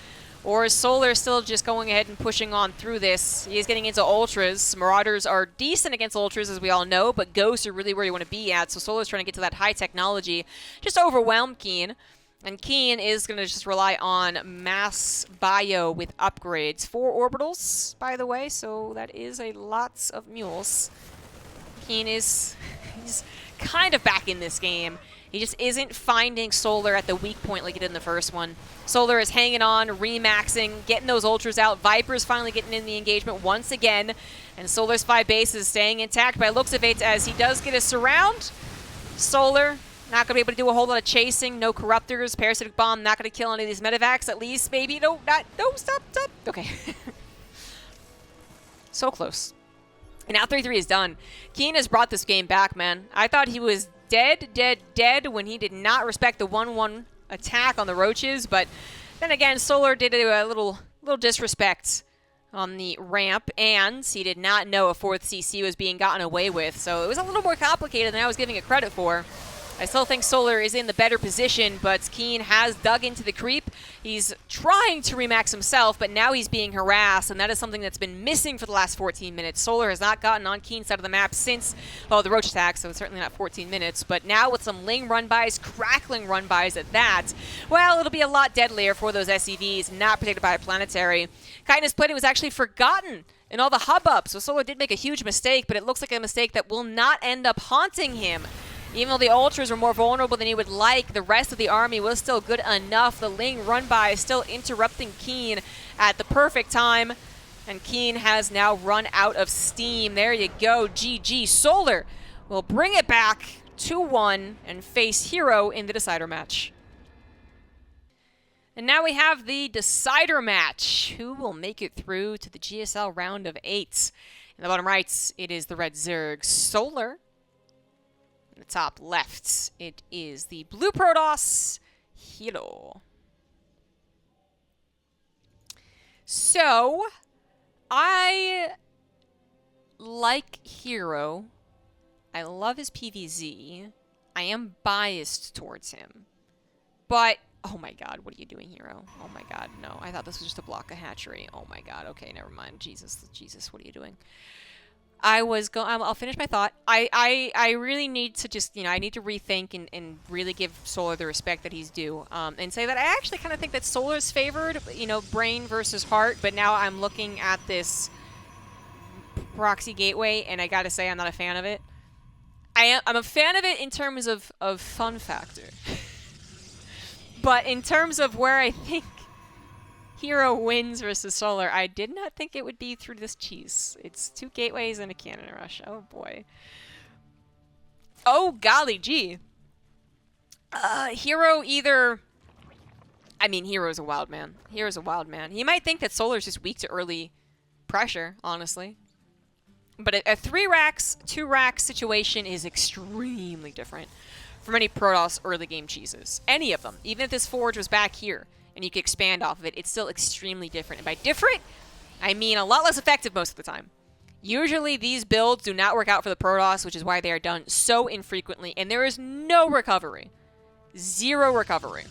Or is Solar still just going ahead and pushing on through this? He is getting into Ultras. Marauders are decent against Ultras, as we all know, but Ghosts are really where you want to be at. So Solar's trying to get to that high technology. Just overwhelmed Keen. And Keen is going to just rely on mass bio with upgrades. 4 orbitals, by the way, so that is a lots of mules. Keen is he's kind of back in this game. He just isn't finding Solar at the weak point like he did in the first one. Solar is hanging on, remaxing, getting those ultras out. Viper's finally getting in the engagement once again. And Solar's 5 bases staying intact by looks of it as he does get a surround. Solar not going to be able to do a whole lot of chasing. No corruptors. Parasitic Bomb not going to kill any of these medevacs at least. Maybe. No, stop. Okay. So close. And now 3-3 is done. Keen has brought this game back, man. I thought he was dead when he did not respect the 1-1 attack on the roaches. But then again, Solar did a little disrespect on the ramp, and he did not know a 4th CC was being gotten away with. So it was a little more complicated than I was giving it credit for. I still think Solar is in the better position, but Keen has dug into the creep. He's trying to remax himself, but now he's being harassed, and that is something that's been missing for the last 14 minutes. Solar has not gotten on Keen's side of the map since, well, the roach attack, so it's certainly not 14 minutes. But now with some Ling run-bys, crackling run-bys at that, well, it'll be a lot deadlier for those SCVs, not protected by a planetary. Kindness Plating was actually forgotten in all the hubbub, so Solar did make a huge mistake, but it looks like a mistake that will not end up haunting him. Even though the ultras were more vulnerable than he would like, the rest of the army was still good enough. The Ling run-by is still interrupting Keen at the perfect time. And Keen has now run out of steam. There you go, GG. Solar will bring it back 2-1 and face herO in the decider match. And now we have the decider match. Who will make it through to the GSL round of 8? In the bottom right, it is the red Zerg Solar. In the top left, it is the blue Protoss, herO. So, I like herO. I love his PvZ. I am biased towards him. But, oh my god, what are you doing, herO? Oh my god, no. I thought this was just a block of hatchery. Oh my god, okay, never mind. Jesus, what are you doing? I'll finish my thought. I really need to just, I need to rethink and really give Solar the respect that he's due. And say that I actually kind of think that Solar's favored, brain versus heart, but now I'm looking at this proxy gateway, and I gotta say I'm not a fan of it. I'm a fan of it in terms of fun factor. But in terms of where I think herO wins versus Solar, I did not think it would be through this cheese. It's 2 gateways and a cannon rush. Oh boy. Oh golly gee. herO either... I mean, herO's a wild man. herO's a wild man. He might think that Solar's just weak to early pressure, honestly. But a 3 racks, 2 racks situation is extremely different from any Protoss early game cheeses. Any of them. Even if this Forge was back here and you could expand off of it, it's still extremely different. And by different, I mean a lot less effective most of the time. Usually these builds do not work out for the Protoss, which is why they are done so infrequently, and there is no recovery. 0 recovery.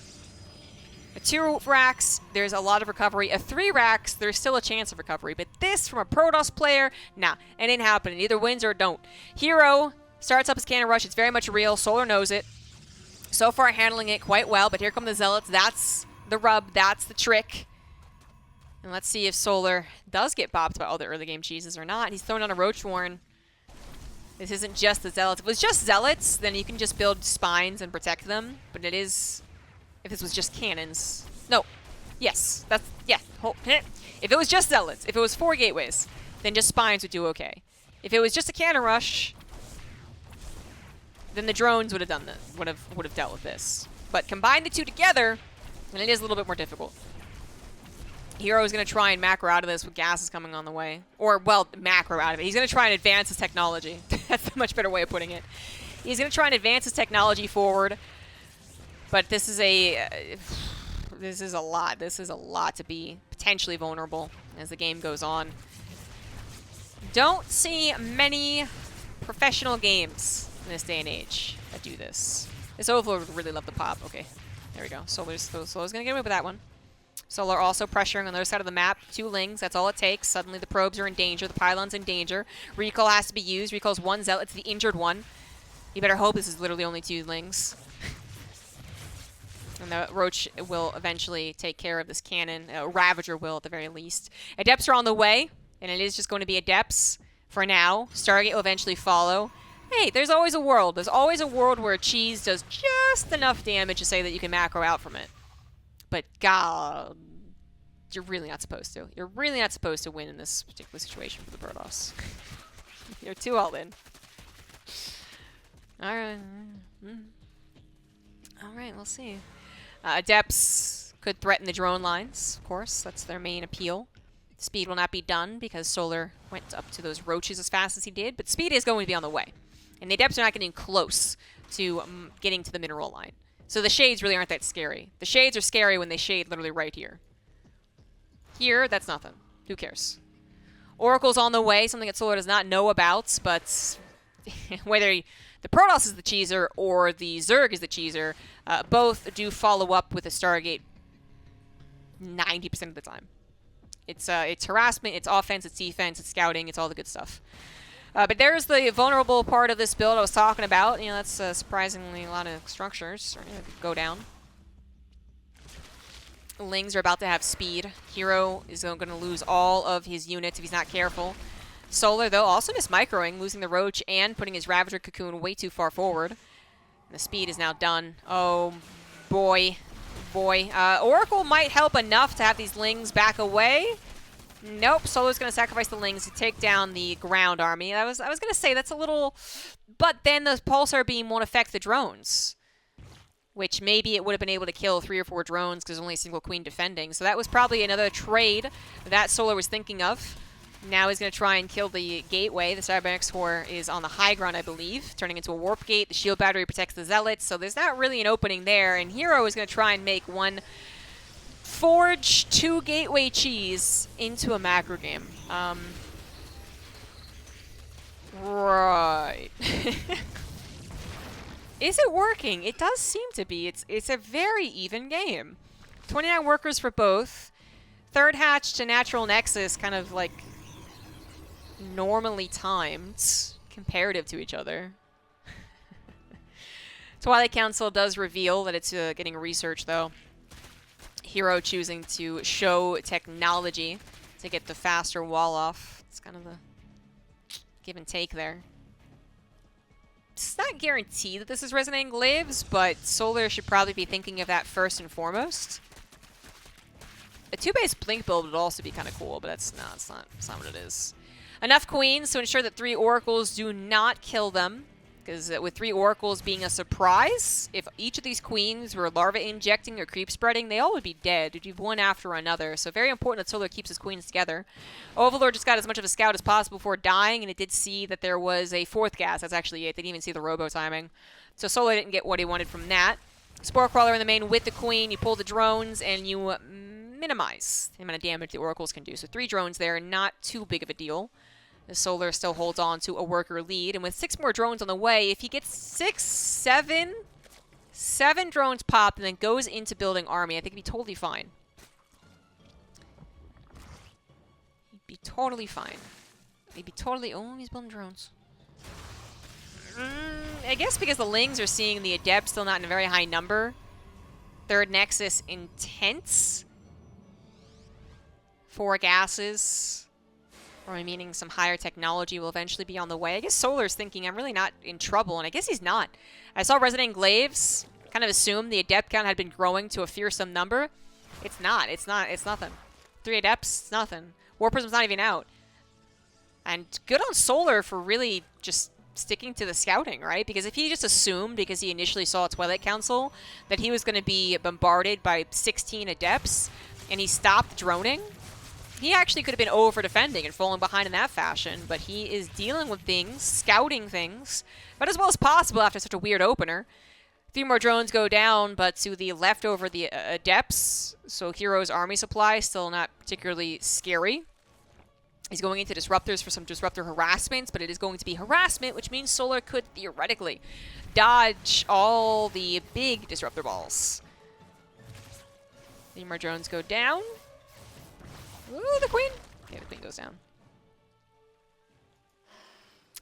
A 2 racks, there's a lot of recovery. A 3 racks, there's still a chance of recovery. But this, from a Protoss player, nah, it ain't happening. Either wins or don't. herO starts up his cannon rush. It's very much real. Solar knows it. So far, handling it quite well, but here come the Zealots. That's the rub. That's the trick. And let's see if Solar does get bopped by all the early game cheeses or not. He's thrown on a Roach Warren. This isn't just the Zealots. If it was just Zealots, then you can just build spines and protect them. But it is... If this was just cannons... No. Yes. That's... Yeah. If it was just Zealots, if it was 4 gateways, then just spines would do okay. If it was just a cannon rush, then the drones would have done this, would have dealt with this. But combine the 2 together, and it is a little bit more difficult. herO is going to try and macro out of this with gases coming on the way. Or, well, macro out of it. He's going to try and advance his technology. That's a much better way of putting it. He's going to try and advance his technology forward. But this is a... this is a lot. This is a lot to be potentially vulnerable as the game goes on. Don't see many professional games in this day and age that do this. This Overlord would really love the pop. Okay, there we go. Solar's going to get away with that one. Solar also pressuring on the other side of the map. 2 Lings, that's all it takes. Suddenly the probes are in danger. The pylon's in danger. Recall has to be used. Recall's 1 Zealot. It's the injured one. You better hope this is literally only 2 Lings. And the Roach will eventually take care of this cannon. Ravager will, at the very least. Adepts are on the way, and it is just going to be Adepts for now. Stargate will eventually follow. Hey, there's always a world. There's always a world where a cheese does just enough damage to say that you can macro out from it. But God, you're really not supposed to. You're really not supposed to win in this particular situation for the Protoss. You're too all in. Alright. Alright, we'll see. Adepts could threaten the drone lines, of course. That's their main appeal. Speed will not be done because Solar went up to those roaches as fast as he did, but speed is going to be on the way. And the Adepts are not getting close to getting to the mineral line. So the shades really aren't that scary. The shades are scary when they shade literally right here. Here, that's nothing. Who cares? Oracle's on the way, something that Solar does not know about, but whether the Protoss is the cheeser or the Zerg is the cheeser, both do follow up with a Stargate 90% of the time. It's harassment, it's offense, it's defense, it's scouting, it's all the good stuff. But there's the vulnerable part of this build I was talking about. You know, that's surprisingly a lot of structures starting to go down. Lings are about to have speed. herO is going to lose all of his units if he's not careful. Solar, though, also mismicroing, losing the Roach and putting his Ravager Cocoon way too far forward. And the speed is now done. Oh, boy. Boy. Oracle might help enough to have these Lings back away. Nope, Solar's going to sacrifice the Lings to take down the ground army. I was going to say that's a little... But then the Pulsar Beam won't affect the drones. Which maybe it would have been able to kill 3 or 4 drones because there's only a single queen defending. So that was probably another trade that Solar was thinking of. Now he's going to try and kill the gateway. The Cybernetics Core is on the high ground, I believe, turning into a warp gate. The shield battery protects the Zealots, so there's not really an opening there. And herO is going to try and make one forge 2 gateway cheese into a macro game. Right. Is it working? It does seem to be. It's a very even game. 29 workers for both. Third hatch to natural nexus, kind of like normally timed comparative to each other. Twilight Council does reveal that it's getting research, though. herO choosing to show technology to get the faster wall off. It's kind of the give and take there. It's not guaranteed that this is Resonating Glaives, but Solar should probably be thinking of that first and foremost. A 2-base Blink build would also be kind of cool, but that's not what it is. Enough queens to ensure that 3 oracles do not kill them. Because with 3 oracles being a surprise, if each of these queens were larva injecting or creep spreading, they all would be dead. It'd be one after another. So very important that Solar keeps his queens together. Overlord just got as much of a scout as possible before dying, and it did see that there was a 4th gas. That's actually it. They didn't even see the robo timing. So Solar didn't get what he wanted from that. Spore Crawler in the main with the queen. You pull the drones, and you minimize the amount of damage the oracles can do. So 3 drones there, not too big of a deal. The Solar still holds on to a worker lead, and with 6 more drones on the way, if he gets 7 drones popped and then goes into building army, I think he'd be totally fine. He'd be totally fine. He'd be totally... Oh, he's building drones. I guess because the Lings are seeing the Adept still not in a very high number. Third Nexus intense. 4 gases. Or meaning some higher technology will eventually be on the way. I guess Solar's thinking I'm really not in trouble, and I guess he's not. I saw Resonating Glaives, kind of assumed the Adept count had been growing to a fearsome number. It's not. It's nothing. 3 Adepts, it's nothing. War Prism's not even out. And good on Solar for really just sticking to the scouting, right? Because if he just assumed, because he initially saw Twilight Council, that he was going to be bombarded by 16 Adepts, and he stopped droning, he actually could have been over-defending and falling behind in that fashion, but he is dealing with things, scouting things, but as well as possible after such a weird opener. 3 more drones go down, but to the left over the Adepts, so herO's army supply still not particularly scary. He's going into Disruptors for some Disruptor harassment, but it is going to be harassment, which means Solar could theoretically dodge all the big Disruptor balls. 3 more drones go down. Ooh, the queen! Yeah, the queen goes down.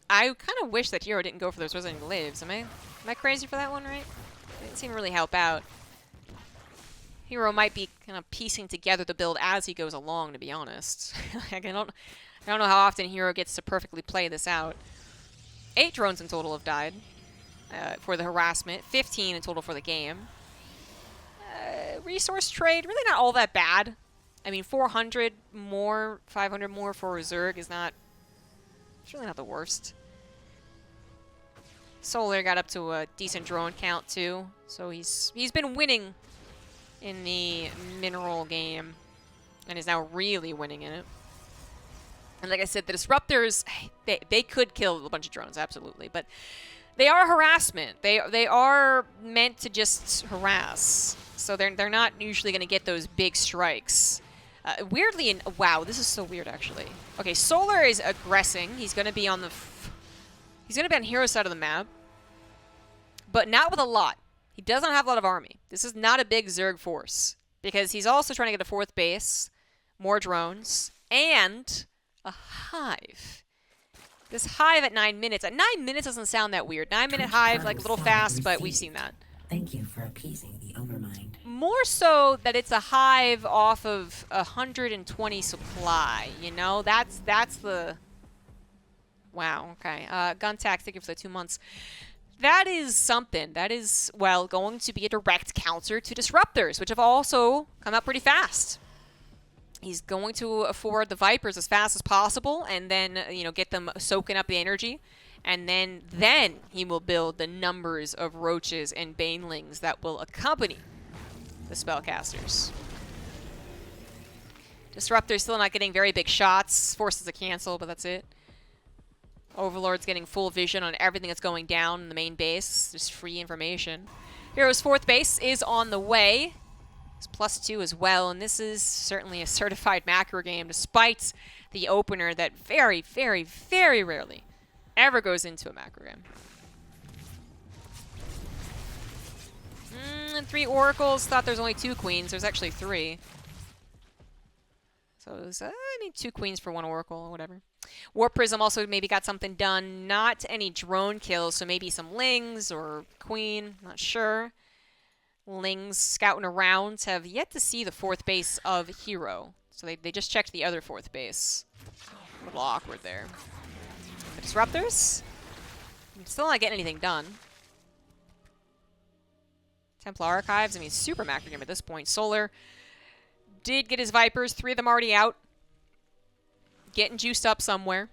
I kind of wish that herO didn't go for those Resonating Glaives. Am I crazy for that one, right? It didn't seem to really help out. herO might be kind of piecing together the build as he goes along, to be honest. Like, I don't know how often herO gets to perfectly play this out. 8 drones in total have died for the harassment. 15 in total for the game. Resource trade, really not all that bad. I mean, 400 more, 500 more for Zerg is not... It's really not the worst. Solar got up to a decent drone count, too. So he's been winning in the mineral game. And is now really winning in it. And like I said, the Disruptors, they could kill a bunch of drones, absolutely. But they are harassment. They are meant to just harass. So they're not usually going to get those big strikes. Weirdly, wow, this is so weird, actually. Okay, Solar is aggressing. He's going to be on the... He's going to be on hero's side of the map. But not with a lot. He doesn't have a lot of army. This is not a big Zerg force. Because he's also trying to get a 4th base, more drones, and a hive. This hive at 9 minutes. At 9 minutes doesn't sound that weird. 9-minute hive, like a little fast, but we've seen that. Thank you for appeasing the overmind. More so that it's a hive off of 120 supply, you know? That's the... Wow, okay. Gun tax, thank you for the 2 months. That is something. That is, well, going to be a direct counter to Disruptors, which have also come out pretty fast. He's going to afford the Vipers as fast as possible, and then, you know, get them soaking up the energy. And then he will build the numbers of roaches and banelings that will accompany the spellcasters. Disruptor's still not getting very big shots. Forces to cancel, but that's it. Overlord's getting full vision on everything that's going down in the main base. Just free information. hero's 4th base is on the way. It's +2 as well, and this is certainly a certified macro game, despite the opener that very, very, very rarely ever goes into a macro game. 3 oracles. Thought there's only 2 queens. There's actually 3. So it was, I mean, 2 queens for 1 oracle or whatever. Warp Prism also maybe got something done. Not any drone kills, so maybe some Lings or Queen. Not sure. Lings scouting around have yet to see the 4th base of herO. So they just checked the other 4th base. A little awkward there. The Disruptors? I'm still not getting anything done. Templar Archives, I mean, super macro game at this point. Solar did get his Vipers, 3 of them already out. Getting juiced up somewhere.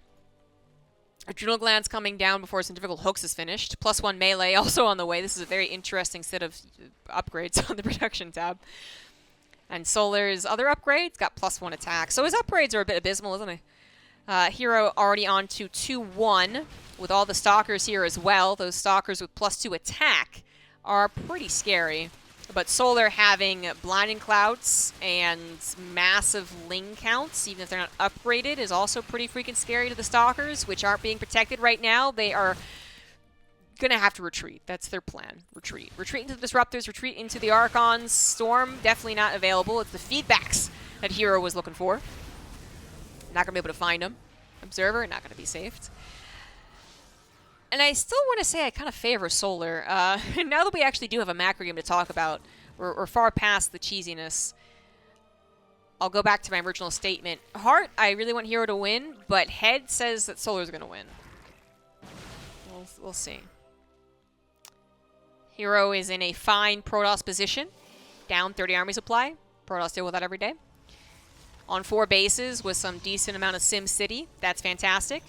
Adrenal Glands coming down before Centrifugal Hooks is finished. +1 melee also on the way. This is a very interesting set of upgrades on the production tab. And Solar's other upgrades got +1 attack. So his upgrades are a bit abysmal, isn't he? herO already on to 2-1 with all the Stalkers here as well. Those Stalkers with +2 attack are pretty scary. But Solar having Blinding Clouds and massive Ling counts, even if they're not upgraded, is also pretty freaking scary to the Stalkers, which aren't being protected right now. They are going to have to retreat. That's their plan. Retreat. Retreat into the Disruptors, retreat into the Archons. Storm, definitely not available. It's the feedbacks that herO was looking for. Not going to be able to find them. Observer, not going to be saved. And I still want to say I kind of favor Solar. Now that we actually do have a macro game to talk about, we're far past the cheesiness. I'll go back to my original statement. Heart, I really want herO to win, but Head says that Solar's going to win. We'll see. herO is in a fine Protoss position. Down 30 army supply. Protoss deal with that every day. On 4 bases with some decent amount of Sim City. That's fantastic.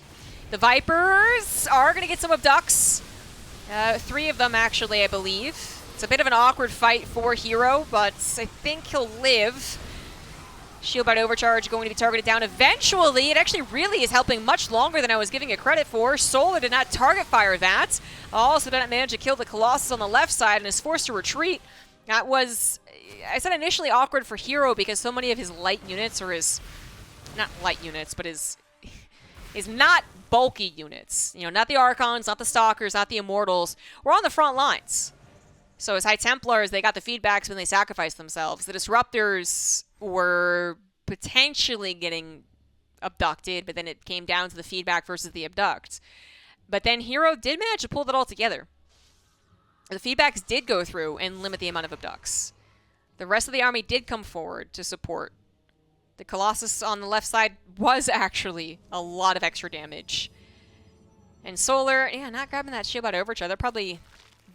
The Vipers are going to get some abducts. 3 of them, actually, I believe. It's a bit of an awkward fight for herO, but I think he'll live. Shield Bite Overcharge going to be targeted down eventually. It actually really is helping much longer than I was giving it credit for. Solar did not target fire that. Also did not manage to kill the Colossus on the left side and is forced to retreat. That was, I said initially awkward for herO because so many of his light units, or his, not light units, but his not bulky units, you know, not the Archons, not the Stalkers, not the Immortals, were on the front lines. So as High Templars, they got the feedbacks when they sacrificed themselves. The Disruptors were potentially getting abducted, but then it came down to the feedback versus the abduct. But then herO did manage to pull that all together. The feedbacks did go through and limit the amount of abducts. The rest of the army did come forward to support. The Colossus on the left side was actually a lot of extra damage. And Solar, yeah, not grabbing that shield out overcharge. They're probably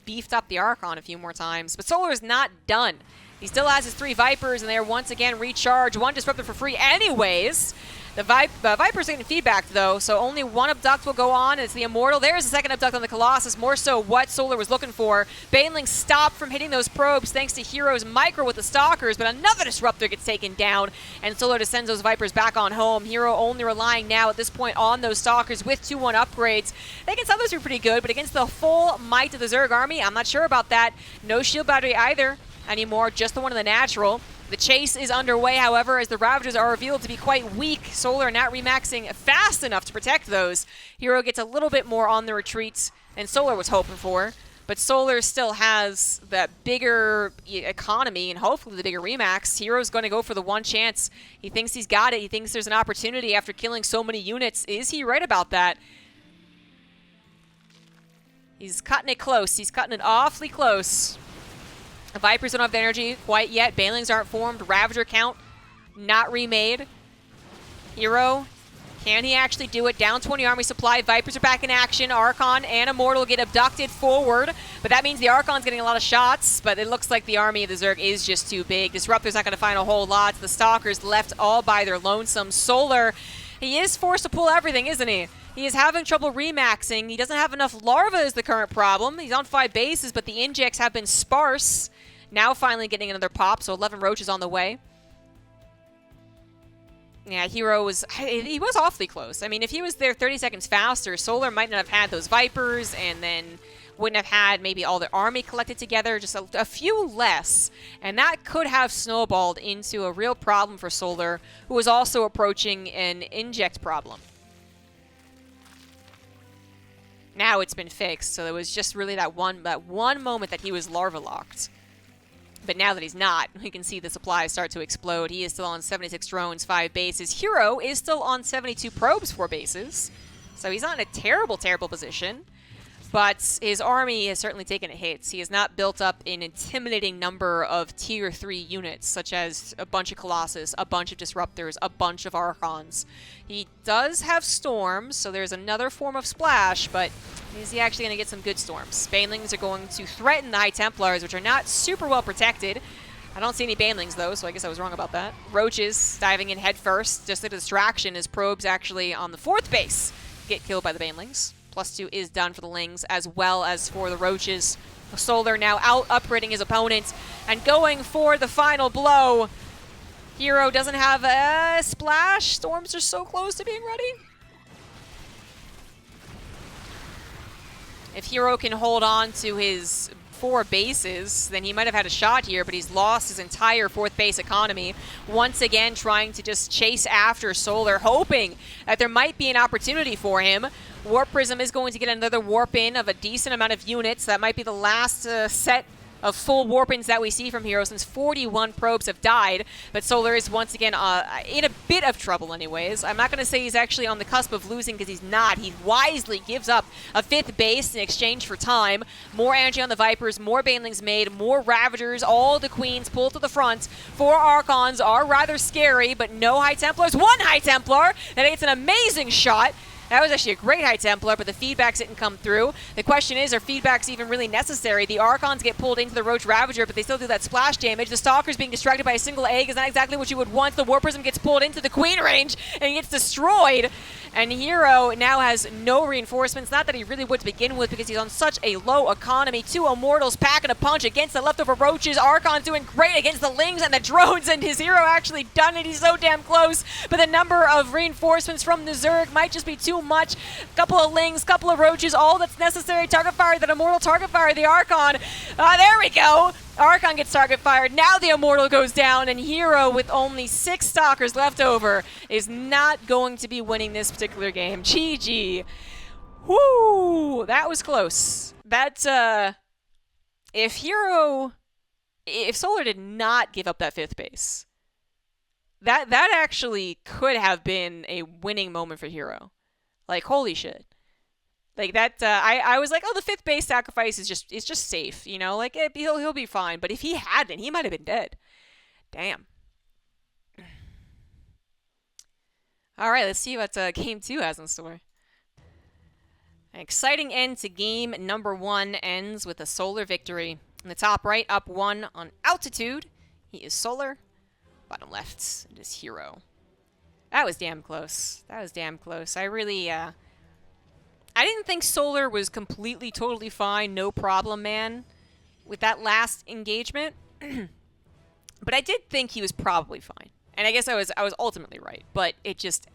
beefed up the Archon a few more times. But Solar is not done. He still has his 3 Vipers, and they're once again recharged. 1 Disruptor for free anyways. The Viper's getting feedback, though, so only 1 Abduct will go on. It's the Immortal. There's the 2nd Abduct on the Colossus, more so what Solar was looking for. Baneling stopped from hitting those probes thanks to herO's Micro with the Stalkers, but another Disruptor gets taken down, and Solar just sends those Vipers back on home. herO only relying now at this point on those Stalkers with 2-1 upgrades. They can sometimes be pretty good, but against the full might of the Zerg army, I'm not sure about that. No shield battery either anymore, just the one in the natural. The chase is underway, however, as the Ravagers are revealed to be quite weak. Solar not remaxing fast enough to protect those. herO gets a little bit more on the retreats than Solar was hoping for, but Solar still has that bigger economy and hopefully the bigger remax. herO's going to go for the one chance. He thinks he's got it. He thinks there's an opportunity after killing so many units. Is he right about that? He's cutting it close. He's cutting it awfully close. The Vipers don't have the energy quite yet. Banelings aren't formed. Ravager count not remade. herO, can he actually do it? Down 20 army supply. Vipers are back in action. Archon and Immortal get abducted forward. But that means the Archon's getting a lot of shots. But it looks like the army of the Zerg is just too big. Disruptor's not going to find a whole lot. The Stalkers left all by their lonesome. Solar, he is forced to pull everything, isn't he? He is having trouble remaxing. He doesn't have enough larvae is the current problem. He's on 5 bases, but the injects have been sparse. Now finally getting another pop, so 11 roaches on the way. Yeah, herO he was awfully close. I mean, if he was there 30 seconds faster, Solar might not have had those Vipers and then wouldn't have had maybe all the army collected together, just a few less. And that could have snowballed into a real problem for Solar, who was also approaching an inject problem. Now it's been fixed, so it was just really that one moment that he was larva locked. But now that he's not, we can see the supplies start to explode. He is still on 76 drones, 5 bases. herO is still on 72 probes, 4 bases. So he's not in a terrible, terrible position. But his army has certainly taken hits. He has not built up an intimidating number of tier 3 units, such as a bunch of Colossus, a bunch of Disruptors, a bunch of Archons. He does have Storms, so there's another form of splash, but is he actually going to get some good Storms? Banelings are going to threaten the High Templars, which are not super well protected. I don't see any Banelings, though, so I guess I was wrong about that. Roaches diving in head first, just a distraction, as Probes actually on the 4th base get killed by the Banelings. +2 is done for the Lings, as well as for the Roaches. Solar now out upgrading his opponent and going for the final blow. herO doesn't have a splash. Storms are so close to being ready. If herO can hold on to his 4 bases, then he might have had a shot here, but he's lost his entire 4th base economy. Once again, trying to just chase after Solar, hoping that there might be an opportunity for him. Warp Prism is going to get another warp in of a decent amount of units. That might be the last set of full warp-ins that we see from herO, since 41 probes have died. But Solar is once again in a bit of trouble anyways. I'm not going to say he's actually on the cusp of losing, because he's not. He wisely gives up a 5th base in exchange for time. More energy on the Vipers, more Banelings made, more Ravagers, all the Queens pulled to the front. 4 Archons are rather scary, but no High Templars. 1 High Templar that gets an amazing shot. That was actually a great High Templar, but the feedbacks didn't come through. The question is, are feedbacks even really necessary? The Archons get pulled into the Roach Ravager, but they still do that splash damage. The Stalker's being distracted by a single egg is not exactly what you would want. The Warp Prism gets pulled into the Queen range and gets destroyed. And herO now has no reinforcements. Not that he really would to begin with, because he's on such a low economy. 2 Immortals packing a punch against the leftover Roaches. Archon's doing great against the Lings and the drones, and his herO actually done it. He's so damn close. But the number of reinforcements from the Zerg might just be too much. Couple of Lings, couple of Roaches, all that's necessary. Target fire, that Immortal target fire, the Archon. There we go. Archon gets target fired. Now the Immortal goes down, and herO, with only 6 Stalkers left over, is not going to be winning this particular game. GG. Whoo! That was close. That, if Solar did not give up that 5th base, that actually could have been a winning moment for herO. Like, holy shit. Like, that, I was like, oh, the 5th base sacrifice is just safe, you know? Like, he'll be fine. But if he hadn't, he might have been dead. Damn. Alright, let's see what Game 2 has in store. An exciting end to game number 1 ends with a Solar victory. In the top right, up 1 on altitude. He is Solar. Bottom left, it is herO. That was damn close. That was damn close. I really, I didn't think Solar was completely, totally fine, no problem, man, with that last engagement. But I did think he was probably fine. And I guess I was ultimately right. But it just...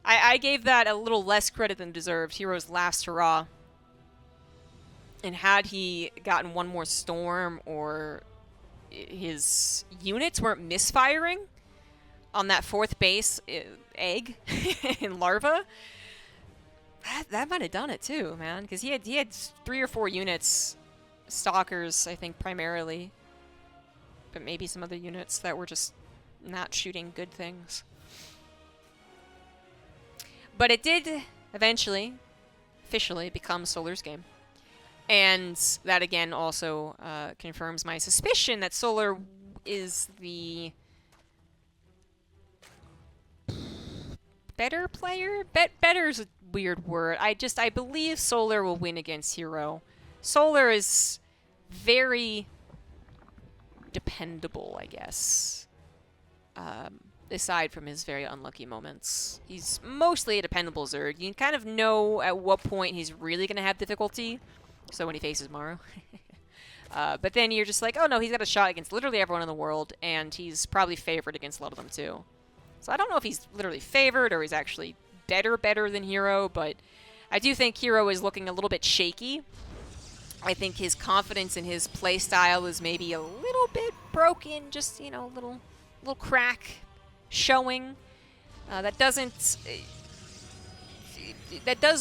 I gave that a little less credit than deserved. herO's last hurrah. And had he gotten one more storm or his units weren't misfiring on that 4th base egg in larva, that might have done it too, man. Because he had 3 or 4 units, stalkers, I think, primarily. But maybe some other units that were just not shooting good things. But it did eventually, officially, become Solar's game. And that, again, also confirms my suspicion that Solar is the better player? Better is a weird word. I believe Solar will win against herO. Solar is very dependable, I guess. Aside from his very unlucky moments. He's mostly a dependable Zerg. You can kind of know at what point he's really going to have difficulty. So when he faces Maro. But then you're just like, oh no, he's got a shot against literally everyone in the world, and he's probably favored against a lot of them too. So I don't know if he's literally favored or he's actually better than herO, but I do think herO is looking a little bit shaky. I think his confidence in his playstyle is maybe a little bit broken, just, you know, a little crack showing. That does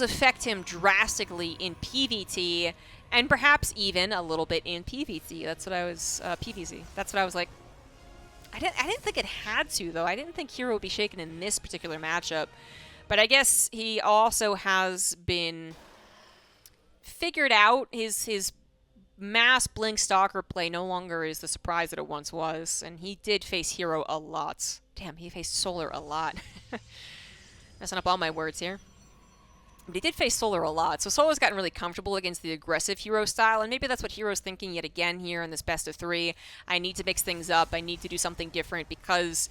affect him drastically in PvT, and perhaps even a little bit in PvT. That's what I was PvZ. That's what I was like. I didn't think it had to though. I didn't think herO would be shaken in this particular matchup, but I guess he also has been figured out. His mass Blink Stalker play no longer is the surprise that it once was, and he did face herO a lot. Damn, he faced Solar a lot. Messing up all my words here. But he did face Solar a lot, so Solar's gotten really comfortable against the aggressive herO style, and maybe that's what herO's thinking yet again here in this best of 3. I need to mix things up, I need to do something different because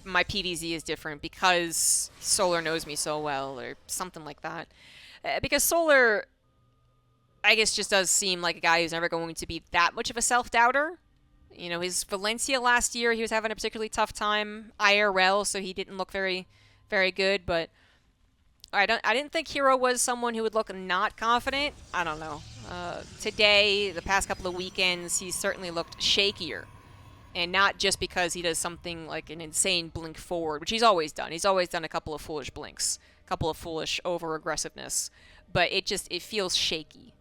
my PvZ is different, because Solar knows me so well, or something like that. Because Solar, I guess, just does seem like a guy who's never going to be that much of a self-doubter. You know, his Valencia last year, he was having a particularly tough time IRL, so he didn't look very, very good, but I didn't think herO was someone who would look not confident. I don't know. Today, the past couple of weekends, he's certainly looked shakier. And not just because he does something like an insane blink forward, which he's always done. He's always done a couple of foolish blinks, a couple of foolish over-aggressiveness. But it feels shaky.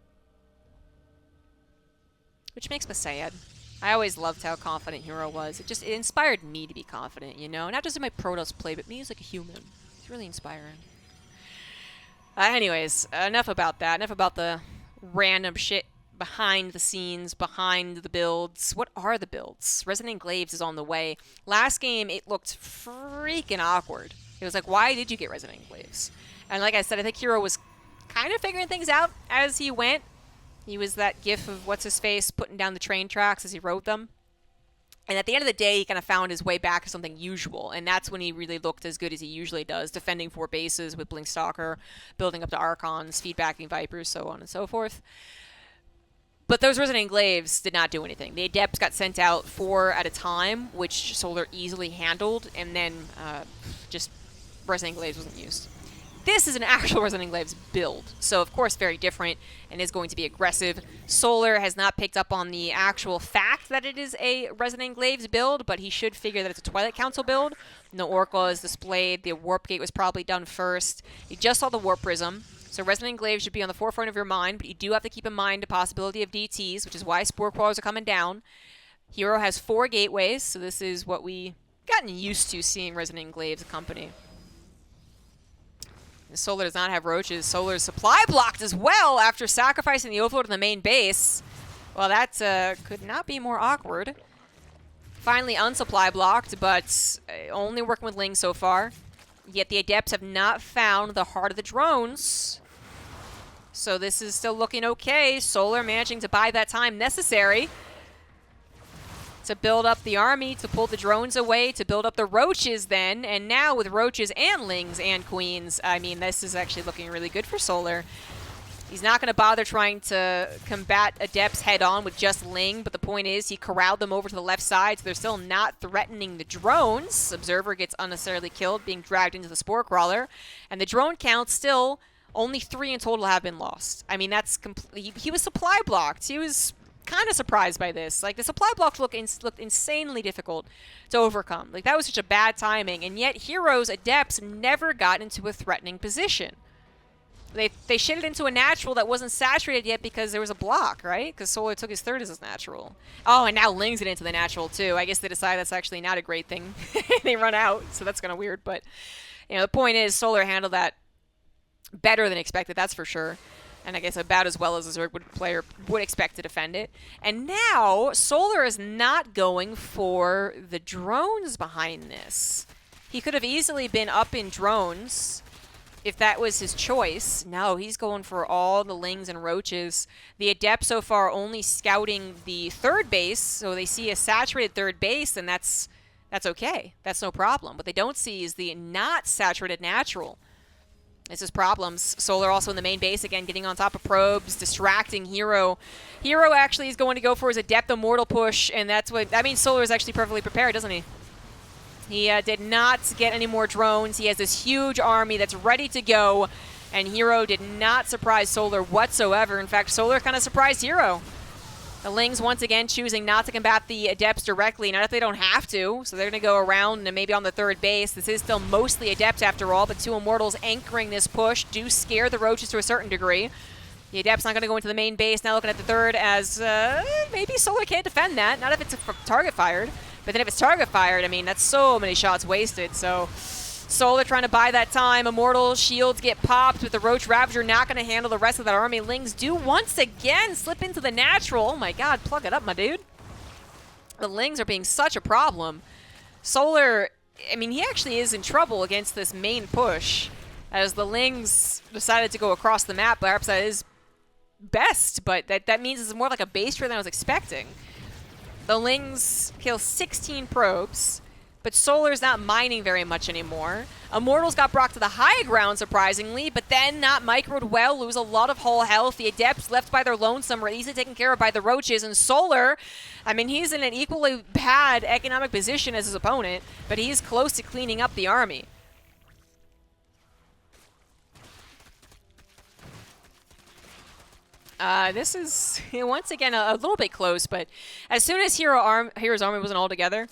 Which makes me sad. I always loved how confident herO was. It inspired me to be confident, you know? Not just in my Protoss play, but me as like a human. It's really inspiring. Anyways, enough about that. Enough about the random shit behind the scenes, behind the builds. What are the builds? Resonant Glaives is on the way. Last game, it looked freaking awkward. It was like, why did you get Resonant Glaives? And like I said, I think herO was kind of figuring things out as he went. He was that gif of what's-his-face putting down the train tracks as he rode them. And at the end of the day, he kind of found his way back to something usual, and that's when he really looked as good as he usually does, defending 4 bases with Blink Stalker, building up to Archons, feedbacking Vipers, so on and so forth. But those Resonant Glaives did not do anything. The Adepts got sent out 4 at a time, which Solar easily handled, and then just Resonant Glaives wasn't used. This is an actual Resonant Glaives build, so of course very different and is going to be aggressive. Solar has not picked up on the actual fact that it is a Resonant Glaives build, but he should figure that it's a Twilight Council build. No Oracle is displayed, the Warp Gate was probably done first. He just saw the Warp Prism, so Resonant Glaives should be on the forefront of your mind, but you do have to keep in mind the possibility of DTs, which is why Spore Crawlers are coming down. herO has 4 gateways, so this is what we gotten used to seeing Resonant Glaives accompany. Solar does not have roaches. Solar's supply blocked as well after sacrificing the overload in the main base. Well, that could not be more awkward Finally unsupply blocked, but only working with Ling so far. Yet the Adepts have not found the heart of the drones. So this is still looking okay. Solar managing to buy that time necessary to build up the army, to pull the drones away, to build up the roaches then. And now with roaches and Lings and Queens, I mean, this is actually looking really good for Solar. He's not going to bother trying to combat Adepts head-on with just Ling, but the point is he corralled them over to the left side, so they're still not threatening the drones. Observer gets unnecessarily killed, being dragged into the Spore Crawler. And the drone count still, only 3 in total have been lost. I mean, that's he was supply blocked. He was kind of surprised by this. Like, the supply blocks looked insanely difficult to overcome. Like, that was such a bad timing, and yet herO's Adepts never got into a threatening position. They shitted into a natural that wasn't saturated yet because there was a block, right? Because Solar took his third as his natural. Oh, and now Ling's it into the natural, too. I guess they decide that's actually not a great thing. They run out, so that's kind of weird. But, you know, the point is Solar handled that better than expected, that's for sure. And I guess about as well as a Zerg player would expect to defend it. And now, Solar is not going for the drones behind this. He could have easily been up in drones if that was his choice. No, he's going for all the Lings and Roaches. The Adept so far only scouting the third base, so they see a saturated third base, and that's okay. That's no problem. What they don't see is the not saturated natural. This is problems. Solar also in the main base again, getting on top of probes, distracting herO. herO actually is going to go for his Adept Immortal push, and that means Solar is actually perfectly prepared, doesn't he? He did not get any more drones. He has this huge army that's ready to go, and herO did not surprise Solar whatsoever. In fact, Solar kind of surprised herO. The Lings once again choosing not to combat the Adepts directly, not if they don't have to, so they're going to go around and maybe on the third base. This is still mostly Adepts after all, but 2 Immortals anchoring this push do scare the Roaches to a certain degree. The Adept's not going to go into the main base. Now looking at the third as maybe Solar can't defend that, not if it's target fired. But then if it's target fired, I mean, that's so many shots wasted. So Solar trying to buy that time. Immortal shields get popped, with the Roach Ravager not going to handle the rest of that army. Lings do once again slip into the natural. Oh my god, plug it up, my dude. The Lings are being such a problem. Solar, I mean, he actually is in trouble against this main push, as the Lings decided to go across the map. Perhaps that is best, but that means it's more like a base trade than I was expecting. The Lings kill 16 probes, but Solar's not mining very much anymore. Immortals got brought to the high ground, surprisingly, but then not microed well, lose a lot of whole health. The Adepts left by their lonesome are easily taken care of by the Roaches, and Solar, I mean, he's in an equally bad economic position as his opponent, but he's close to cleaning up the army. This is, once again, a little bit close, but as soon as herO's army wasn't all together,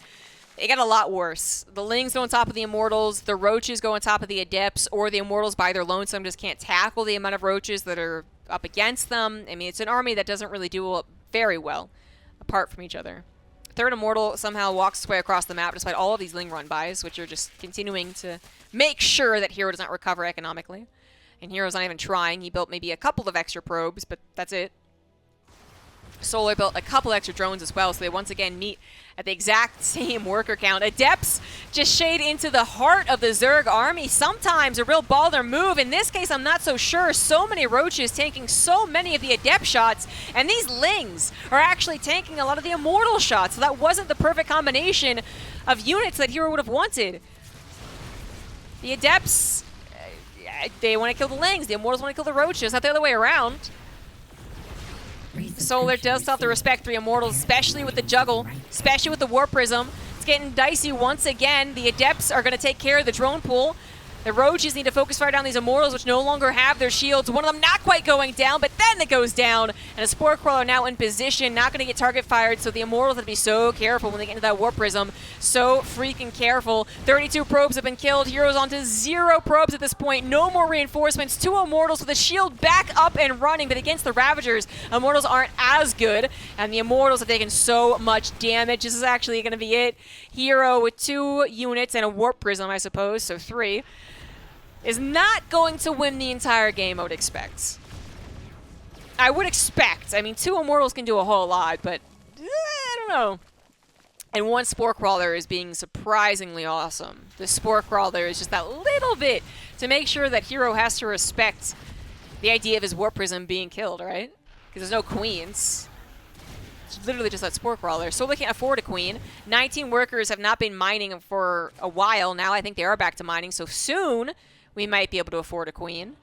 it got a lot worse. The Lings go on top of the Immortals, the Roaches go on top of the Adepts, or the Immortals by their lonesome just can't tackle the amount of Roaches that are up against them. I mean, it's an army that doesn't really do very well apart from each other. Third Immortal somehow walks his way across the map despite all of these Ling run-bys, which are just continuing to make sure that herO does not recover economically. And herO's not even trying. He built maybe a couple of extra probes, but that's it. Solar built a couple extra drones as well, so they once again meet at the exact same worker count. Adepts just shade into the heart of the Zerg army. Sometimes a real baller move. In this case, I'm not so sure. So many Roaches tanking so many of the Adept shots, and these Lings are actually tanking a lot of the Immortal shots, so that wasn't the perfect combination of units that herO would have wanted. The Adepts, they want to kill the Lings. The Immortals want to kill the Roaches, not the other way around. Solar does still have to respect 3 Immortals, especially with the juggle, especially with the Warp Prism. It's getting dicey once again. The Adepts are going to take care of the drone pool. The Roaches need to focus fire down these Immortals, which no longer have their shields. One of them not quite going down, but then it goes down. And a Spore Crawler now in position, not going to get target fired, so the Immortals have to be so careful when they get into that Warp Prism. So freaking careful. 32 probes have been killed. herO's onto 0 probes at this point. No more reinforcements. 2 Immortals with a shield back up and running, but against the Ravagers, Immortals aren't as good, and the Immortals have taken so much damage. This is actually going to be it. herO with 2 units and a Warp Prism, I suppose, so 3. Is not going to win the entire game, I would expect. I would expect. I mean, 2 Immortals can do a whole lot, but I don't know. And one Spore Crawler is being surprisingly awesome. The Spore Crawler is just that little bit to make sure that herO has to respect the idea of his Warp Prism being killed, right? Because there's no queens. It's literally just that Spore Crawler. So they can't afford a queen. 19 workers have not been mining for a while. Now I think they are back to mining. So soon we might be able to afford a queen.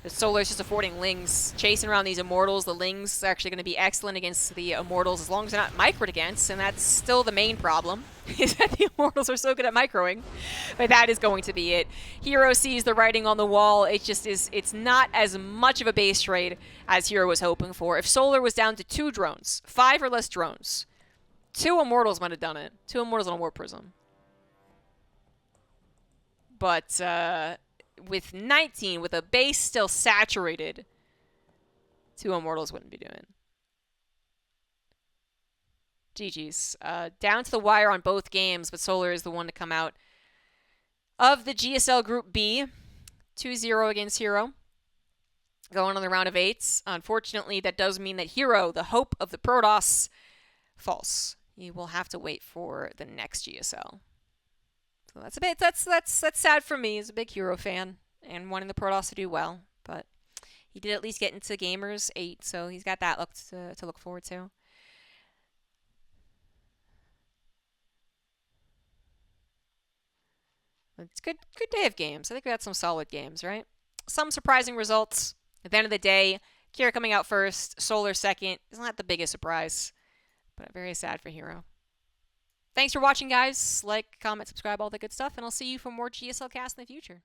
The Solar's just affording Lings, chasing around these Immortals. The Lings are actually going to be excellent against the Immortals as long as they're not microed against, and that's still the main problem, is that the Immortals are so good at microing. But that is going to be it. herO sees the writing on the wall. It just is, it's not as much of a base trade as herO was hoping for. If Solar was down to 2 drones, 5 or less drones, 2 Immortals might have done it. 2 Immortals on a Warp Prism. But, with 19, with a base still saturated, 2 Immortals wouldn't be doing. GG's. Down to the wire on both games, but Solar is the one to come out of the GSL Group B. 2-0 against herO. Going on the round of 8s. Unfortunately, that does mean that herO, the hope of the Protoss, false. You will have to wait for the next GSL. So that's a bit, that's sad for me as a big herO fan and wanting the Protoss to do well, but he did at least get into Gamers 8, so he's got that to look forward to. It's good day of games. I think we had some solid games, right? Some surprising results. At the end of the day, Kira coming out first, Solar second. It's not the biggest surprise, but very sad for herO. Thanks for watching, guys. Like, comment, subscribe, all that good stuff, and I'll see you for more GSL Cast in the future.